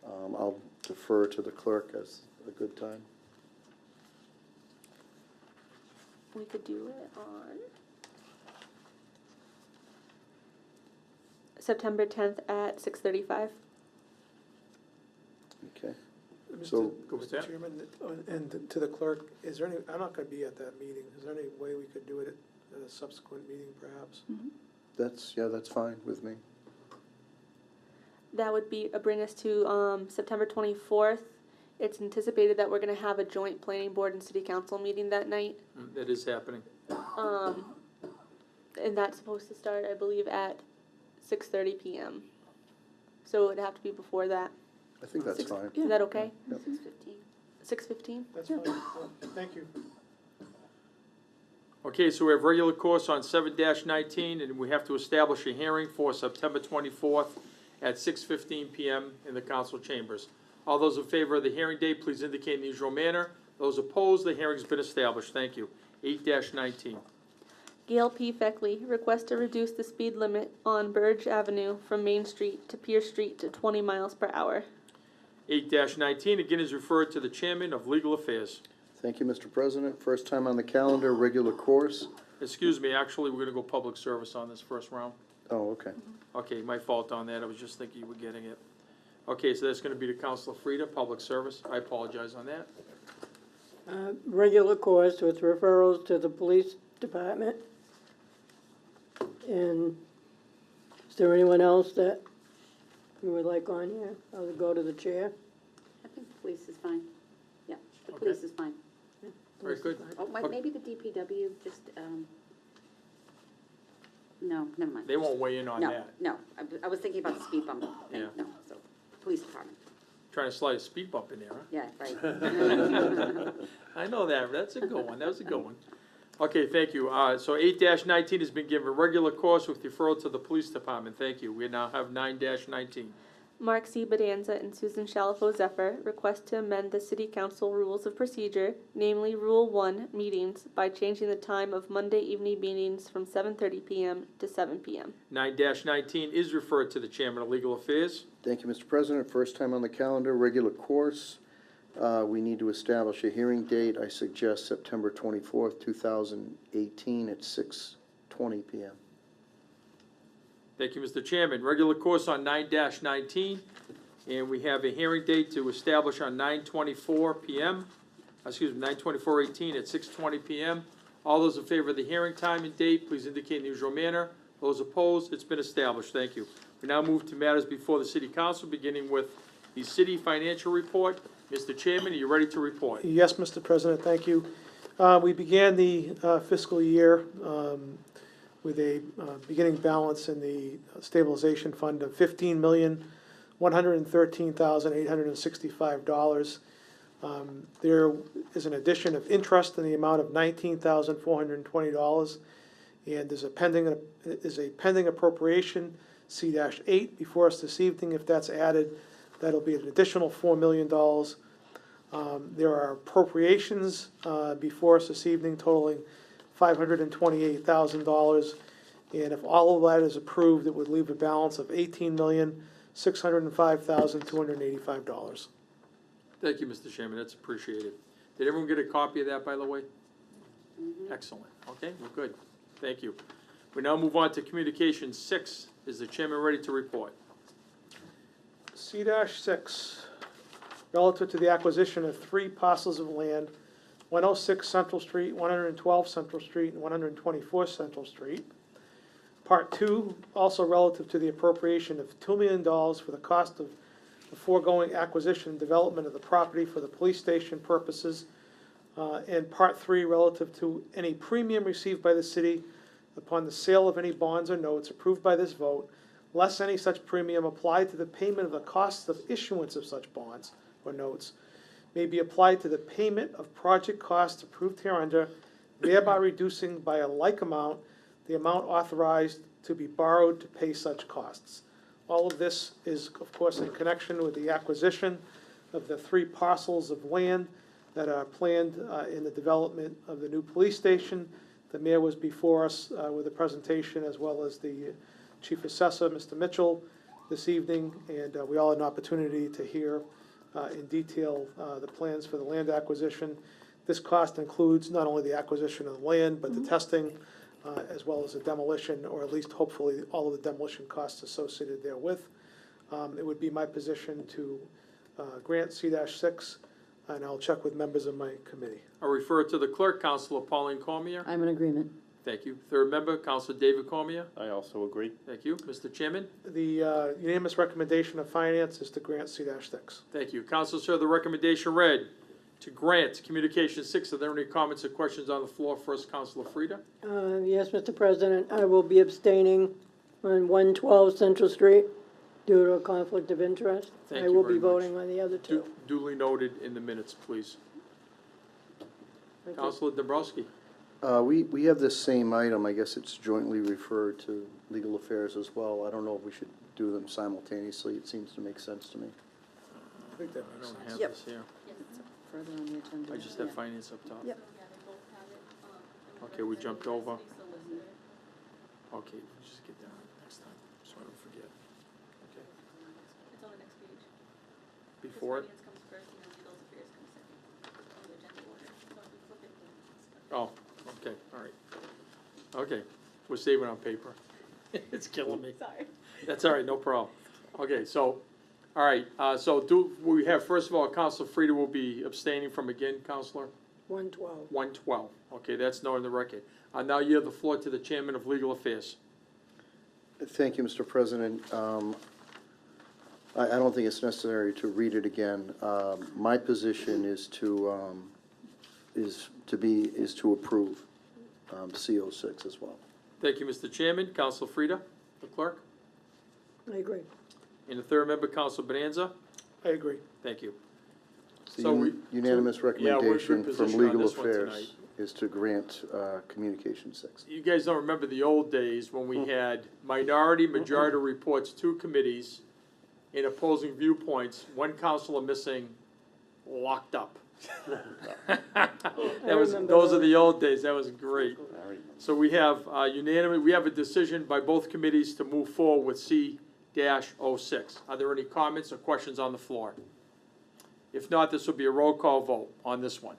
I'll defer to the clerk as a good time. We could do it on September 10th at 6:35. Okay. Mr. Mr. Chairman, and to the clerk, is there any, I'm not gonna be at that meeting, is there any way we could do it at a subsequent meeting perhaps? That's fine with me. That would be bring us to September 24th. It's anticipated that we're going to have a joint planning board and city council meeting that night. That is happening. And that's supposed to start, I believe, at 6:30 p.m. So it would have to be before that. I think that's fine. Is that okay? Yep. 6:15? That's fine, thank you. Okay, so we have regular course on 7-19, and we have to establish a hearing for September 24th at 6:15 p.m. in the council chambers. All those in favor of the hearing date, please indicate in the usual manner. Those opposed, the hearing's been established. Thank you. 8-19. Gail P. Feckley, request to reduce the speed limit on Burge Avenue from Main Street to Pierce Street to 20 miles per hour. 8-19, again, is referred to the Chairman of Legal Affairs. Thank you, Mr. President. First time on the calendar, regular course. Excuse me, actually, we're gonna go public service on this first round. Oh, okay. Okay, my fault on that, I was just thinking you were getting it. Okay, so that's gonna be to Counselor Frida, public service, I apologize on that. Regular course with referrals to the police department. And is there anyone else that you would like on here? I'll go to the chair. I think the police is fine. Yeah, the Okay. police is fine. Very good. Oh, maybe the DPW, just, no, never mind. They won't weigh in on No, that. no, I was thinking about the speed bump thing, Yeah. no, so, police department, Trying to slide a speed bump in there, huh? yeah, right. I know that, that's a good one, that was a good one. Okay, thank you. So 8-19 has been given regular course with referral to the police department, thank you. We now have 9-19. Mark C. Bedanza and Susan Shalafo Zephyr request to amend the City Council Rules of Procedure, namely Rule 1, meetings, by changing the time of Monday evening meetings from 7:30 p.m. to 7 p.m. 9-19 is referred to the Chairman of Legal Affairs. Thank you, Mr. President. First time on the calendar, regular course. We need to establish a hearing date. I suggest September 24th, 2018 at 6:20 p.m. Thank you, Mr. Chairman. Regular course on 9-19, and we have a hearing date to establish on 9/24 p.m., excuse me, 9/24/18 at 6:20 p.m. All those in favor of the hearing time and date, please indicate in the usual manner. Those opposed, it's been established. Thank you. We now move to matters before the City Council, beginning with the City Financial Report. Mr. Chairman, are you ready to report? Yes, Mr. President, thank you. We began the fiscal year with a beginning balance in the stabilization fund of $15,113,865. There is an addition of interest in the amount of $19,420, and there's a pending appropriation, C-8, before us this evening. If that's added, that'll be an additional $4 million. There are appropriations before us this evening totaling $528,000, and if all of that is approved, it would leave a balance of $18,605,285. Thank you, Mr. Chairman, that's appreciated. Did everyone get a copy of that, by the way? Excellent, okay, well, good, thank you. We now move on to Communication 6. Is the Chairman ready to report? C-6, relative to the acquisition of 3 parcels of land, 106 Central Street, 112 Central Street, and 124 Central Street. Part 2, also relative to the appropriation of $2 million for the cost of the foregoing acquisition and development of the property for the police station purposes. And Part 3, relative to any premium received by the city upon the sale of any bonds or notes approved by this vote, less any such premium applied to the payment of the costs of issuance of such bonds or notes, may be applied to the payment of project costs approved hereunder, thereby reducing by a like amount the amount authorized to be borrowed to pay such costs. All of this is, of course, in connection with the acquisition of the 3 parcels of land that are planned in the development of the new police station. The mayor was before us with a presentation, as well as the Chief Assessor, Mr. Mitchell, this evening, and we all had an opportunity to hear in detail the plans for the land acquisition. This cost includes not only the acquisition of the land, but the testing, as well as the demolition, or at least hopefully all of the demolition costs associated therewith. It would be my position to grant C-6, and I'll check with members of my committee. I'll refer to the clerk, Councilor Pauline Cormier. I'm in agreement. Thank you. Third member, Councilor David Cormier. I also agree. Thank you. Mr. Chairman? The unanimous recommendation of finance is to grant C-6. Thank you. Councilors heard the recommendation read to grant Communication 6. Are there any comments or questions on the floor? First, Councilor Frida. Yes, Mr. President, I will be abstaining on 112 Central Street due to a conflict of interest. Thank I you will very be much. voting on the other 2. Duly noted in the minutes, please. Thank you. Councilor Dombrowski. We have this same item. I guess it's jointly referred to Legal Affairs as well. I don't know if we should do them simultaneously. It seems to make sense to me. I think that I makes don't sense. have Yep. this here. Further on the agenda. I just have finance up top. Yep. Okay, we jumped over. Okay, just get down next time, so I don't forget. Okay. It's on the next page. Before it? Finance comes first and then legal affairs comes second on the agenda order. So if you flip it, then Oh, okay, all right. Okay, we're saving on paper. It's killing me. Sorry. That's all right, no problem. Okay, so, all right, so we have, first of all, Counselor Frida will be abstaining from again, Counselor? 112. 112. Okay, that's known in the record. Now you have the floor to the Chairman of Legal Affairs. Thank you, Mr. President. I don't think it's necessary to read it again. My position is to approve CO6 as well. Thank you, Mr. Chairman. Counselor Frida, the clerk. I agree. And the third member, Counselor Bonanza. I agree. Thank you. The So we- unanimous recommendation from position on Legal this one Affairs tonight. is to grant Communication 6. You guys don't remember the old days when we had majority reports, 2 committees, in opposing viewpoints, 1 counselor missing, locked up. Those are the old days, that was great. So we have unanimous, we have a decision by both committees to move forward with C-06. Are there any comments or questions on the floor? If not, this will be a roll call vote on this one.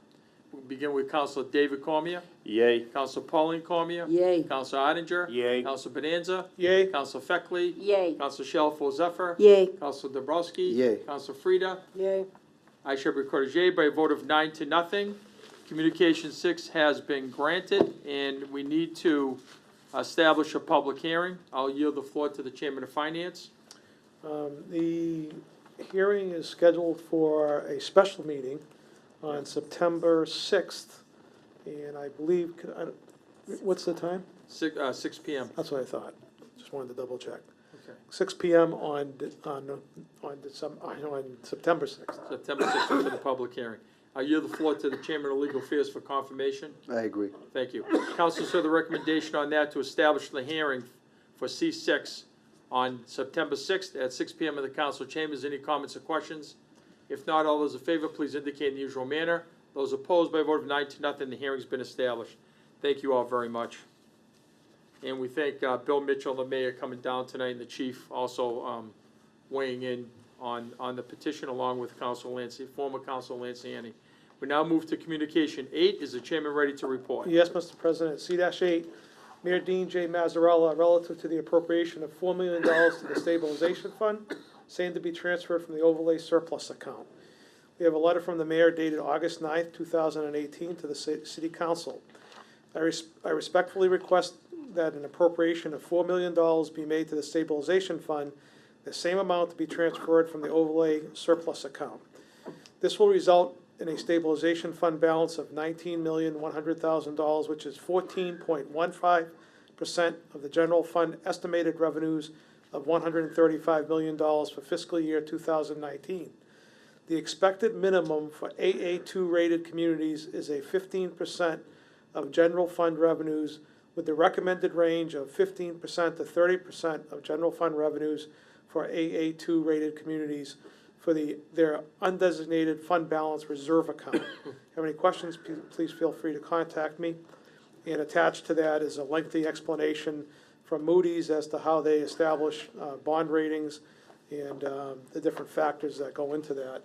We'll begin with Counselor David Cormier. Yay. Counselor Pauline Cormier. Yay. Counselor Oettinger. Yay. Counselor Bonanza. Yay. Counselor Feckley. Yay. Counselor Shalfo Zephyr. Yay. Counselor Dabrowski. Yay. Counselor Frida. Yay. I shall record as yea by a vote of 9-0. Communication 6 has been granted, and we need to establish a public hearing. I'll yield the floor to the Chairman of Finance. The hearing is scheduled for a special meeting on September 6th, and I believe, what's the time? 6 p.m. That's what I thought. Just wanted to double check. Okay. 6 p.m. on September 6th. September 6th for the public hearing. I yield the floor to the Chairman of Legal Affairs for confirmation. I agree. Thank you. Council, sir, the recommendation on that to establish the hearing for C6 on September 6th at 6 p.m. in the council chambers. Any comments or questions? If not, all those in favor, please indicate in the usual manner. Those opposed by a vote of 9-0, the hearing's been established. Thank you all very much. And we thank Bill Mitchell, the mayor, coming down tonight, and the chief also weighing in on the petition along with former Council Lanciani. We now move to Communication 8. Is the chairman ready to report? Yes, Mr. President. C-8, Mayor Dean J. Mazzarella, relative to the appropriation of $4 million to the stabilization fund, same to be transferred from the overlay surplus account. We have a letter from the mayor dated August 9th, 2018 to the city council. I respectfully request that an appropriation of $4 million be made to the stabilization fund, the same amount to be transferred from the overlay surplus account. This will result in a stabilization fund balance of $19,100,000, which is 14.15% of the general fund estimated revenues of $135 million for fiscal year 2019. The expected minimum for AA2 rated communities is a 15% of general fund revenues, with the recommended range of 15% to 30% of general fund revenues for AA2 rated communities for their undesignated fund balance reserve account. Have any questions, please feel free to contact me. And attached to that is a lengthy explanation from Moody's as to how they establish bond ratings and the different factors that go into that.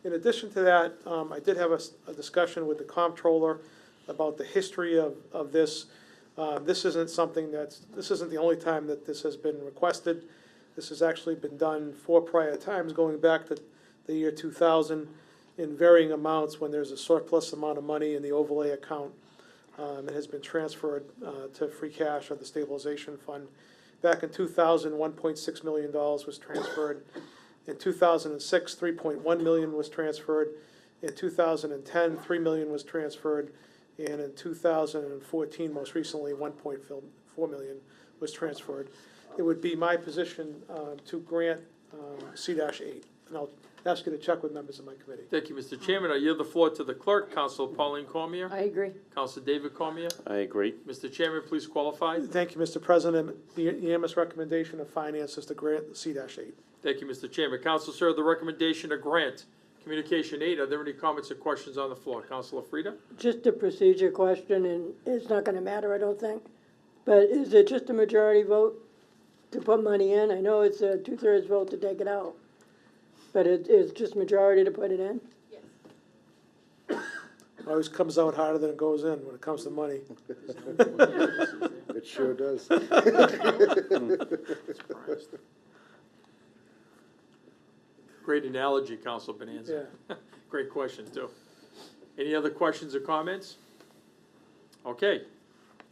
In addition to that, I did have a discussion with the comptroller about the history of this. This isn't the only time that this has been requested. This has actually been done 4 prior times, going back to the year 2000, in varying amounts when there's a surplus amount of money in the overlay account. It has been transferred to free cash of the stabilization fund. Back in 2000, $1.6 million was transferred. In 2006, $3.1 million was transferred. In 2010, $3 million was transferred. And in 2014, most recently, $1.4 million was transferred. It would be my position to grant C-8, and I'll ask you to check with members of my committee. Thank you, Mr. Chairman. I yield the floor to the clerk, Council Pauline Cormier. I agree. Council David Cormier. I agree. Mr. Chairman, please qualify. Thank you, Mr. President. The unanimous recommendation of finance is to grant C-8. Thank you, Mr. Chairman. Council, sir, the recommendation to grant Communication 8. Are there any comments or questions on the floor? Councilor Frida? Just a procedure question, and it's not gonna matter, I don't think. But is it just a majority vote to put money in? I know it's a 2/3 vote to take it out, but it's just majority to put it in? Always comes out harder than it goes in when it comes to money. It sure does. Great analogy, Council Bonanza. Great question, too. Any other questions or comments? Okay.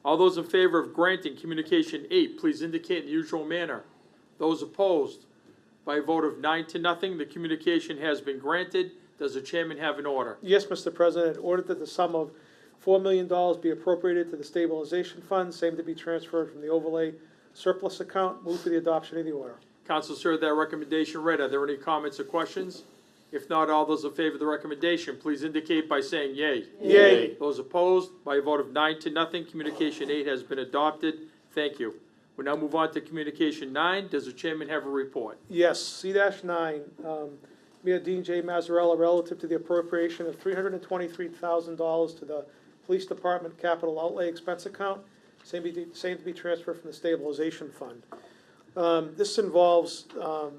All those in favor of granting communication 8, please indicate in the usual manner. Those opposed, by a vote of 9-0, the communication has been granted. Does the chairman have an order? Yes, Mr. President, order that the sum of $4 million be appropriated to the stabilization fund, same to be transferred from the overlay surplus account. Move for the adoption of the order. Council heard that recommendation read. Are there any comments or questions? If not, all those in favor of the recommendation, please indicate by saying yea. Yea. Those opposed, by a vote of 9-0, communication 8 has been adopted. Thank you. We now move on to communication 9. Does the chairman have a report? Yes, C-9, Mayor Dean J. Mazzarella, relative to the appropriation of $323,000 to the Police Department Capital Outlay Expense Account, same to be transferred from the Stabilization Fund. This involves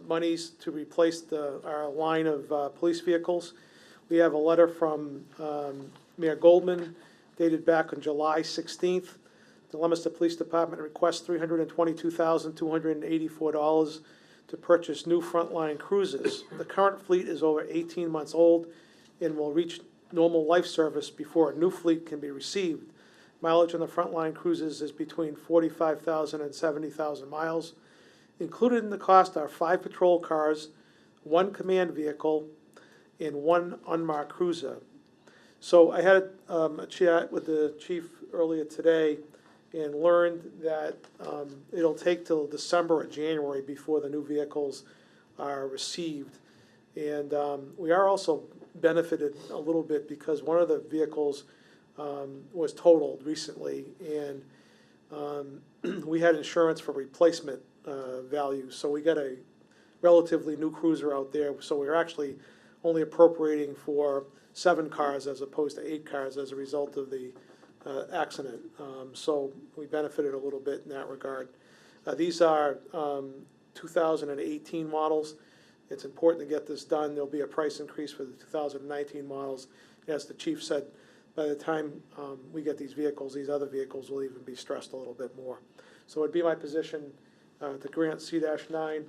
monies to replace our line of police vehicles. We have a letter from Mayor Goldman dated back on July 16th. The Leominster Police Department requests $322,284 to purchase new frontline cruisers. The current fleet is over 18 months old and will reach normal life service before a new fleet can be received. Mileage on the frontline cruisers is between 45,000 and 70,000 miles. Included in the cost are 5 patrol cars, 1 command vehicle, and 1 unmarked cruiser. So I had a chat with the chief earlier today and learned that it'll take till December or January before the new vehicles are received. And we are also benefited a little bit because one of the vehicles was totaled recently, and we had insurance for replacement value. So we got a relatively new cruiser out there, so we're actually only appropriating for 7 cars as opposed to 8 cars as a result of the accident. So we benefited a little bit in that regard. These are 2018 models. It's important to get this done. There'll be a price increase for the 2019 models. As the chief said, by the time we get these vehicles, these other vehicles will even be stressed a little bit more. So it'd be my position to grant C-9,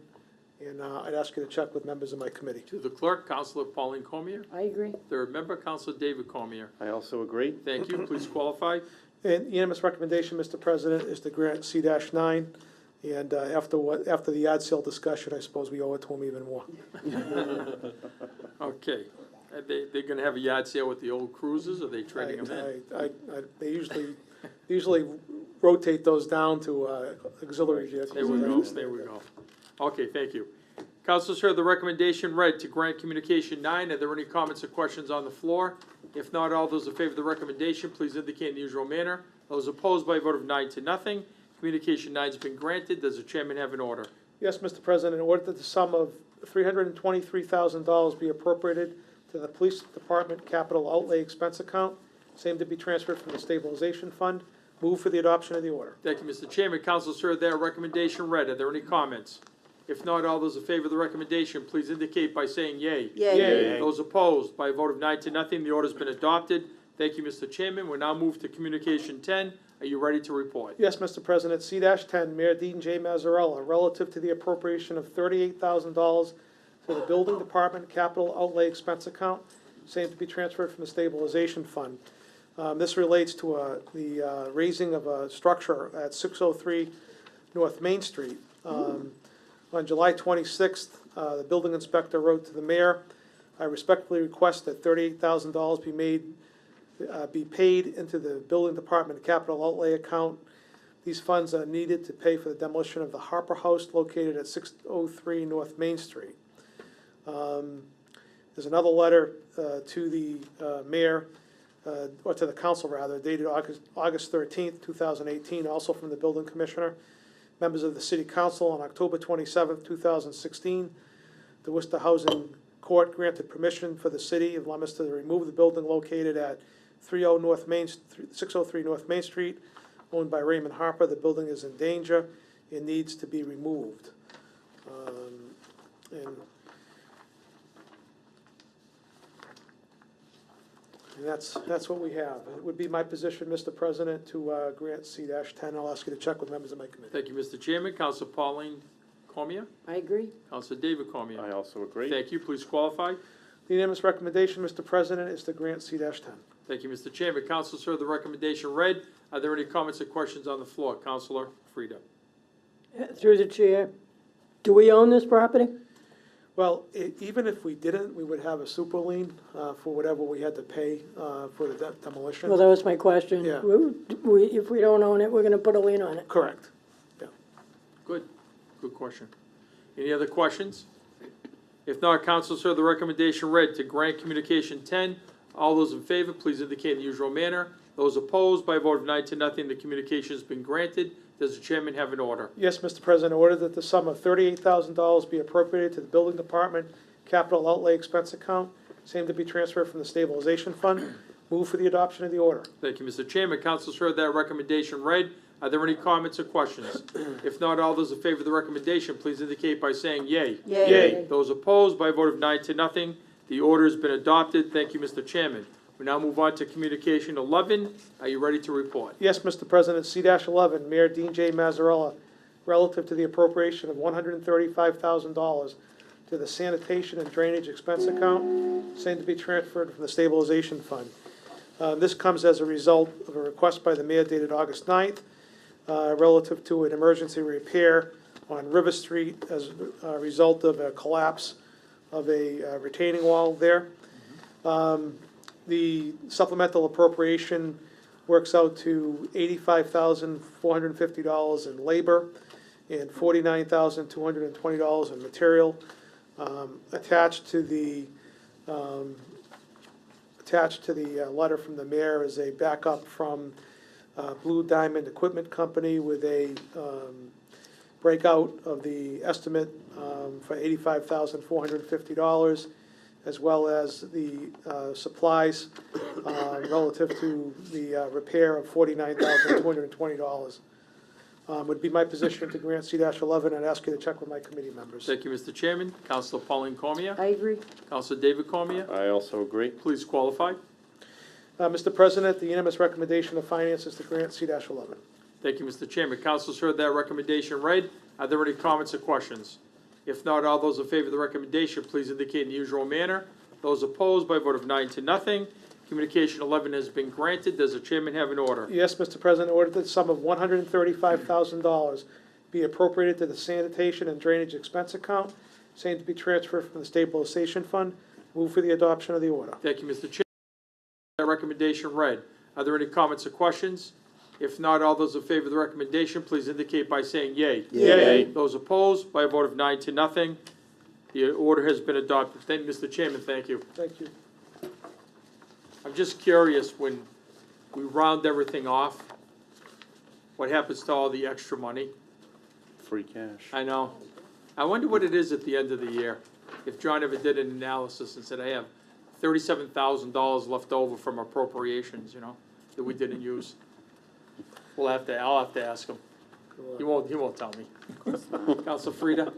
and I'd ask you to check with members of my committee. To the clerk, Councilor Pauline Cormier. I agree. Third member, Councilor David Cormier. I also agree. Thank you. Please qualify. And unanimous recommendation, Mr. President, is to grant C-9. And after the yard sale discussion, I suppose we owe it to them even more. Okay. They're going to have a yard sale with the old cruisers, or are they trading them in? They usually rotate those down to auxiliary vehicles. There we go, there we go. Okay, thank you. Councilors heard the recommendation read to grant communication 9. Are there any comments or questions on the floor? If not, all those in favor of the recommendation, please indicate in the usual manner. Those opposed by a vote of 9-0. Communication 9 has been granted. Does the chairman have an order? Yes, Mr. President, in order that the sum of $323,000 be appropriated to the Police Department Capital Outlay Expense Account, same to be transferred from the Stabilization Fund. Move for the adoption of the order. Thank you, Mr. Chairman. Councilors heard that recommendation read. Are there any comments? If not, all those in favor of the recommendation, please indicate by saying yea. Yea. Yea. Those opposed, by a vote of 9-0, the order's been adopted. Thank you, Mr. Chairman. We'll now move to communication 10. Are you ready to report? Yes, Mr. President. C-10, Mayor Dean J. Mazzarella, relative to the appropriation of $38,000 to the Building Department Capital Outlay Expense Account, same to be transferred from the Stabilization Fund. This relates to the raising of a structure at 603 North Main Street. On July 26th, the building inspector wrote to the mayor, I respectfully request that $38,000 be paid into the Building Department Capital Outlay account. These funds are needed to pay for the demolition of the Harper House located at 603 North Main Street. There's another letter to the mayor, or to the council rather, dated August 13th, 2018, also from the building commissioner. Members of the City Council on October 27th, 2016, the Worcester Housing Court granted permission for the City of Leominster to remove the building located at 603 North Main Street owned by Raymond Harper. The building is in danger and needs to be removed. And that's what we have. It would be my position, Mr. President, to grant C-10. I'll ask you to check with members of my committee. Thank you, Mr. Chairman. Counsel Pauline Cormier? I agree. Counsel David Cormier? I also agree. Thank you. Please qualify. The unanimous recommendation, Mr. President, is to grant C-10. Thank you, Mr. Chairman. Councilors heard the recommendation read. Are there any comments or questions on the floor? Councilor Frida. Through the chair, do we own this property? Well, even if we didn't, we would have a super lien for whatever we had to pay for the demolition. Well, that was my question. Yeah. If we don't own it, we're gonna put a lien on it. Correct. Good. Good question. Any other questions? If not, councilors heard the recommendation read to grant communication 10. All those in favor, please indicate in the usual manner. Those opposed, by a vote of 9-0, the communication has been granted. Does the chairman have an order? Yes, Mr. President, order that the sum of $38,000 be appropriated to the building department capital outlay expense account, same to be transferred from the stabilization fund. Move for the adoption of the order. Thank you, Mr. Chairman. Councilors heard that recommendation read. Are there any comments or questions? If not, all those in favor of the recommendation, please indicate by saying yay. Yay. Yay. Those opposed, by a vote of 9-0, the order has been adopted. Thank you, Mr. Chairman. We now move on to communication 11. Are you ready to report? Yes, Mr. President, C-11, Mayor Dean J. Mazzarella, relative to the appropriation of $135,000 to the sanitation and drainage expense account, same to be transferred from the stabilization fund. This comes as a result of a request by the mayor dated August 9th, relative to an emergency repair on River Street as a result of a collapse of a retaining wall there. The supplemental appropriation works out to $85,450 in labor and $49,220 in material. Attached to the letter from the mayor is a backup from Blue Diamond Equipment Company with a breakout of the estimate for $85,450, as well as the supplies relative to the repair of $49,220. Would be my position to grant C-11 and ask you to check with my committee members. Thank you, Mr. Chairman. Councilor Pauline Cormier? I agree. Councilor David Cormier? I also agree. Please qualify. Mr. President, the unanimous recommendation of finance is to grant C-11. Thank you, Mr. Chairman. Councilors heard that recommendation read. Are there any comments or questions? If not, all those in favor of the recommendation, please indicate in the usual manner. Those opposed, by a vote of 9-0. Communication 11 has been granted. Does the chairman have an order? Yes, Mr. President, order that the sum of $135,000 be appropriated to the sanitation and drainage expense account, same to be transferred from the stabilization fund. Move for the adoption of the order. Thank you, Mr. Chairman. That recommendation read. Are there any comments or questions? If not, all those in favor of the recommendation, please indicate by saying yay. Yay. Those opposed, by a vote of 9-0. The order has been adopted. Thank you, Mr. Chairman. Thank you. Thank you. I'm just curious, when we round everything off, what happens to all the extra money? Free cash. I know. I wonder what it is at the end of the year. If John ever did an analysis and said, I have $37,000 left over from appropriations, you know, that we didn't use. I'll have to ask him. He won't tell me. Council Frida?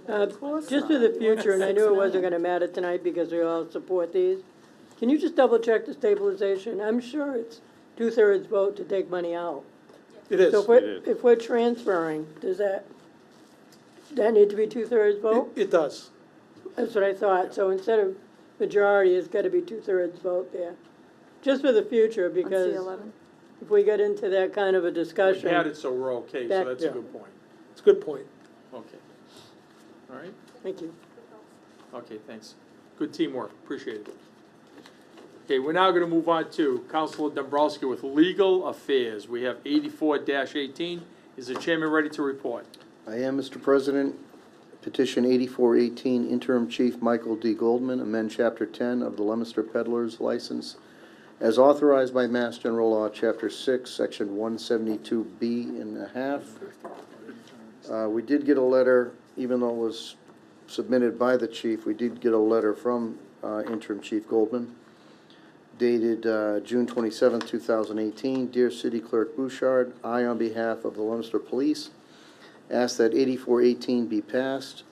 Just for the future, and I knew it wasn't gonna matter tonight because we all support these, can you just double check the stabilization? I'm sure it's 2/3 vote to take money out. It is. So if we're transferring, does that need to be 2/3 vote? It does. That's what I thought. So instead of majority, it's gotta be 2/3 vote there. Just for the future, because if we get into that kind of a discussion. We had it, so we're okay, so that's a good point. It's a good point. Okay. All right? Thank you. Okay, thanks. Good teamwork, appreciate it. Okay, we're now gonna move on to Councilor Dombrowski with Legal Affairs. We have 84-18. Is the chairman ready to report? I am, Mr. President. Petition 8418, Interim Chief Michael D. Goldman, amend Chapter 10 of the Leominster Peddler's License as authorized by Mass General Law, Chapter 6, Section 172B1/2. We did get a letter, even though it was submitted by the chief, we did get a letter from Interim Chief Goldman. dated June 27th, 2018. Dear City Clerk Bouchard, I, on behalf of the Leominster Police, ask that 8418 be passed.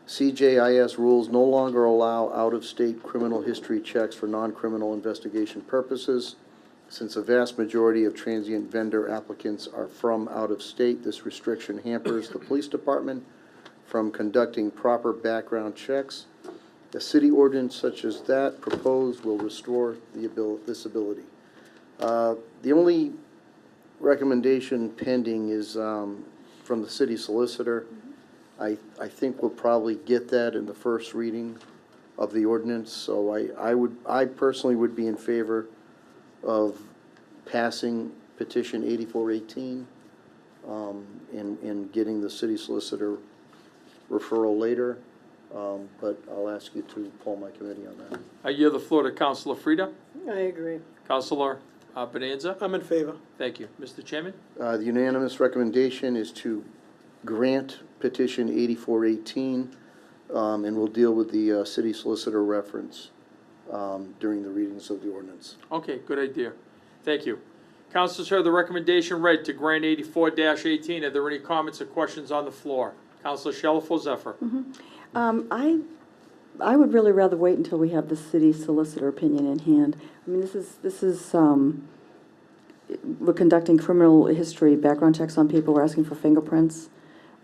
CJIS rules no longer allow out-of-state criminal history checks for non-criminal investigation purposes. Since a vast majority of transient vendor applicants are from out-of-state, this restriction hampers the police department from conducting proper background checks. A city ordinance such as that proposed will restore this ability. The only recommendation pending is from the city solicitor. I think we'll probably get that in the first reading of the ordinance, so I personally would be in favor of passing petition 8418 and getting the city solicitor referral later, but I'll ask you to poll my committee on that. I yield the floor to Councilor Frida. I agree. Councilor Bonanza. I'm in favor. Thank you. Mr. Chairman? The unanimous recommendation is to grant petition 8418, and we'll deal with the city solicitor reference during the readings of the ordinance. Okay, good idea. Thank you. Councilors heard the recommendation read to grant 84-18. Are there any comments or questions on the floor? Councilor Shalfo Zephyr. I would really rather wait until we have the city solicitor opinion in hand. I mean, this is we're conducting criminal history background checks on people. We're asking for fingerprints.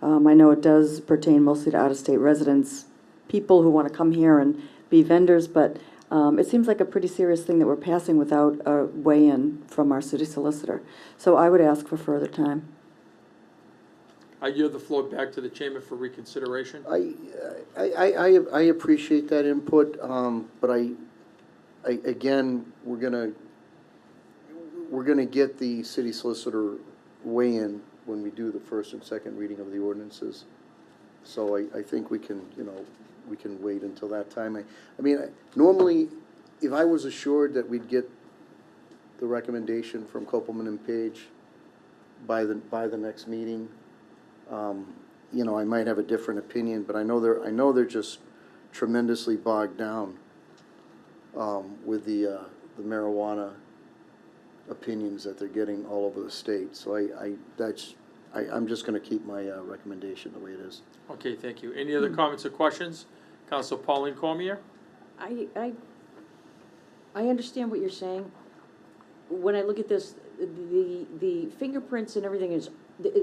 I know it does pertain mostly to out-of-state residents, people who want to come here and be vendors, but it seems like a pretty serious thing that we're passing without a weigh-in from our city solicitor. So I would ask for further time. I yield the floor back to the chairman for reconsideration. I appreciate that input, but again, we're gonna get the city solicitor weigh-in when we do the first and second reading of the ordinances. So I think we can, we can wait until that time. I mean, normally, if I was assured that we'd get the recommendation from Kopelman and Page by the next meeting, I might have a different opinion, but I know they're just tremendously bogged down with the marijuana opinions that they're getting all over the state. So I'm just going to keep my recommendation the way it is. Okay, thank you. Any other comments or questions? Councilor Pauline Cormier? I understand what you're saying. When I look at this, the fingerprints and everything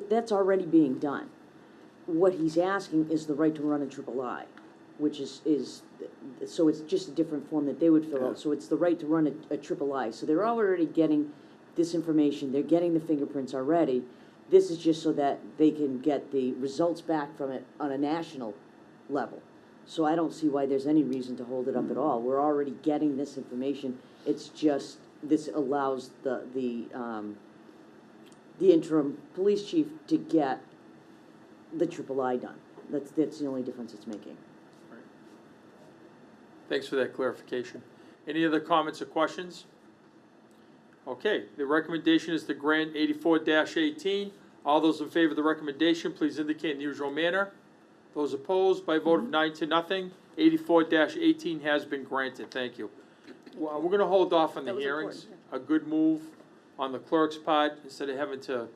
that's already being done. What he's asking is the right to run a triple I, which is so it's just a different form that they would fill out. So it's the right to run a triple I. So they're already getting this information. They're getting the fingerprints already. This is just so that they can get the results back from it on a national level. So I don't see why there's any reason to hold it up at all. We're already getting this information. It's just this allows the interim police chief to get the triple I done. That's the only difference it's making. Right. Thanks for that clarification. Any other comments or questions? Okay, the recommendation is to grant 84-18. All those in favor of the recommendation, please indicate in the usual manner. Those opposed, by a vote of 9-0, 84-18 has been granted. Thank you. Well, we're going to hold off on the hearings. A good move on the clerk's part, instead of having to,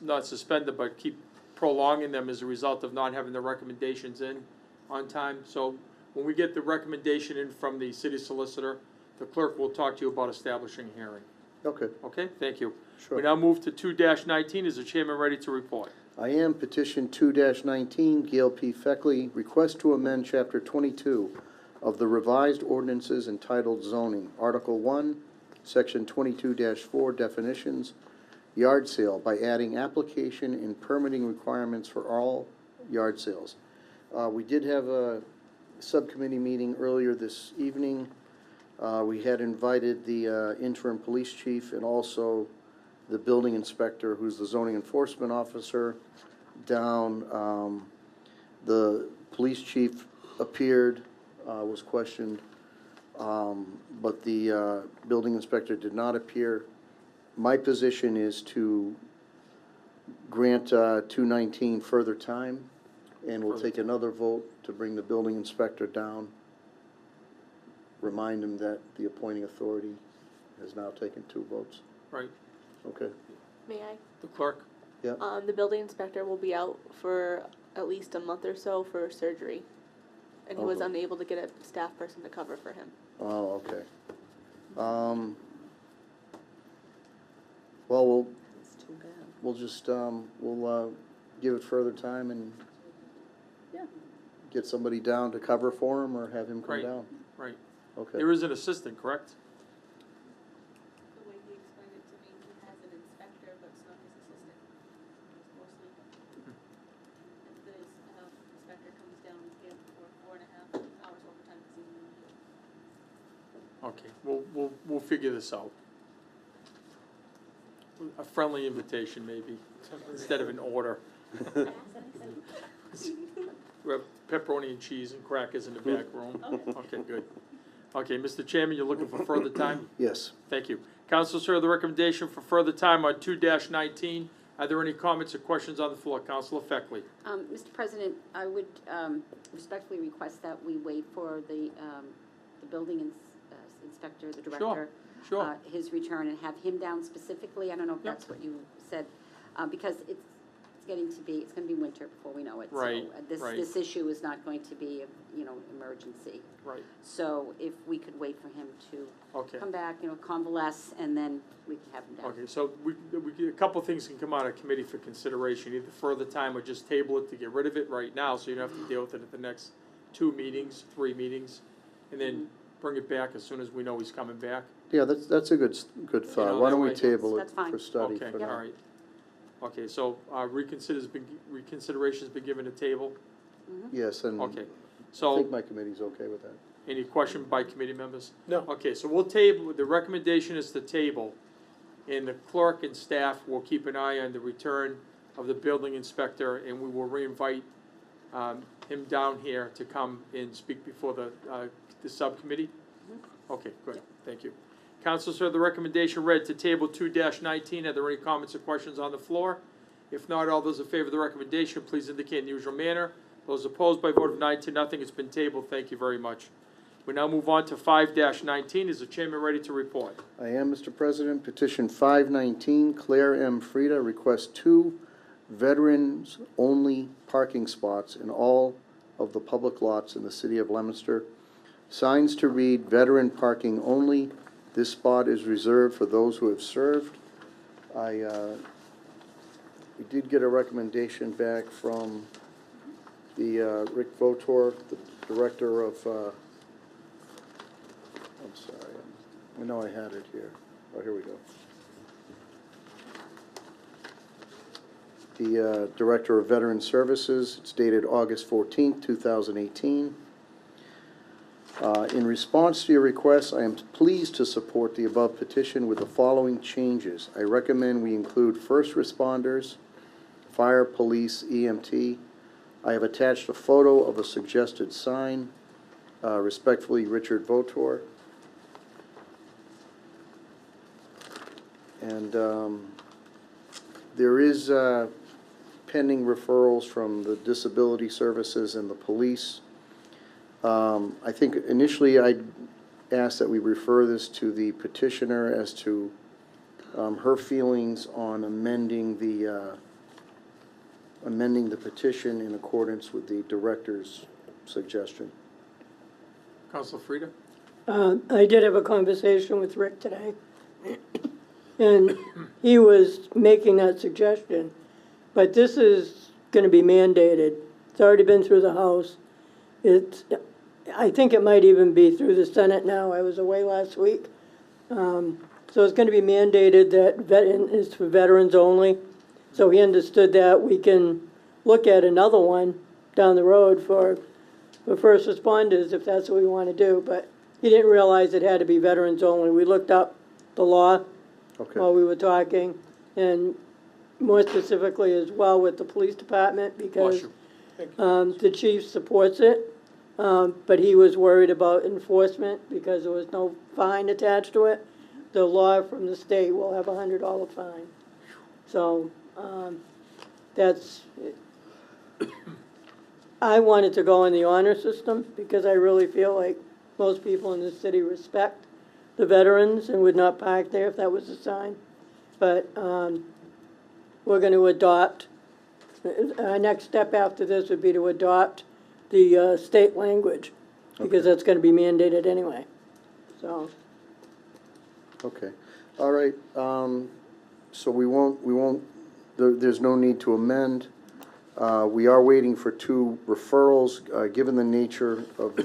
not suspend them, but keep prolonging them as a result of not having the recommendations in on time. So when we get the recommendation in from the city solicitor, the clerk will talk to you about establishing a hearing. Okay. Okay, thank you. Sure. We now move to 2-19. Is the chairman ready to report? I am. Petition 2-19, Gail P. Feckley, request to amend Chapter 22 of the revised ordinances entitled Zoning, Article 1, Section 22-4, Definitions, Yard Sale, by adding application and permitting requirements for all yard sales. We did have a subcommittee meeting earlier this evening. We had invited the interim police chief and also the building inspector, who's the zoning enforcement officer, down. The police chief appeared, was questioned, but the building inspector did not appear. My position is to grant 219 further time, and we'll take another vote to bring the building inspector down remind him that the appointing authority has now taken 2 votes. Right. Okay. May I? The clerk? Yeah. The building inspector will be out for at least a month or so for surgery. And he was Oh. unable to get a staff person to cover for him. Oh, okay. Well, It's too bad. we'll just, we'll give it further time and Yeah. get somebody down to cover for him or have him come Right. down. Right. Okay. There is an assistant, correct? The way he explained it to me, he has an inspector, but it's not his assistant. It's mostly, if the inspector comes down here for 4.5 hours overtime because he's in the Okay, we'll figure this out. A friendly invitation, maybe, instead of an order. We have pepperoni and cheese and crackers in the back room. Okay, good. Okay, Mr. Chairman, you're looking for further time? Yes. Thank you. Councilors heard the recommendation for further time on 2-19. Are there any comments or questions on the floor? Councilor Feckley. Mr. President, I would respectfully request that we wait for the building inspector, the director. Sure. His return and have him down specifically. I don't know if that's what you said, because it's going to be winter before we know it. Right, So right. this issue is not going to be a, emergency. Right. So if we could wait for him to Okay. come back, convalesce, and then we can have him down. Okay, so a couple things can come out of committee for consideration, either further time or just table it to get rid of it right now, so you don't have to deal with it at the next 2 meetings, 3 meetings, and then bring it back as soon as we know he's coming back. Yeah, that's a good thought. know, Why that don't we way- table it That's fine. for study Okay, for all now? right. Okay, so reconsideration's been given a table? Yes, and Okay, I so, think my committee's okay with that. any question by committee members? No. Okay, so we'll table, the recommendation is to table, and the clerk and staff will keep an eye on the return of the building inspector, and we will re-invite him down here to come and speak before the subcommittee? Okay, good, thank you. Councilors heard the recommendation read to table 2-19. Are there any comments or questions on the floor? If not, all those in favor of the recommendation, please indicate in the usual manner. Those opposed by vote of 9-0, it's been tabled. Thank you very much. We now move on to 5-19. Is the chairman ready to report? I am, Mr. President. Petition 519, Claire M. Frieda requests 2 veterans-only parking spots in all of the public lots in the city of Leominster. Signs to read, "Veteran parking only. This spot is reserved for those who have served." We did get a recommendation back from the Rick Votor, the director of, I'm sorry, I know I had it here. Oh, here we go. The Director of Veteran Services. It's dated August 14th, 2018. In response to your request, I am pleased to support the above petition with the following changes. I recommend we include first responders, fire, police, EMT. I have attached a photo of a suggested sign. Respectfully, Richard Votor. And there is pending referrals from the disability services and the police. I think initially I asked that we refer this to the petitioner as to her feelings on amending the petition in accordance with the director's suggestion. Councilor Frida? I did have a conversation with Rick today, and he was making that suggestion, but this is gonna be mandated. It's already been through the House. I think it might even be through the Senate now. I was away last week. So it's gonna be mandated that it's for veterans only. So he understood that. We can look at another one down the road for first responders, if that's what we wanna do, but he didn't realize it had to be veterans only. We looked up the law while we were talking, and more specifically as well with the police department, because the chief supports it, but he was worried about enforcement because there was no fine attached to it. The law from the state will have a $100 fine. So I wanted to go in the honor system because I really feel like most people in the city respect the veterans and would not park there if that was a sign. But we're going to adopt, our next step after this would be to adopt the state language, because that's going to be mandated anyway. So, Okay, all right, so we won't, there's no need to amend. We are waiting for 2 referrals, given the nature of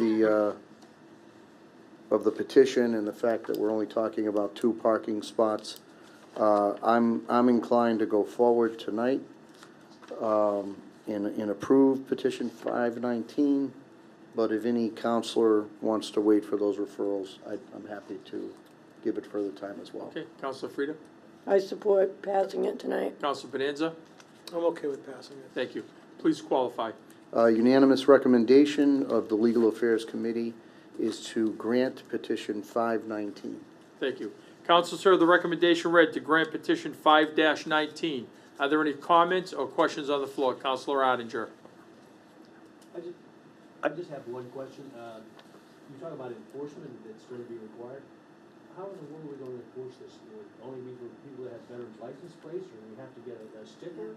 the petition and the fact that we're only talking about 2 parking spots. I'm inclined to go forward tonight, and approve petition 519, but if any counselor wants to wait for those referrals, I'm happy to give it further time as well. Okay, Counselor Frida? I support passing it tonight. Counselor Bonanza? I'm okay with passing it. Thank you. Please qualify. Unanimous recommendation of the Legal Affairs Committee is to grant petition 519. Thank you. Council, sir, the recommendation read to grant petition 5-19. Are there any comments or questions on the floor? Counselor Oettinger. I just have one question. You talk about enforcement that's going to be required. How in the world are we going to enforce this? Will it only be for people that have veterans license plates, or do we have to get a sticker?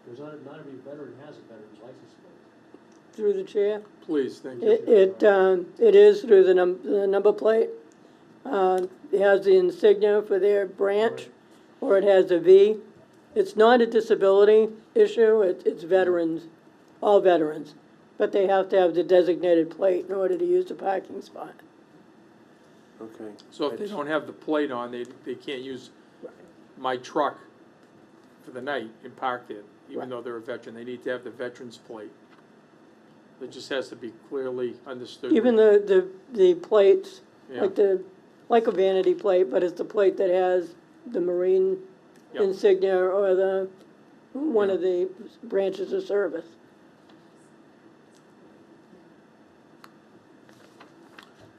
Because not every veteran has a veterans license plate. Through the chair? Please, thank you. It is through the number plate. It has the insignia for their branch, or it has a V. It's not a disability issue, it's veterans, all veterans. But they have to have the designated plate in order to use the parking spot. Okay. So if they don't have the plate on, they can't use my truck for the night and park there, even though they're a veteran. They need to have the veteran's plate. It just has to be clearly understood. Even the plates, Yeah. like a vanity plate, but it's the plate that has the Marine Yep. insignia or one of the branches of service.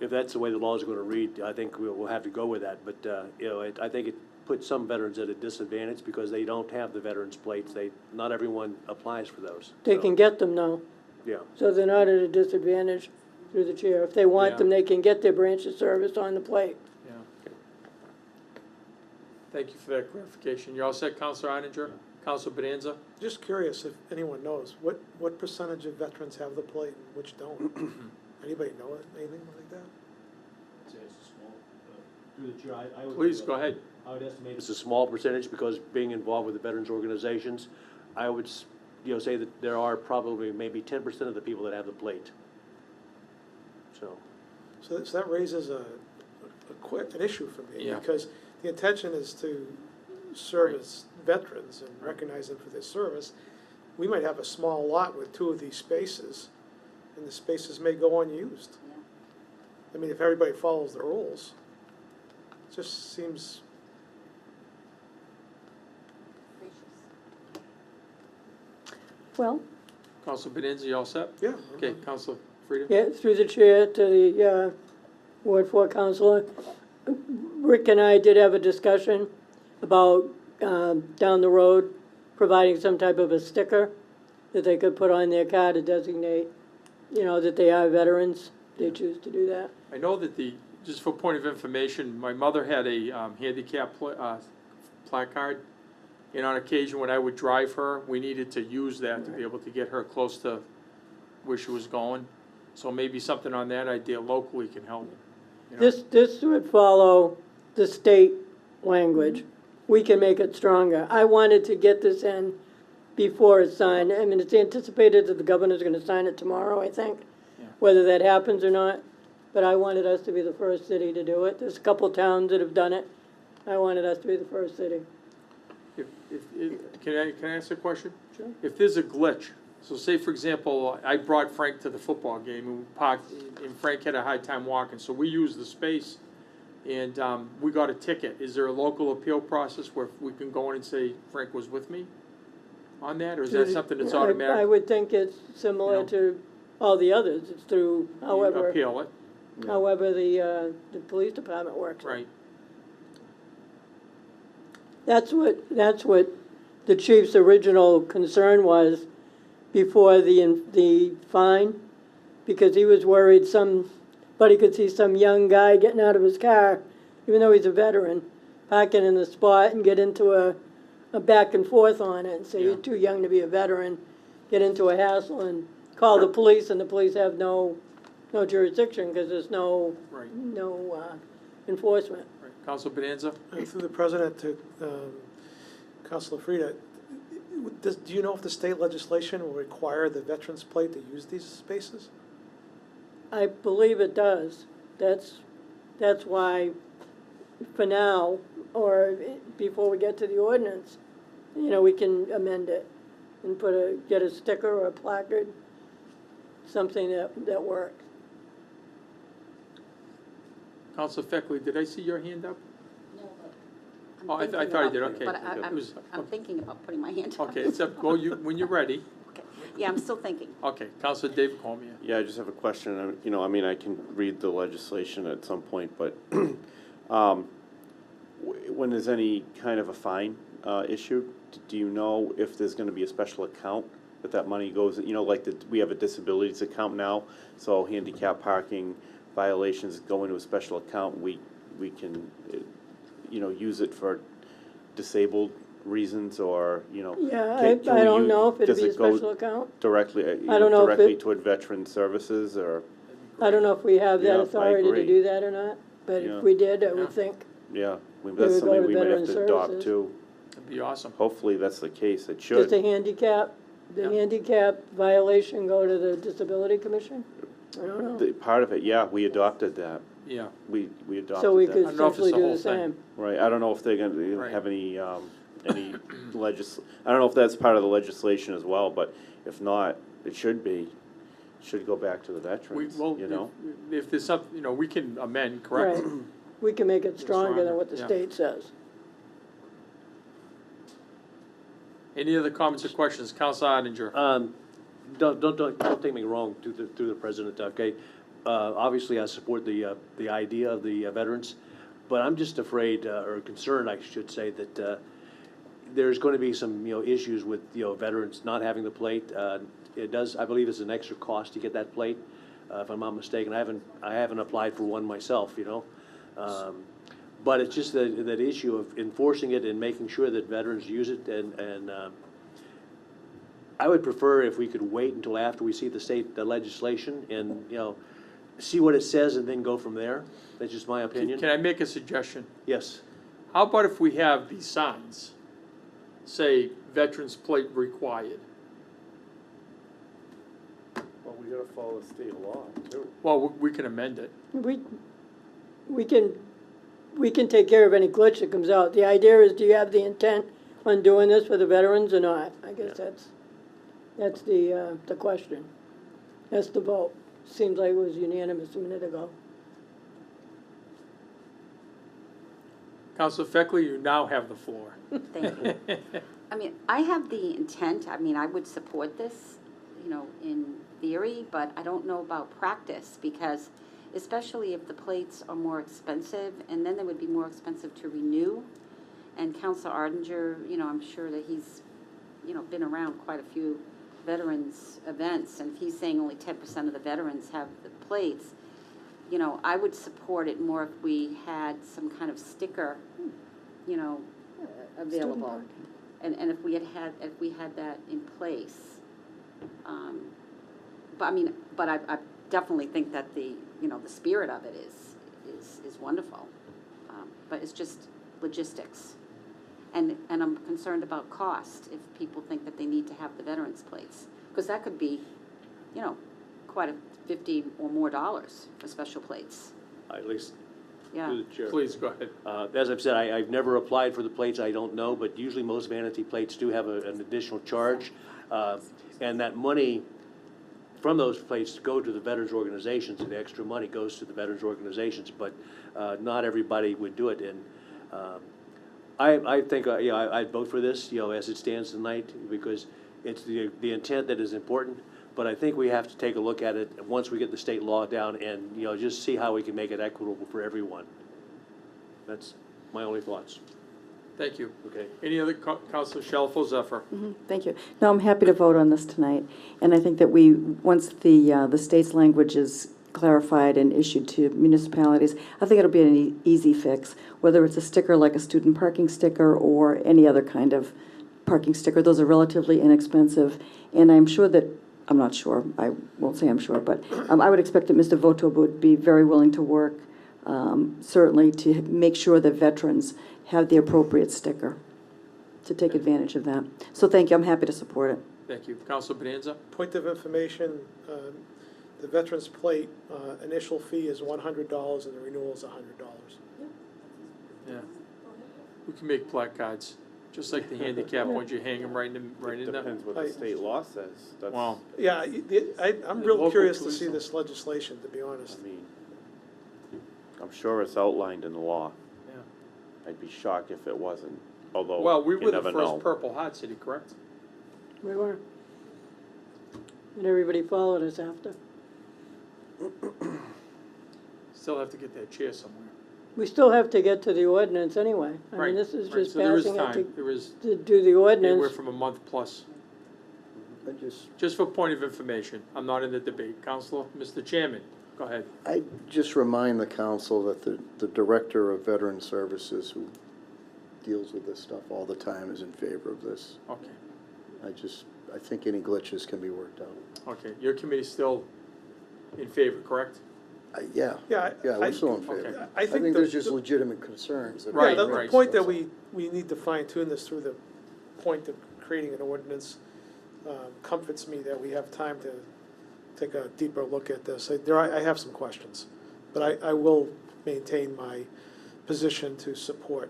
If that's the way the law is going to read, I think we'll have to go with that. But, I think it puts some veterans at a disadvantage because they don't have the veterans plates. Not everyone applies for those. They So, can get them now, Yeah. so they're not at a disadvantage through the chair. If they want Yeah. them, they can get their branch of service on the plate. Yeah. Thank you for that clarification. You're all set, Counselor Oettinger? Counselor Bonanza? Just curious if anyone knows, what percentage of veterans have the plate and which don't? Anybody know anything like that? I'd say it's a small, through the chair, I would. Please, go ahead. I would estimate it's a small percentage because being involved with the veterans organizations, I would, say that there are probably maybe 10% of the people that have the plate. So. So that raises an issue for me, Yeah. because the intention is to service veterans and recognize them for their service. We might have a small lot with 2 of these spaces, and the spaces may go unused. I mean, if everybody follows the rules, it just seems. Well, Counselor Bonanza, you all set? Yeah. Okay, Counselor Frida? Yeah, through the chair to the Ward 4 counselor. Rick and I did have a discussion about down the road, providing some type of a sticker that they could put on their car to designate, that they are veterans. They choose to do that. I know that just for point of information, my mother had a handicap placard, and on occasion when I would drive her, we needed to use that to be able to get her close to where she was going. So maybe something on that idea locally can help. This would follow the state language. We can make it stronger. I wanted to get this in before it's signed. I mean, it's anticipated that the governor's gonna sign it tomorrow, I think, whether that happens or not. But I wanted us to be the first city to do it. There's a couple towns that have done it. I wanted us to be the first city. Can I ask a question? Sure. If there's a glitch, so say for example, I brought Frank to the football game and we parked, and Frank had a hard time walking, so we used the space and we got a ticket. Is there a local appeal process where we can go in and say Frank was with me on that, or is that something that's automatic? I would think it's similar to all the others. It's through however. Appeal it. However the police department works. Right. That's what the chief's original concern was before the fine, because he was worried some but he could see some young guy getting out of his car, even though he's a veteran, parking in the spot and get into a back and forth on it, and say, you're too young to be a veteran, get into a hassle and call the police, and the police have no jurisdiction, because there's no enforcement. Council Bonanza? Through the president to Councilor Frida, do you know if the state legislation will require the veterans plate to use these spaces? I believe it does. That's why, for now, or before we get to the ordinance, we can amend it and get a sticker or a placard, something that works. Council Feckley, did I see your hand up? No, Oh, I thought I did, okay. But It was- I'm thinking about putting my hand up. Okay, except, well, when you're ready. Okay. Yeah, I'm still thinking. Okay, Council David Cormier. Yeah, I just have a question. I mean, I can read the legislation at some point, but when there's any kind of a fine issued, do you know if there's gonna be a special account that money goes, like we have a disabilities account now, so handicap parking violations go into a special account, we can, use it for disabled reasons, or, Yeah, I don't know if it'd be a special account. directly, I don't know if directly it- toward veteran services, or? I don't know if we have Yeah, that I authority to agree. do that or not, but Yeah. if we did, I would think. Yeah, It that's would go something to we might have Veteran to adopt Services. too. That'd be awesome. Hopefully that's the case, it Does should. the handicap violation go to the Disability Commission? I don't know. Part of it, yeah, we adopted that. Yeah. We adopted that. So we could I don't know if it's essentially the do whole the thing. same. Right, I don't know if they're gonna Right. have any I don't know if that's part of the legislation as well, but if not, it should be. Should go back to the veterans, Well, you know? if there's something, we can amend, correct? Right. We can make it stronger than what the yeah. state says. Any other comments or questions? Council Odinger? Don't take me wrong, through the president, okay? Obviously, I support the idea of the veterans, but I'm just afraid, or concerned, I should say, that there's going to be some, issues with, veterans not having the plate. It does, I believe it's an extra cost to get that plate, if I'm not mistaken. I haven't applied for one myself, But it's just that issue of enforcing it and making sure that veterans use it, and I would prefer if we could wait until after we see the legislation and, see what it says and then go from there. That's just my opinion. Can I make a suggestion? Yes. How about if we have these signs, say, veterans plate required? Well, we gotta follow the state law too. Well, we can amend it. We can take care of any glitch that comes out. The idea is, do you have the intent on doing this for the veterans or not? I guess that's the question. That's the vote. Seems like it was unanimous a minute ago. Council Feckley, you now have the floor. Thank you. I mean, I have the intent, I would support this, in theory, but I don't know about practice, because especially if the plates are more expensive, and then they would be more expensive to renew. And Councilor Ardinger, I'm sure that he's, been around quite a few veterans events, and if he's saying only 10% of the veterans have the plates, I would support it more if we had some kind of sticker, available. And if we had that in place. But I definitely think that the spirit of it is wonderful. But it's just logistics. And I'm concerned about cost, if people think that they need to have the veterans plates. Because that could be, quite a $50 or more for special plates. At least, Yeah. through the chair. Please, go ahead. As I've said, I've never applied for the plates, I don't know, but usually most vanity plates do have an additional charge. And that money from those plates go to the veterans organizations, and the extra money goes to the veterans organizations, but not everybody would do it. And I think, I'd vote for this, as it stands tonight, because it's the intent that is important. But I think we have to take a look at it once we get the state law down and, just see how we can make it equitable for everyone. That's my only thoughts. Thank you. Okay. Any other, Councilor Shalfo Zephyr? Thank you. No, I'm happy to vote on this tonight. And I think that once the state's language is clarified and issued to municipalities. I think it'll be an easy fix, whether it's a sticker like a student parking sticker or any other kind of parking sticker. Those are relatively inexpensive, and I'm sure that, I'm not sure, I won't say I'm sure, but I would expect that Mr. Voto would be very willing to work, certainly to make sure that veterans have the appropriate sticker to take advantage of that. So thank you, I'm happy to support it. Thank you. Councilor Bonanza? Point of information, the Veterans Plate initial fee is $100 and the renewal is $100. Yeah. We can make placards, just like the handicap ones, you hang them right in the. Depends what the state law says. That's, Wow. Yeah, I'm real Local curious to police. see this legislation, to be honest. I mean, I'm sure it's outlined in the law. Yeah. I'd be shocked if it wasn't, although Well, we you were the never first know. Purple Heart City, correct? We were. And everybody followed us after. Still have to get that chair somewhere. We still have to get to the ordinance anyway. I Right, mean, this is right. just So there is passing it time. There is to do the anywhere ordinance. from a month plus. I just, Just for point of information, I'm not in the debate. Counselor, Mr. Chairman, go ahead. I just remind the council that the Director of Veteran Services, who deals with this stuff all the time, is in favor of this. Okay, I think any glitches can be worked out. okay. Your committee's still in favor, correct? Yeah, Yeah, we're still in Okay. favor. I I think think the- there's just legitimate concerns. that Right, Yeah, are the raised, point that that's all. we need to fine tune this through the point of creating an ordinance comforts me that we have time to take a deeper look at this. I have some questions, but I will maintain my position to support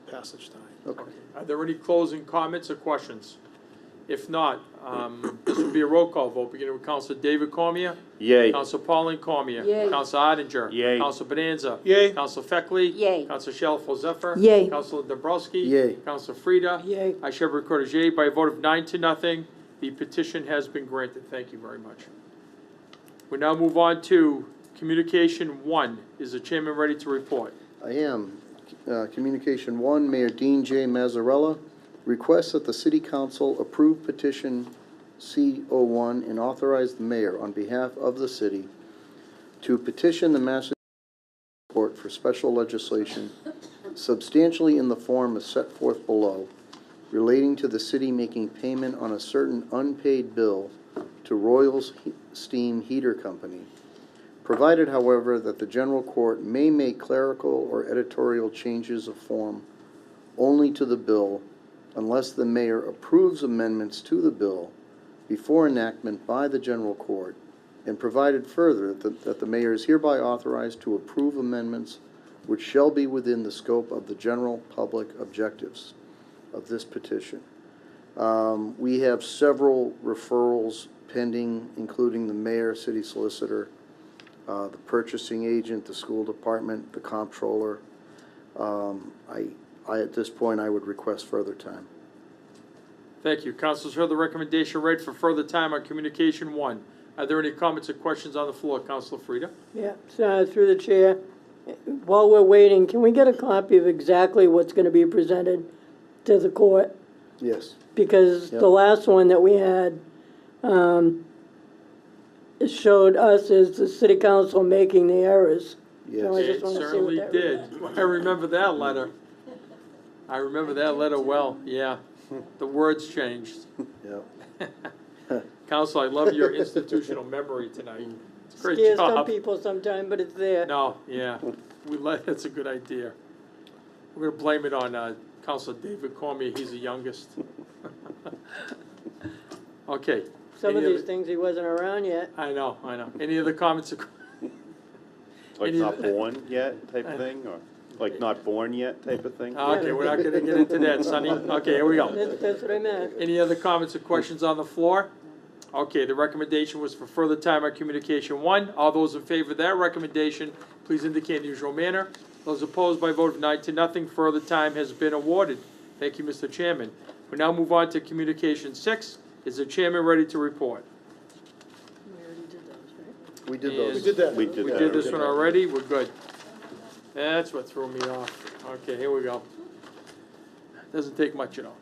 passage tonight. Okay. Are there any closing comments or questions? If not, this will be a roll call vote, beginning with Counselor David Cormier. Yay. Counselor Pauline Cormier. Yay. Counselor Odenger. Yay. Counselor Bonanza. Yay. Counselor Feckley. Yay. Counselor Shalfo Zephyr. Yay. Counselor Dobrowski. Yay. Counselor Frida. Yay. I shall record as yay by a vote of 9-0. The petition has been granted. Thank you very much. We now move on to Communication 1. Is the chairman ready to report? I am. Communication 1, Mayor Dean J. Mazzarella requests that the City Council approve petition C01 and authorize the mayor on behalf of the city to petition the Massachusetts Court for special legislation substantially in the form as set forth below, relating to the city making payment on a certain unpaid bill to Royals Steam Heater Company, provided, however, that the general court may make clerical or editorial changes of form only to the bill unless the mayor approves amendments to the bill before enactment by the general court, and provided further that the mayor is hereby authorized to approve amendments which shall be within the scope of the general public objectives of this petition. We have several referrals pending, including the mayor, city solicitor, the purchasing agent, the school department, the comptroller. At this point, I would request further time. Thank you. Councilors heard the recommendation read for further time on Communication 1. Are there any comments or questions on the floor? Councilor Frida? Yeah, so through the chair, while we're waiting, can we get a copy of exactly what's gonna be presented to the court? Yes. Because Yep. the last one that we had, it showed us as the city council making the errors. So I Yes. just It wanna see certainly what that did. I remember that letter. I remember that letter well, yeah. The words changed. Yep. Council, I love your institutional memory tonight. It's a great scares some job. people sometime, but it's there. No, yeah, that's a good idea. We're gonna blame it on Councilor David Cormier, he's the youngest. Okay. Some of Any these other- things he wasn't around yet. I know. Any other comments? Like Any- not born yet type of thing, or like not born yet type of thing? Okay, we're not gonna get into that, Sonny. Okay, here we go. That's what I meant. Any other comments or questions on the floor? Okay, the recommendation was for further time on Communication 1. All those in favor of that recommendation, please indicate in the usual manner. Those opposed by a vote of 9-0, further time has been awarded. Thank you, Mr. Chairman. We now move on to Communication 6. Is the chairman ready to report? We already did those, right? We did And- those. We did that. We did We that. did this one already, we're good. That's what threw me off. Okay, here we go. Doesn't take much at all.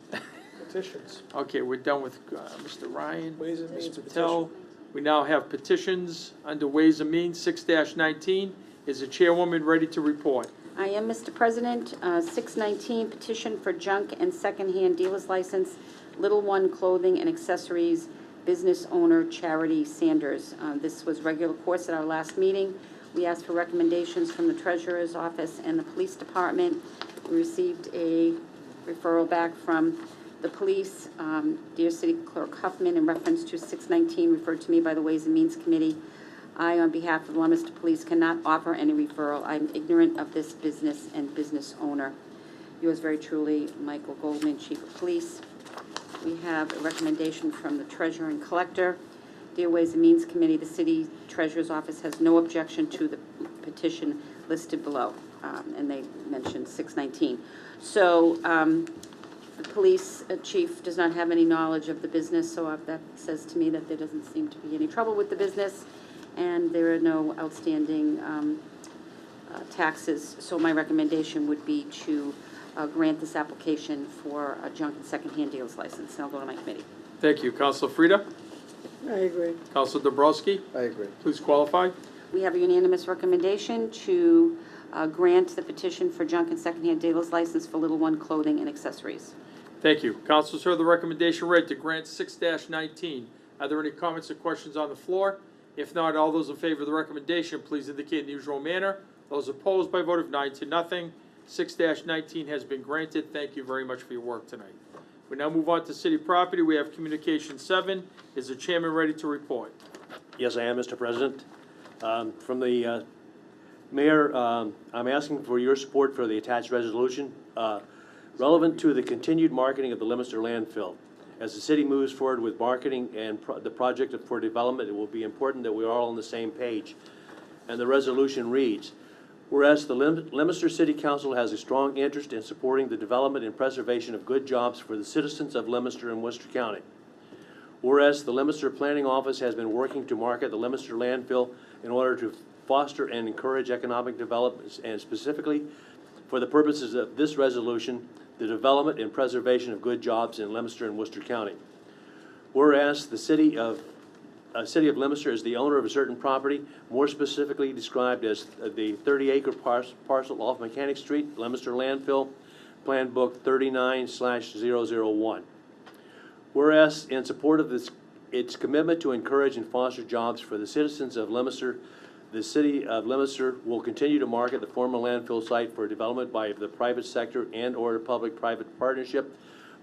Petitions. Okay, we're done with Mr. Ryan, Ways and Ms. Means Patel, We now have petitions under Ways and Means, 6-19. Is the chairwoman ready to report? I am, Mr. President. 619, petition for junk and secondhand dealer's license, Little One Clothing and Accessories, business owner Charity Sanders. This was regular course at our last meeting. We asked for recommendations from the treasurer's office and the police department. We received a referral back from the police. Dear City Clerk Huffman, in reference to 619, referred to me by the Ways and Means Committee. I, on behalf of the Leominster Police, cannot offer any referral. I'm ignorant of this business and business owner. Yours very truly, Michael Goldman, Chief of Police. We have a recommendation from the Treasurer and Collector. Dear Ways and Means Committee, the City Treasurer's Office has no objection to the petition listed below, and they mentioned 619. So the police chief does not have any knowledge of the business, so that says to me that there doesn't seem to be any trouble with the business, and there are no outstanding taxes. So my recommendation would be to grant this application for a junk and secondhand dealer's license. And I'll go to my committee. Thank you. Councilor Frida? I agree. Councilor Dabrowski? I agree. Please qualify. We have a unanimous recommendation to grant the petition for junk and secondhand dealer's license for Little One Clothing and Accessories. Thank you. Councilors heard the recommendation read to grant 6-19. Are there any comments or questions on the floor? If not, all those in favor of the recommendation, please indicate in the usual manner. Those opposed by vote of 9-0. 6-19 has been granted. Thank you very much for your work tonight. We now move on to city property. We have communication 7. Is the chairman ready to report? Yes, I am, Mr. President. From the mayor, I'm asking for your support for the attached resolution relevant to the continued marketing of the Leominster landfill. As the city moves forward with marketing and the project for development, it will be important that we are all on the same page. And the resolution reads, whereas the Leominster City Council has a strong interest in supporting the development and preservation of good jobs for the citizens of Leominster and Worcester County. Whereas the Leominster Planning Office has been working to market the Leominster landfill in order to foster and encourage economic development, and specifically for the purposes of this resolution, the development and preservation of good jobs in Leominster and Worcester County. Whereas the city of Leominster is the owner of a certain property, more specifically described as the 30-acre parcel off Mechanic Street, Leominster landfill, Plan Book 39/001. Whereas in support of its commitment to encourage and foster jobs for the citizens of Leominster, the city of Leominster will continue to market the former landfill site for development by the private sector and or a public-private partnership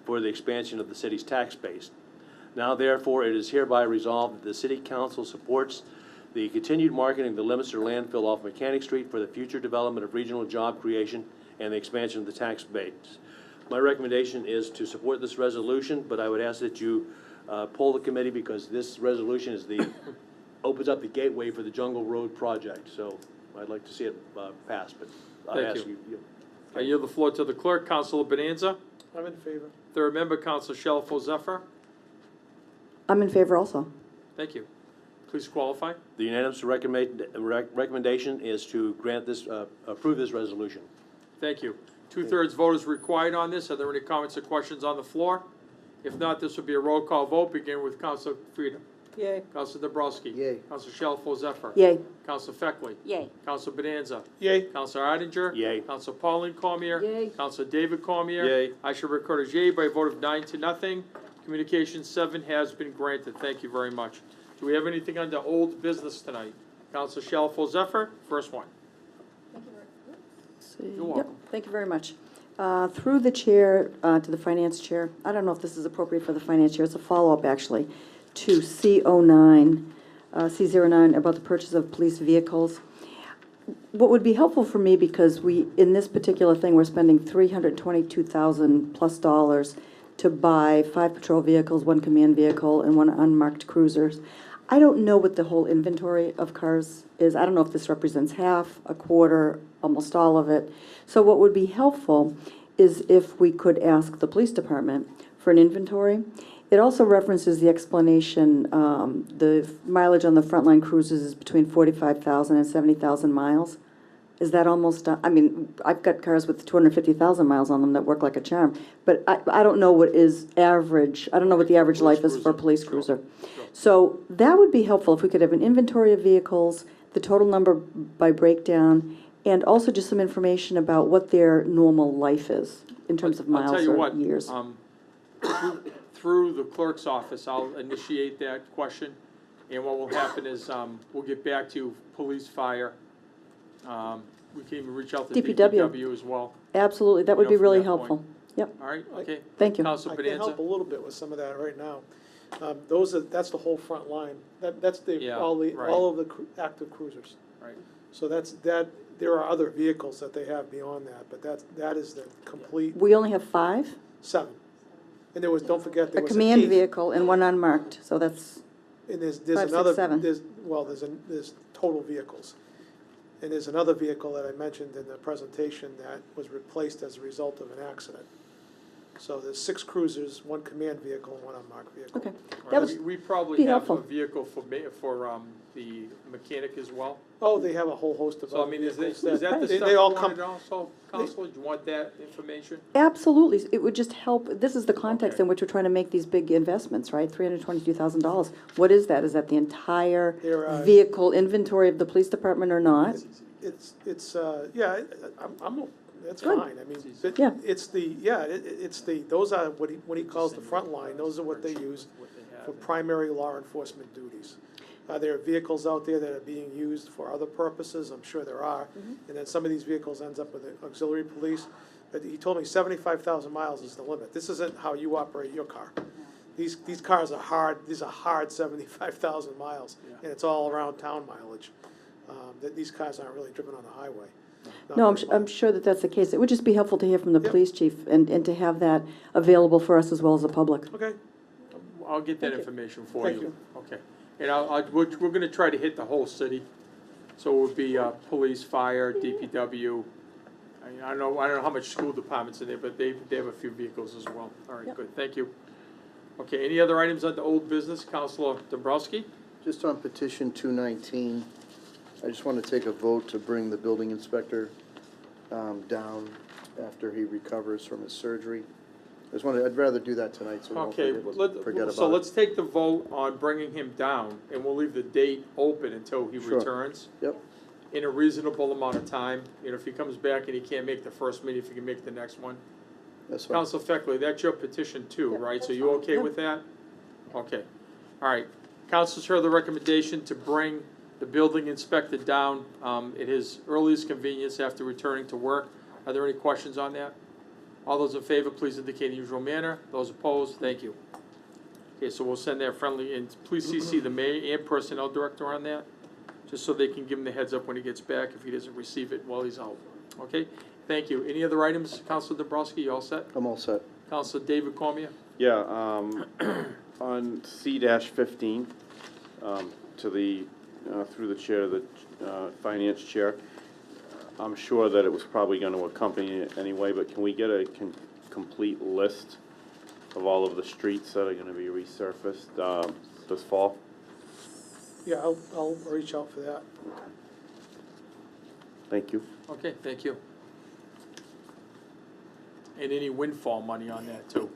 for the expansion of the city's tax base. Now, therefore, it is hereby resolved that the City Council supports the continued marketing of the Leominster landfill off Mechanic Street for the future development of regional job creation and the expansion of the tax base. My recommendation is to support this resolution, but I would ask that you poll the committee, because this resolution is opens up the gateway for the Jungle Road project. So I'd like to see it passed, but I Thank ask you. you. I yield the floor to the clerk. Councilor Bonanza. I'm in favor. Third member, Councilor Shalfo Zephyr. I'm in favor also. Thank you. Please qualify. The unanimous recommendation is to grant this, approve this resolution. Thank you. 2/3 vote is required on this. Are there any comments or questions on the floor? If not, this will be a roll call vote, beginning with Councilor Frida. Yay. Councilor Dabrowski. Yay. Councilor Shalfo Zephyr. Yay. Councilor Feckley. Yay. Councilor Bonanza. Yay. Councilor Ardinger. Yay. Councilor Pauline Cormier. Yay. Councilor David Cormier. Yay. I shall record as yay by a vote of 9-0. Communication 7 has been granted. Thank you very much. Do we have anything under old business tonight? Councilor Shalfo Zephyr, first one. You're welcome. Yep, thank you very much. Through the chair to the finance chair, I don't know if this is appropriate for the finance chair, it's a follow-up actually, to C09 about the purchase of police vehicles. What would be helpful for me, because in this particular thing, we're spending $322,000+ to buy 5 patrol vehicles, 1 command vehicle, and 1 unmarked cruisers. I don't know what the whole inventory of cars is. I don't know if this represents half, a quarter, almost all of it. So what would be helpful is if we could ask the police department for an inventory. It also references the explanation, the mileage on the frontline cruisers is between 45,000 and 70,000 miles. Is that almost, I mean, I've got cars with 250,000 miles on them that work like a charm, but I don't know what is average, I don't know what the average life is for a police cruiser. So that would be helpful if we could have an inventory of vehicles, the total number by breakdown, and also just some information about what their normal life is in terms of I'll tell miles you or what, years. Through the clerk's office, I'll initiate that question, and what will happen is, we'll get back to police, fire. We can even reach out to DPW as well. Absolutely, that would You be know, from really that helpful. point. Yep. All right, okay. Thank you. Council I can Bonanza? help a little bit with some of that right now. That's the whole front line. That's Yeah, all right. of the active cruisers. Right. So there are other vehicles that they have beyond that, but that is the complete We only have 5? 7. And there was, don't forget, there A was command 8th. vehicle and one unmarked, so that's, And there's 5, 6, another, 7. there's total vehicles. And there's another vehicle that I mentioned in the presentation that was replaced as a result of an accident. So there's 6 cruisers, 1 command vehicle, and 1 unmarked vehicle. okay. All That right, was, we probably be have a helpful. vehicle for the mechanic as well. Oh, they have a whole host of So, I other mean, is vehicles that the they stuff you all come. wanted also, Counselor? Do you want that information? Absolutely, it would just help, this is the context Okay. in which we're trying to make these big investments, right? $322,000. What is that? Is that the entire They're, vehicle inventory of the police department or not? Yeah, that's Good. fine, I mean, but Yeah. those are what he calls the front line, those are what they use for primary law enforcement duties. There are vehicles out there that are being used for other purposes, I'm sure there are, and then some of these vehicles ends up with the auxiliary police, but he told me 75,000 miles is the limit. This isn't how you operate your car. These cars are hard, these are hard 75,000 miles, and it's all around town mileage. That these cars aren't really driven on the highway. Not No, very I'm much. sure that that's the case. It would just be helpful to hear from the Yep. police chief and to have that available for us as well as the public. Okay, I'll get that information for Thank you. Okay. And we're gonna try to hit the whole city. So it would be, police, fire, DPW. I don't know how much school departments in there, but they have a few vehicles as well. All right, good, thank you. Okay, any other items on the old business? Counselor Dombrowski? Just on petition 219, I just want to take a vote to bring the building inspector down after he recovers from his surgery. I'd rather do that tonight, so we Okay, don't forget about it. so let's take the vote on bringing him down, and we'll leave the date open until he Sure. returns. Yep. In a reasonable amount of time. You know, if he comes back and he can't make the first meeting, if he can make the next one. That's fine. Counsel Feckley, that's your petition too, right? So you okay with that? Okay. All right. Council's heard the recommendation to bring the building inspector down at his earliest convenience after returning to work. Are there any questions on that? All those in favor, please indicate in the usual manner. Those opposed, thank you. Okay, so we'll send that friendly, and please CC the mayor and personnel director on that, just so they can give him the heads up when he gets back if he doesn't receive it while he's out. Okay, thank you. Any other items, Councilor Dombrowski, you all set? I'm all set. Councilor David Cormier? Yeah, on C-15, to the, through the chair, the finance chair, I'm sure that it was probably going to accompany it anyway, but can we get a complete list of all of the streets that are going to be resurfaced this fall? yeah, I'll reach out for that. Thank you. Okay, thank you. And any windfall money on that too?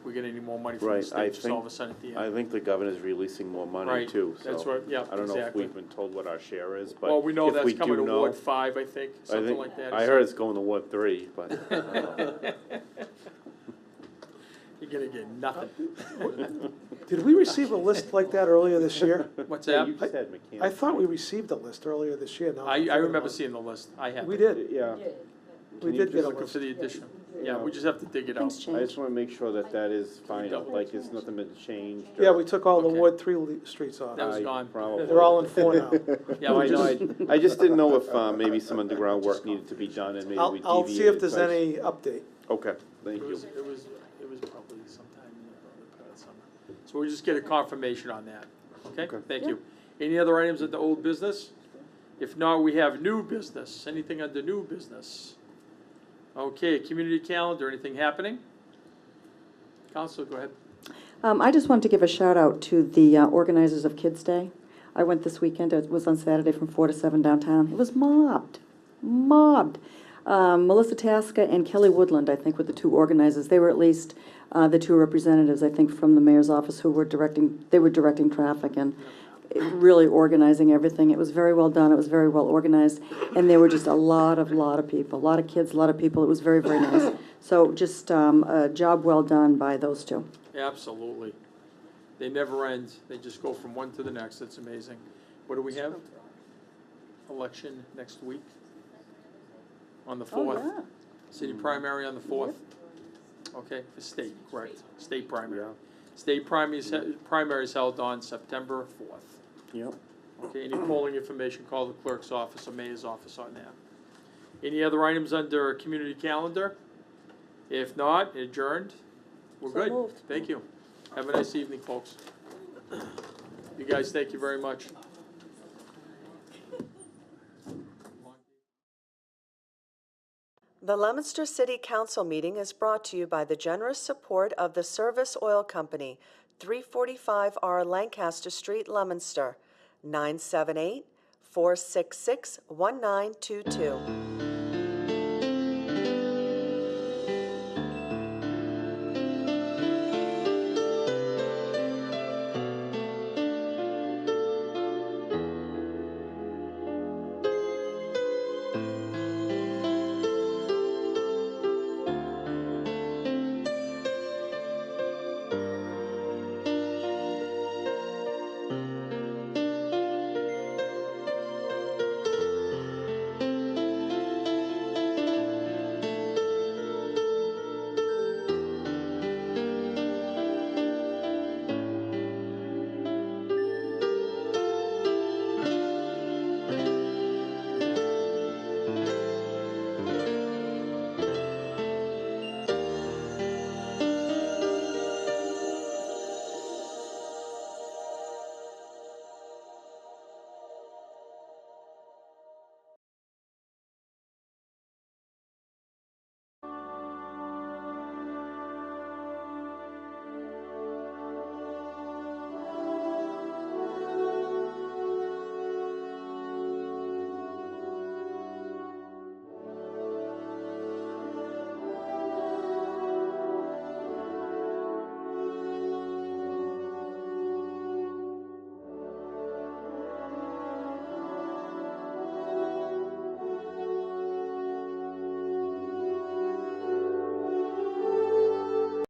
We get any more money from the Right, state just all of a sudden at the end? I think the governor's releasing more money Right, too, so. that's right, yeah, I don't know if exactly. we've been told what our share is, but Well, we know if that's we coming do to know, Ward 5, I think, I something think, like that. I heard it's going to Ward 3, but I don't know. You're gonna get nothing. Did we receive a list like that earlier this year? What's Yeah, that? you just had mechanics. I thought we received a list earlier this year. Now I I'm thinking remember about it. seeing the list, I have. We it. did, Yeah. we Can you did get a Looking list. for the addition. Yeah, we just have to dig it out. Things I change. just want to make sure that that is final, like it's nothing been changed. Yeah, we took all the Okay. Ward 3 streets off. That was gone. Probably. They're all in 4 now. Yeah, No, we I know, just, I just didn't know if maybe some underground work needed to be done and maybe we deviated. I'll see if there's price. any update. Okay, thank it you. was probably sometime in the early part of summer. So we just get a confirmation on that. Okay, Okay. thank you. Any other items at the old business? If not, we have new business. Anything under new business? Okay, community calendar, anything happening? Council, go ahead. I just wanted to give a shout out to the organizers of Kids Day. I went this weekend, it was on Saturday from 4 to 7 downtown. It was mobbed, mobbed. Melissa Tasca and Kelly Woodland, I think, were the two organizers. They were at least the two representatives, I think, from the mayor's office who were directing traffic and really organizing everything. It was very well done. It was very well organized. And there were just a lot of people, a lot of kids, a lot of people. It was very, very nice. So just a job well done by those two. Absolutely. They never end. They just go from one to the next. It's amazing. What do we have? Election next week on the 4th. Oh, yeah. City primary on the 4th. Okay, for state, correct. State primary. State primary is held on September 4th. Yep. Okay, any polling information, call the clerk's office or mayor's office on that. Any other items under community calendar? If not, adjourned. We're So good. moved. Thank you. Have a nice evening, folks. You guys, thank you very much. The Leominster City Council meeting is brought to you by the generous support of the Service Oil Company, 345R Lancaster Street, Leominster, 978-466-1922.